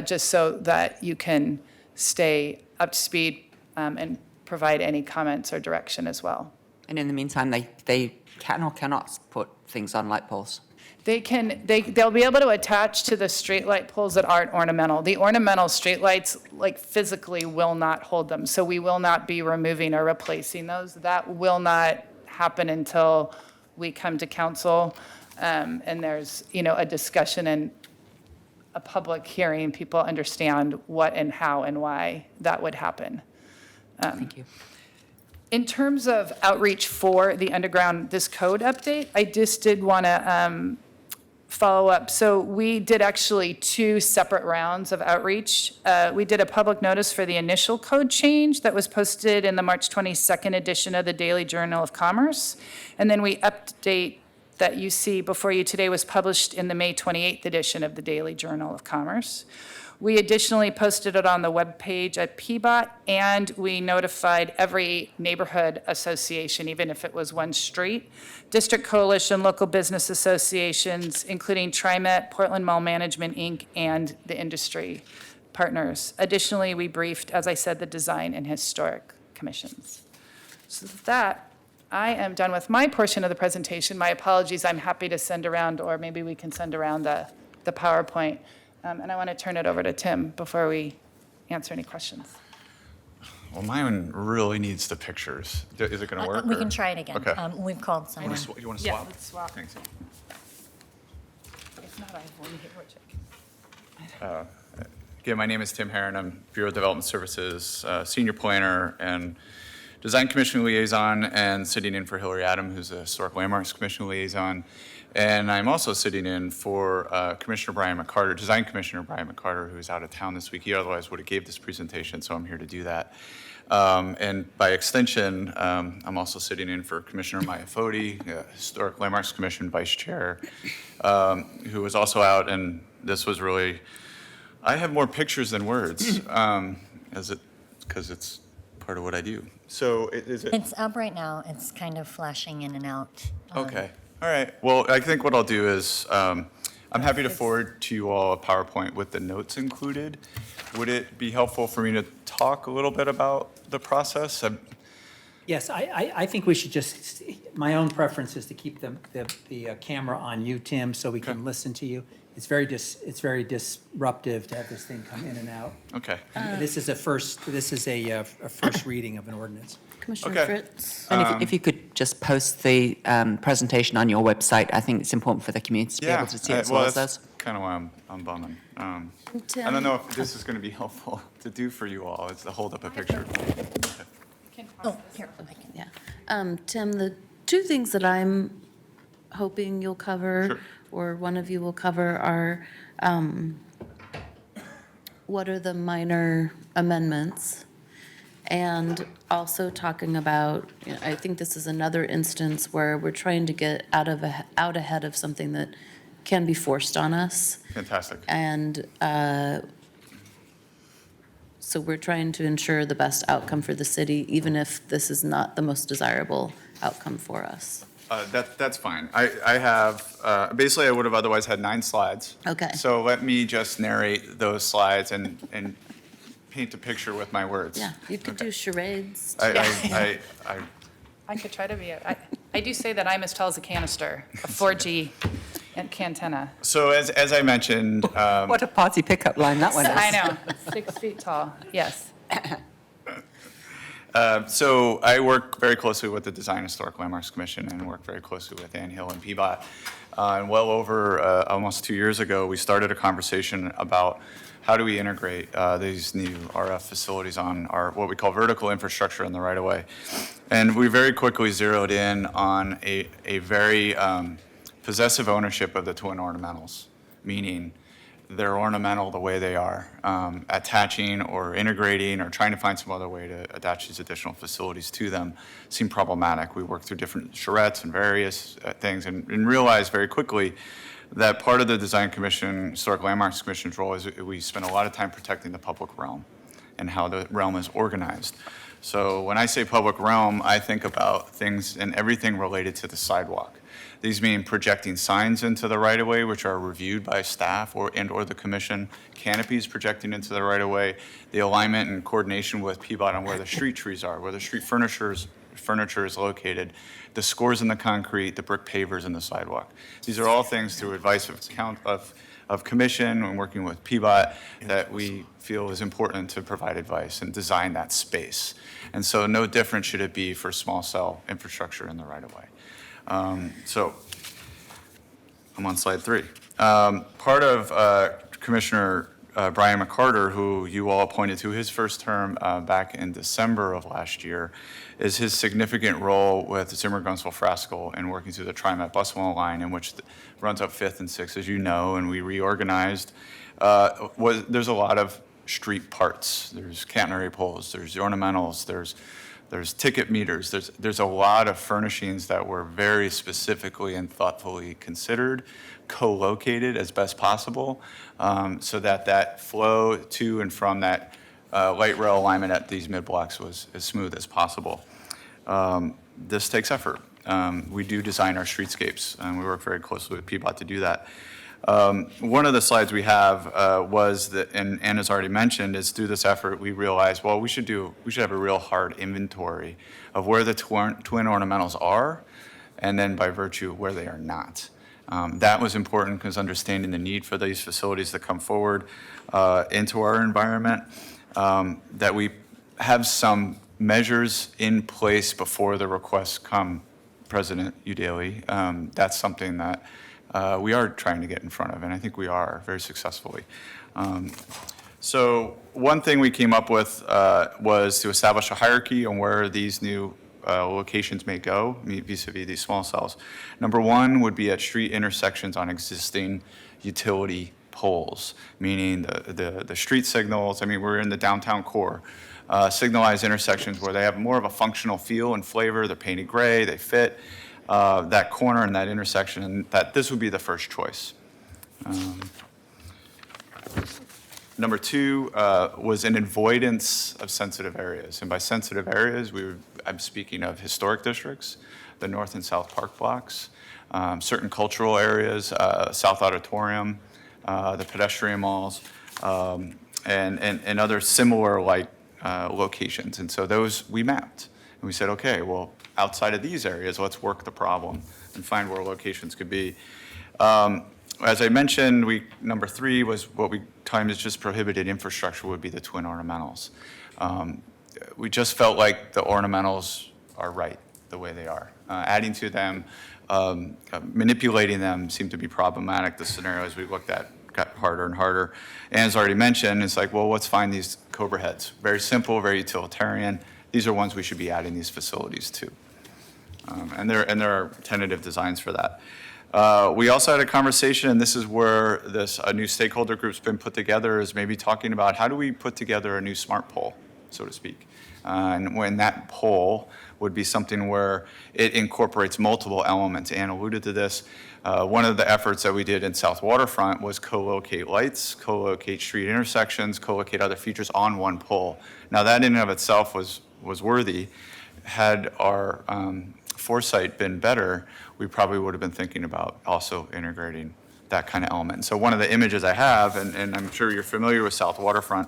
just so that you can stay up to speed and provide any comments or direction as well. And in the meantime, they can or cannot put things on light poles? They'll be able to attach to the streetlight poles that aren't ornamental. The ornamental streetlights, like physically, will not hold them. So we will not be removing or replacing those. That will not happen until we come to council and there's, a discussion and a public hearing. People understand what and how and why that would happen. Thank you. In terms of outreach for the underground, this code update, I just did want to follow up. So we did actually 2 separate rounds of outreach. We did a public notice for the initial code change that was posted in the March 22nd edition of the Daily Journal of Commerce. And then we update that you see before you today was published in the May 28th edition of the Daily Journal of Commerce. We additionally posted it on the webpage at PBOT, and we notified every neighborhood association, even if it was one street, district coalition, local business associations, including TriMet, Portland Mall Management, Inc., and the industry partners. Additionally, we briefed, as I said, the design and historic commissions. So with that, I am done with my portion of the presentation. My apologies, I'm happy to send around, or maybe we can send around the PowerPoint. And I want to turn it over to Tim before we answer any questions. Well, mine really needs the pictures. Is it going to work? We or- can try it again. Okay. We've called someone. You want to Yeah, swap? let's swap. Thanks. If not, I have one here, which I can. Again, my name is Tim Herron. I'm Bureau of Development Services Senior Planner and Design Commission Liaison, and sitting in for Hillary Adam, who's a Historic Landmarks Commission Liaison. And I'm also sitting in for Commissioner Brian McCarter, Design Commissioner Brian McCarter, who is out of town this week. He otherwise would have gave this presentation, so I'm here to do that. And by extension, I'm also sitting in for Commissioner Maya Foti, Historic Landmarks Commission Vice Chair, who was also out. And this was really, I have more pictures than words, because it's part of what I do. So is it? It's up right now. It's kind of flashing in and out. Okay. All right. Well, I think what I'll do is I'm happy to forward to you all a PowerPoint with the notes included. Would it be helpful for me to talk a little bit about the process? Yes, I think we should just, my own preference is to keep the camera on you, Tim, so we can listen to you. It's very disruptive to have this thing come in and out. Okay. And this is a first reading of an ordinance. Commissioner Okay. Fritz? And if you could just post the presentation on your website, I think it's important for the community to be able to see it as well as that's us. kind of why I'm bumming. I Tim? don't know if this is going to be helpful to do for you all, is to hold up a picture. Oh, here, I can. Yeah. Tim, the 2 things that I'm hoping you'll cover, Sure. or one of you will cover, are what are the minor amendments? And also talking about, I think this is another instance where we're trying to get out ahead of something that can be forced on us. Fantastic. And so we're trying to ensure the best outcome for the city, even if this is not the most desirable outcome for us. That's fine. I have, basically I would have otherwise had 9 slides. Okay. So let me just narrate those slides and paint a picture with my words. Yeah, you could do charades. I I could try to be, I do say that I'm as tall as a canister, a 4G antenna. So as I mentioned, What a party pickup line that one is. I know, 6 feet tall, yes. So I work very closely with the Design Historic Landmarks Commission and work very closely with Ann Hill and PBOT. And well over almost 2 years ago, we started a conversation about how do we integrate these new RF facilities on our, what we call vertical infrastructure in the right-of-way. And we very quickly zeroed in on a very possessive ownership of the twin ornamentals, meaning they're ornamental the way they are. Attaching or integrating or trying to find some other way to attach these additional facilities to them seemed problematic. We worked through different charrettes and various things and realized very quickly that part of the Design Commission, Historic Landmarks Commission's role is we spend a lot of time protecting the public realm and how the realm is organized. So when I say public realm, I think about things and everything related to the sidewalk. These mean projecting signs into the right-of-way, which are reviewed by staff or the commission, canopies projecting into the right-of-way, the alignment and coordination with PBOT on where the street trees are, where the street furniture is located, the scores in the concrete, the brick pavers, and the sidewalk. These are all things through advice of commission and working with PBOT that we feel is important to provide advice and design that space. And so no different should it be for small cell infrastructure in the right-of-way. So I'm on slide 3. Part of Commissioner Brian McCarter, who you all appointed to his first term back in December of last year, is his significant role with Zimmer Gunsville Fraskell and working through the TriMet Buswell line, in which runs up 5th and 6th, as you know, and we reorganized. There's a lot of street parts. There's catenary poles, there's ornamentals, there's ticket meters. There's a lot of furnishings that were very specifically and thoughtfully considered, co-located as best possible, so that flow to and from that light rail alignment at these mid-blocks was as smooth as possible. This takes effort. We do design our streetscapes, and we work very closely with PBOT to do that. One of the slides we have was that, and Anna's already mentioned, is through this effort we realized, well, we should have a real hard inventory of where the twin ornamentals are, and then by virtue of where they are not. That was important because understanding the need for these facilities to come forward into our environment, that we have some measures in place before the requests come, President Udaly. That's something that we are trying to get in front of, and I think we are very successfully. So one thing we came up with was to establish a hierarchy on where these new locations may go vis-a-vis these small cells. Number one would be at street intersections on existing utility poles, meaning the street signals. I mean, we're in the downtown core. Signalized intersections where they have more of a functional feel and flavor. They're painted gray, they fit that corner and that intersection, and that this would be the first choice. Number two was an avoidance of sensitive areas. And by sensitive areas, I'm speaking of historic districts, the North and South Park blocks, certain cultural areas, South Auditorium, the pedestrian malls, and other similar like locations. And so those we mapped. And we said, okay, well, outside of these areas, let's work the problem and find where locations could be. As I mentioned, number three was what we timed as just prohibited infrastructure would be the twin ornamentals. We just felt like the ornamentals are right the way they are. Adding to them, manipulating them seemed to be problematic. The scenarios we looked at got harder and harder. And as already mentioned, it's like, well, let's find these Cobra heads. Very simple, very utilitarian. These are ones we should be adding these facilities to. And there are tentative designs for that. We also had a conversation, and this is where a new stakeholder group's been put together, is maybe talking about how do we put together a new smart pole, so to speak. And when that pole would be something where it incorporates multiple elements. Anne alluded to this. One of the efforts that we did in South Waterfront was co-locate lights, co-locate street intersections, co-locate other features on one pole. Now that in and of itself was worthy. Had our foresight been better, we probably would have been thinking about also integrating that kind of element. So one of the images I have, and I'm sure you're familiar with South Waterfront,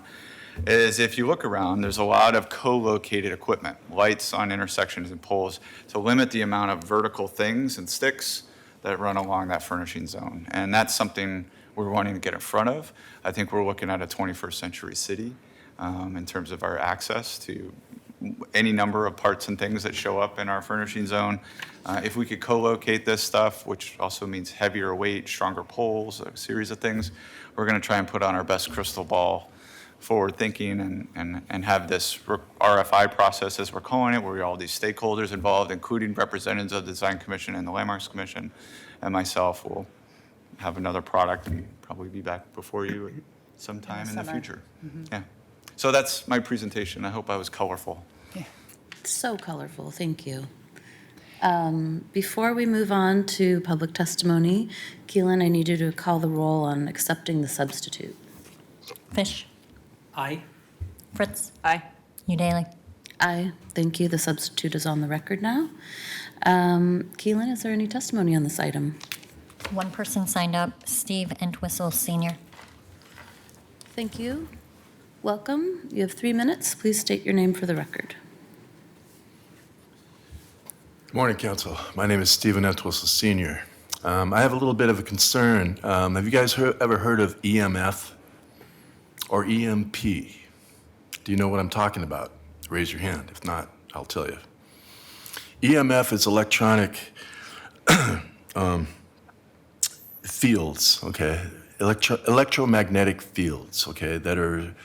is if you look around, there's a lot of co-located equipment, lights on intersections and poles, to limit the amount of vertical things and sticks that run along that furnishing zone. And that's something we're wanting to get in front of. I think we're looking at a 21st century city in terms of our access to any number of parts and things that show up in our furnishing zone. If we could co-locate this stuff, which also means heavier weight, stronger poles, a series of things, we're going to try and put on our best crystal ball forward thinking and have this RFI process, as we're calling it, where we have all these stakeholders involved, including representatives of the Design Commission and the Landmarks Commission, and myself will have another product and probably be back before you sometime in the future. Yeah. So that's my presentation. I hope I was colorful. So colorful, thank you. Before we move on to public testimony, Keelan, I need you to call the roll on accepting the substitute. Fish. Aye. Fritz. Aye. Udaly. Aye. Thank you. The substitute is on the record now. Keelan, is there any testimony on this item? One person signed up, Steve Entwistle Sr. Thank you. Welcome. You have 3 minutes. Please state your name for the record. Good morning, Council. My name is Stephen Entwistle Sr. I have a little bit of a concern. Have you guys ever heard of EMF or EMP? Do you know what I'm talking about? Raise your hand. If not, I'll tell you. EMF is electronic fields, okay? Electromagnetic fields, okay, that are,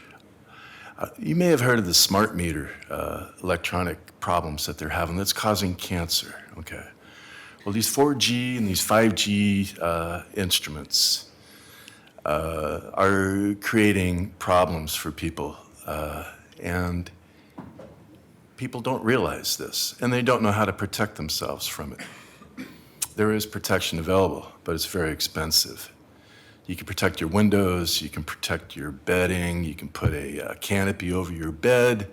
you may have heard of the smart meter electronic problems that they're having that's causing cancer, okay? Well, these 4G and these 5G instruments are creating problems for people, and people don't realize this, and they don't know how to protect themselves from it. There is protection available, but it's very expensive. You can protect your windows, you can protect your bedding, you can put a canopy over your bed,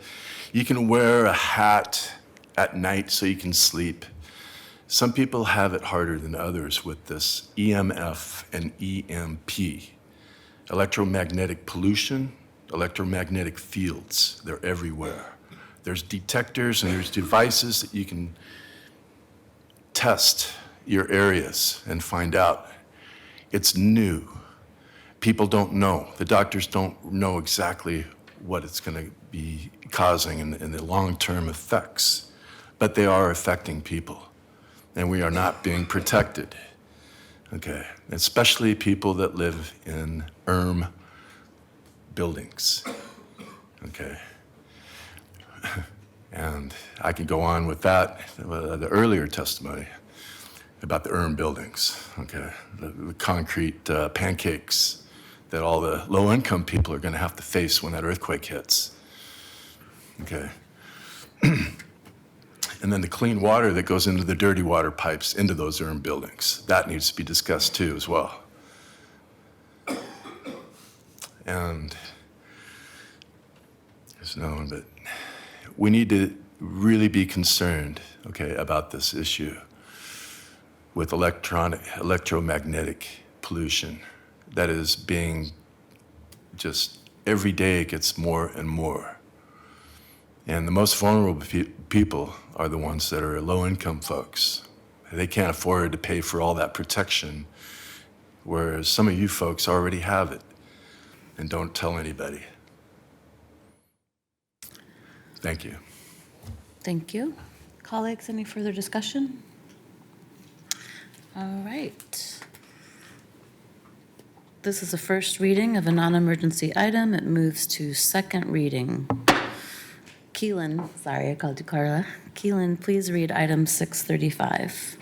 you can wear a hat at night so you can sleep. Some people have it harder than others with this EMF and EMP. Electromagnetic pollution, electromagnetic fields, they're everywhere. There's detectors and there's devices that you can test your areas and find out. It's new. People don't know. The doctors don't know exactly what it's going to be causing and the long-term effects, but they are affecting people, and we are not being protected, okay? Especially people that live in buildings, okay? And I could go on with that, the earlier testimony about the buildings, okay? The concrete pancakes that all the low-income people are gonna have to face when that earthquake hits, okay? And then the clean water that goes into the dirty water pipes into those buildings, that needs to be discussed too as well. And there's no one, but we need to really be concerned, okay, about this issue with electromagnetic pollution that is being just, every day it gets more and more. And the most vulnerable people are the ones that are low-income folks. They can't afford to pay for all that protection, whereas some of you folks already have it and don't tell anybody. Thank you. Thank you. Colleagues, any further discussion? All right. This is a first reading of a non-emergency item. It moves to second reading. Keelan, sorry, I called you Carla. Keelan, please read item 635.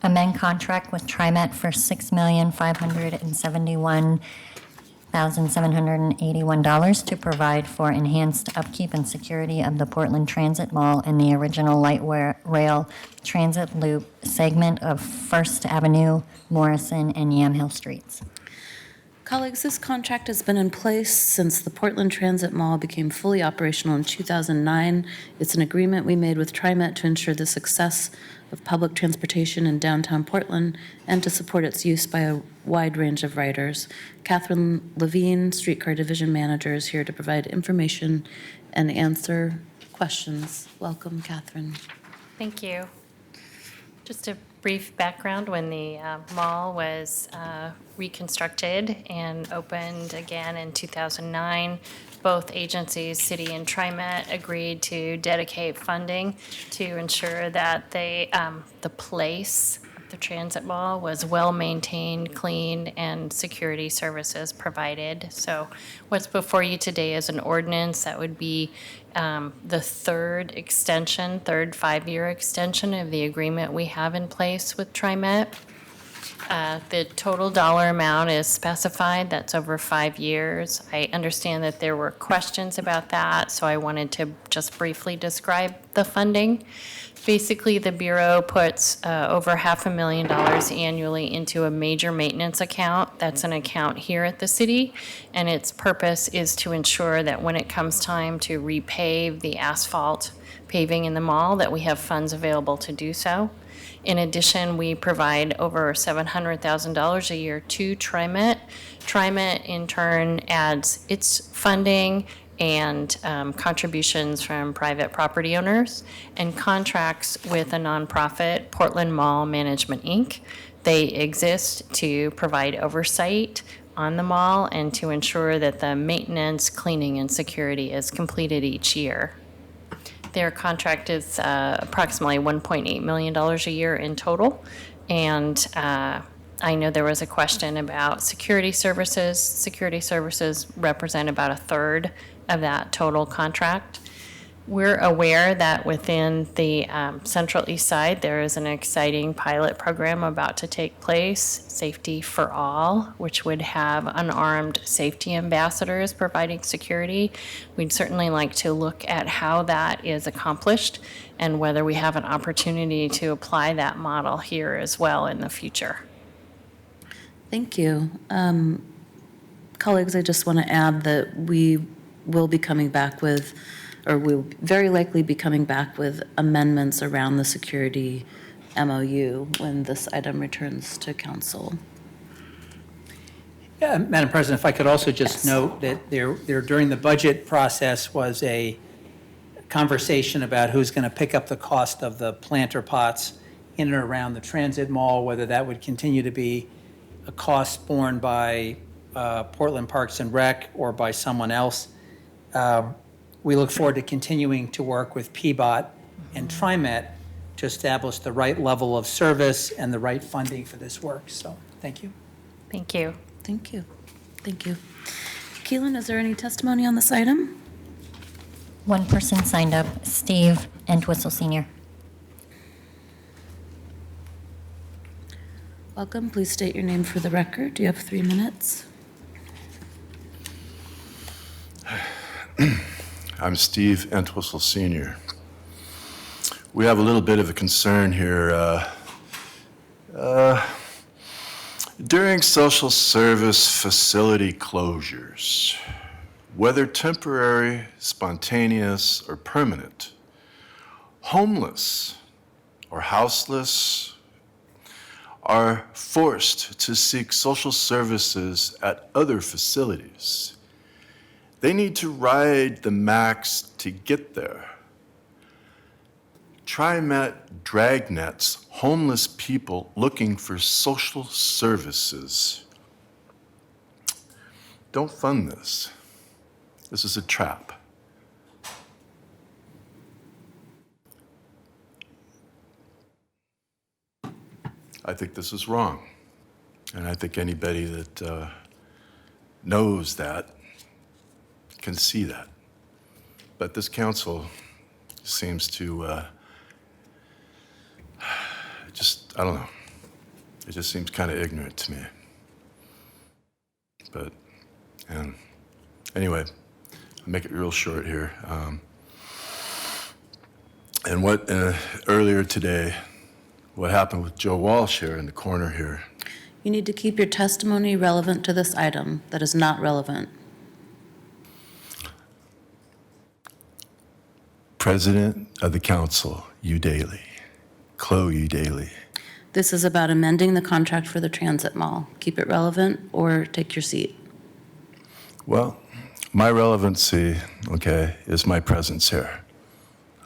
Amend contract with TriMet for $6,571,781 to provide for enhanced upkeep and security of the Portland Transit Mall and the original light rail transit loop segment of First Avenue, Morrison, and Yamhill Streets. Colleagues, this contract has been in place since the Portland Transit Mall became fully operational in 2009. It's an agreement we made with TriMet to ensure the success of public transportation in downtown Portland and to support its use by a wide range of riders. Catherine Levine, Streetcar Division Manager, is here to provide information and answer questions. Welcome, Catherine. Thank you. Just a brief background, when the mall was reconstructed and opened again in 2009, both agencies, City and TriMet, agreed to dedicate funding to ensure that the place, the transit mall, was well-maintained, clean, and security services provided. So what's before you today is an ordinance that would be the third 5-year extension of the agreement we have in place with TriMet. The total dollar amount is specified, that's over 5 years. I understand that there were questions about that, so I wanted to just briefly describe the funding. Basically, the Bureau puts over $500,000 annually into a major maintenance account. That's an account here at the city, and its purpose is to ensure that when it comes time to repave the asphalt paving in the mall, that we have funds available to do so. In addition, we provide over $700,000 a year to TriMet. TriMet, in turn, adds its funding and contributions from private property owners and contracts with a nonprofit, Portland Mall Management, Inc. They exist to provide oversight on the mall and to ensure that the maintenance, cleaning, and security is completed each year. Their contract is approximately $1.8 million a year in total. And I know there was a question about security services. Security services represent about a third of that total contract. We're aware that within the Central East Side, there is an exciting pilot program about to take place, Safety for All, which would have unarmed safety ambassadors providing security. We'd certainly like to look at how that is accomplished and whether we have an opportunity to apply that model here as well in the future. Thank you. Colleagues, I just want to add that we will be coming back with, or we'll very likely be coming back with amendments around the security MOU when this item returns to council. Yeah, Madam President, if I could also just note that there during the budget process was a conversation about who's going to pick up the cost of the planter pots in and around the transit mall, whether that would continue to be a cost borne by Portland Parks and Rec or by someone else. We look forward to continuing to work with PBOT and TriMet to establish the right level of service and the right funding for this work. So, thank you. Thank you. Thank you. Thank you. Keelan, is there any testimony on this item? One person signed up, Steve Entwistle Sr. Welcome. Please state your name for the record. You have 3 minutes. I'm Steve Entwistle Sr. We have a little bit of a concern here. During social service facility closures, whether temporary, spontaneous, or permanent, homeless or houseless are forced to seek social services at other facilities. They need to ride the max to get there. TriMet dragnets homeless people looking for social services. Don't fund this. This is a trap. I think this is wrong. And I think anybody that knows that can see that. But this council seems to I don't know. It just seems kind of ignorant to me. But, and anyway, I'll make it real short here. And what, earlier today, what happened with Joe Walsh here in the corner here. You need to keep your testimony relevant to this item. That is not relevant. President of the council, Udaley, Chloe Udaley. This is about amending the contract for the transit mall. Keep it relevant or take your seat. Well, my relevancy, okay, is my presence here,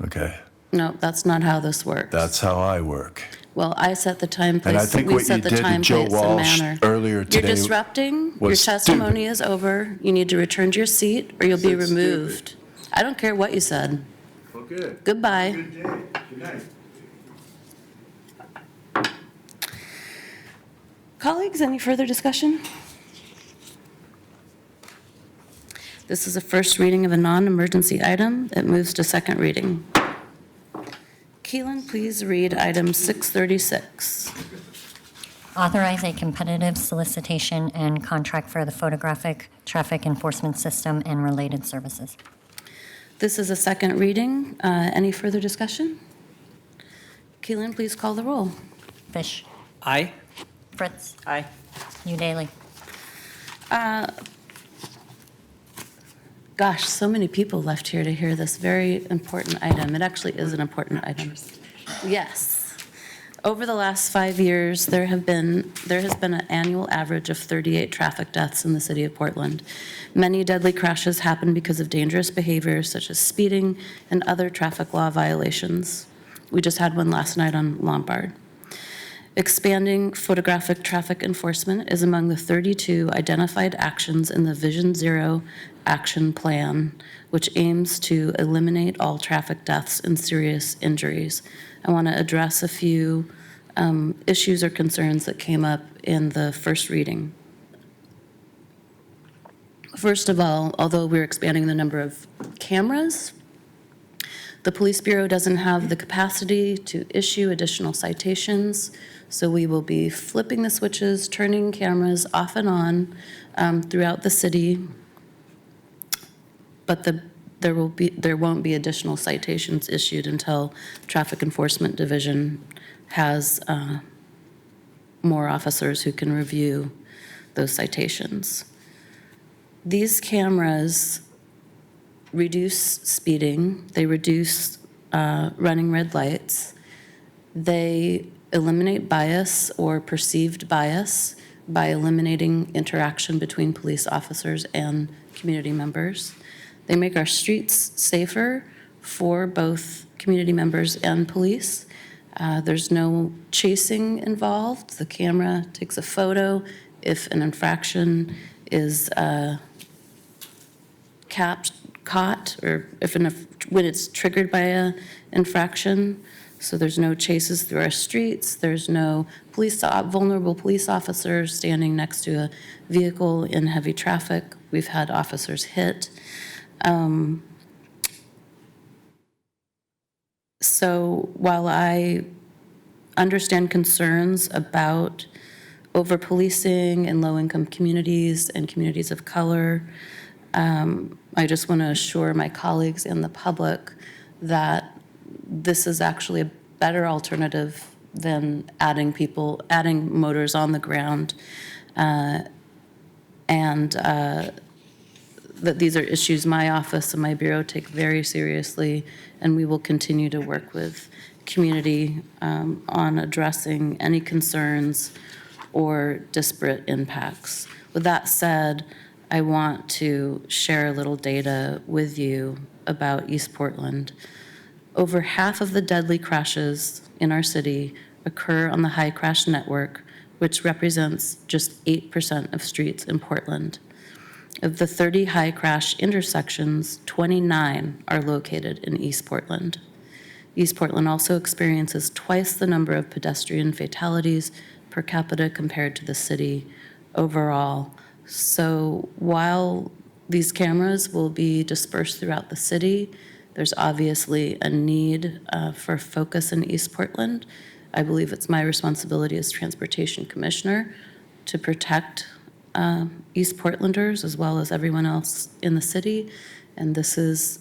okay? No, that's not how this works. That's how I work. Well, I set the time, place. And I think we what you set the did time, to Joe place, and Walsh manner. earlier today You're disrupting. Your was testimony is over. You need to return to your seat or you'll be removed. I don't care what you said. Well, good. Goodbye. Good day. Good night. Colleagues, any further discussion? This is a first reading of a non-emergency item. It moves to second reading. Keelan, please read item 636. Authorize a competitive solicitation and contract for the photographic traffic enforcement system and related services. This is a second reading. Any further discussion? Keelan, please call the roll. Fish. Aye. Fritz. Aye. Udaly. Gosh, so many people left here to hear this very important item. It actually is an important item. Yes. Over the last 5 years, there has been an annual average of 38 traffic deaths in the city of Portland. Many deadly crashes happen because of dangerous behaviors such as speeding and other traffic law violations. We just had one last night on Lombard. Expanding photographic traffic enforcement is among the 32 identified actions in the Vision Zero Action Plan, which aims to eliminate all traffic deaths and serious injuries. I want to address a few issues or concerns that came up in the first reading. First of all, although we're expanding the number of cameras, the Police Bureau doesn't have the capacity to issue additional citations, so we will be flipping the switches, turning cameras off and on throughout the city, but there won't be additional citations issued until Traffic Enforcement Division has more officers who can review those citations. These cameras reduce speeding, they reduce running red lights, they eliminate bias or perceived bias by eliminating interaction between police officers and community members. They make our streets safer for both community members and police. There's no chasing involved. The camera takes a photo. If an infraction is caught, or when it's triggered by an infraction. So there's no chases through our streets. There's no vulnerable police officers standing next to a vehicle in heavy traffic. We've had officers hit. So while I understand concerns about over-policing in low-income communities and communities of color, I just want to assure my colleagues and the public that this is actually a better alternative than adding motors on the ground, and that these are issues my office and my bureau take very seriously, and we will continue to work with community on addressing any concerns or disparate impacts. With that said, I want to share a little data with you about East Portland. Over half of the deadly crashes in our city occur on the high crash network, which represents just 8% of streets in Portland. Of the 30 high crash intersections, 29 are located in East Portland. East Portland also experiences twice the number of pedestrian fatalities per capita compared to the city overall. So while these cameras will be dispersed throughout the city, there's obviously a need for focus in East Portland. I believe it's my responsibility as Transportation Commissioner to protect East Portlanders as well as everyone else in the city. And this is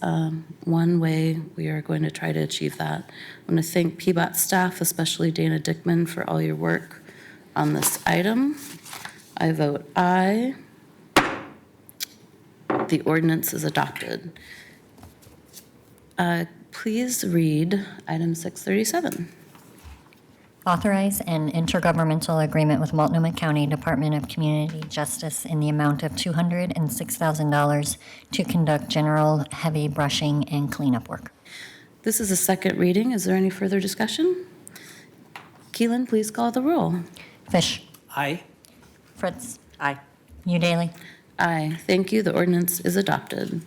one way we are going to try to achieve that. I want to thank PBOT staff, especially Dana Dickman, for all your work on this item. I vote aye. The ordinance is adopted. Please read item 637. Authorize an intergovernmental agreement with Multnomah County Department of Community Justice in the amount of $206,000 to conduct general heavy brushing and cleanup work. This is a second reading. Is there any further discussion? Keelan, please call the roll. Fish. Aye. Fritz. Aye. Udaly. Aye. Thank you. The ordinance is adopted.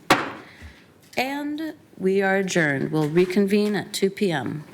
And we are adjourned. We'll reconvene at 2 p.m.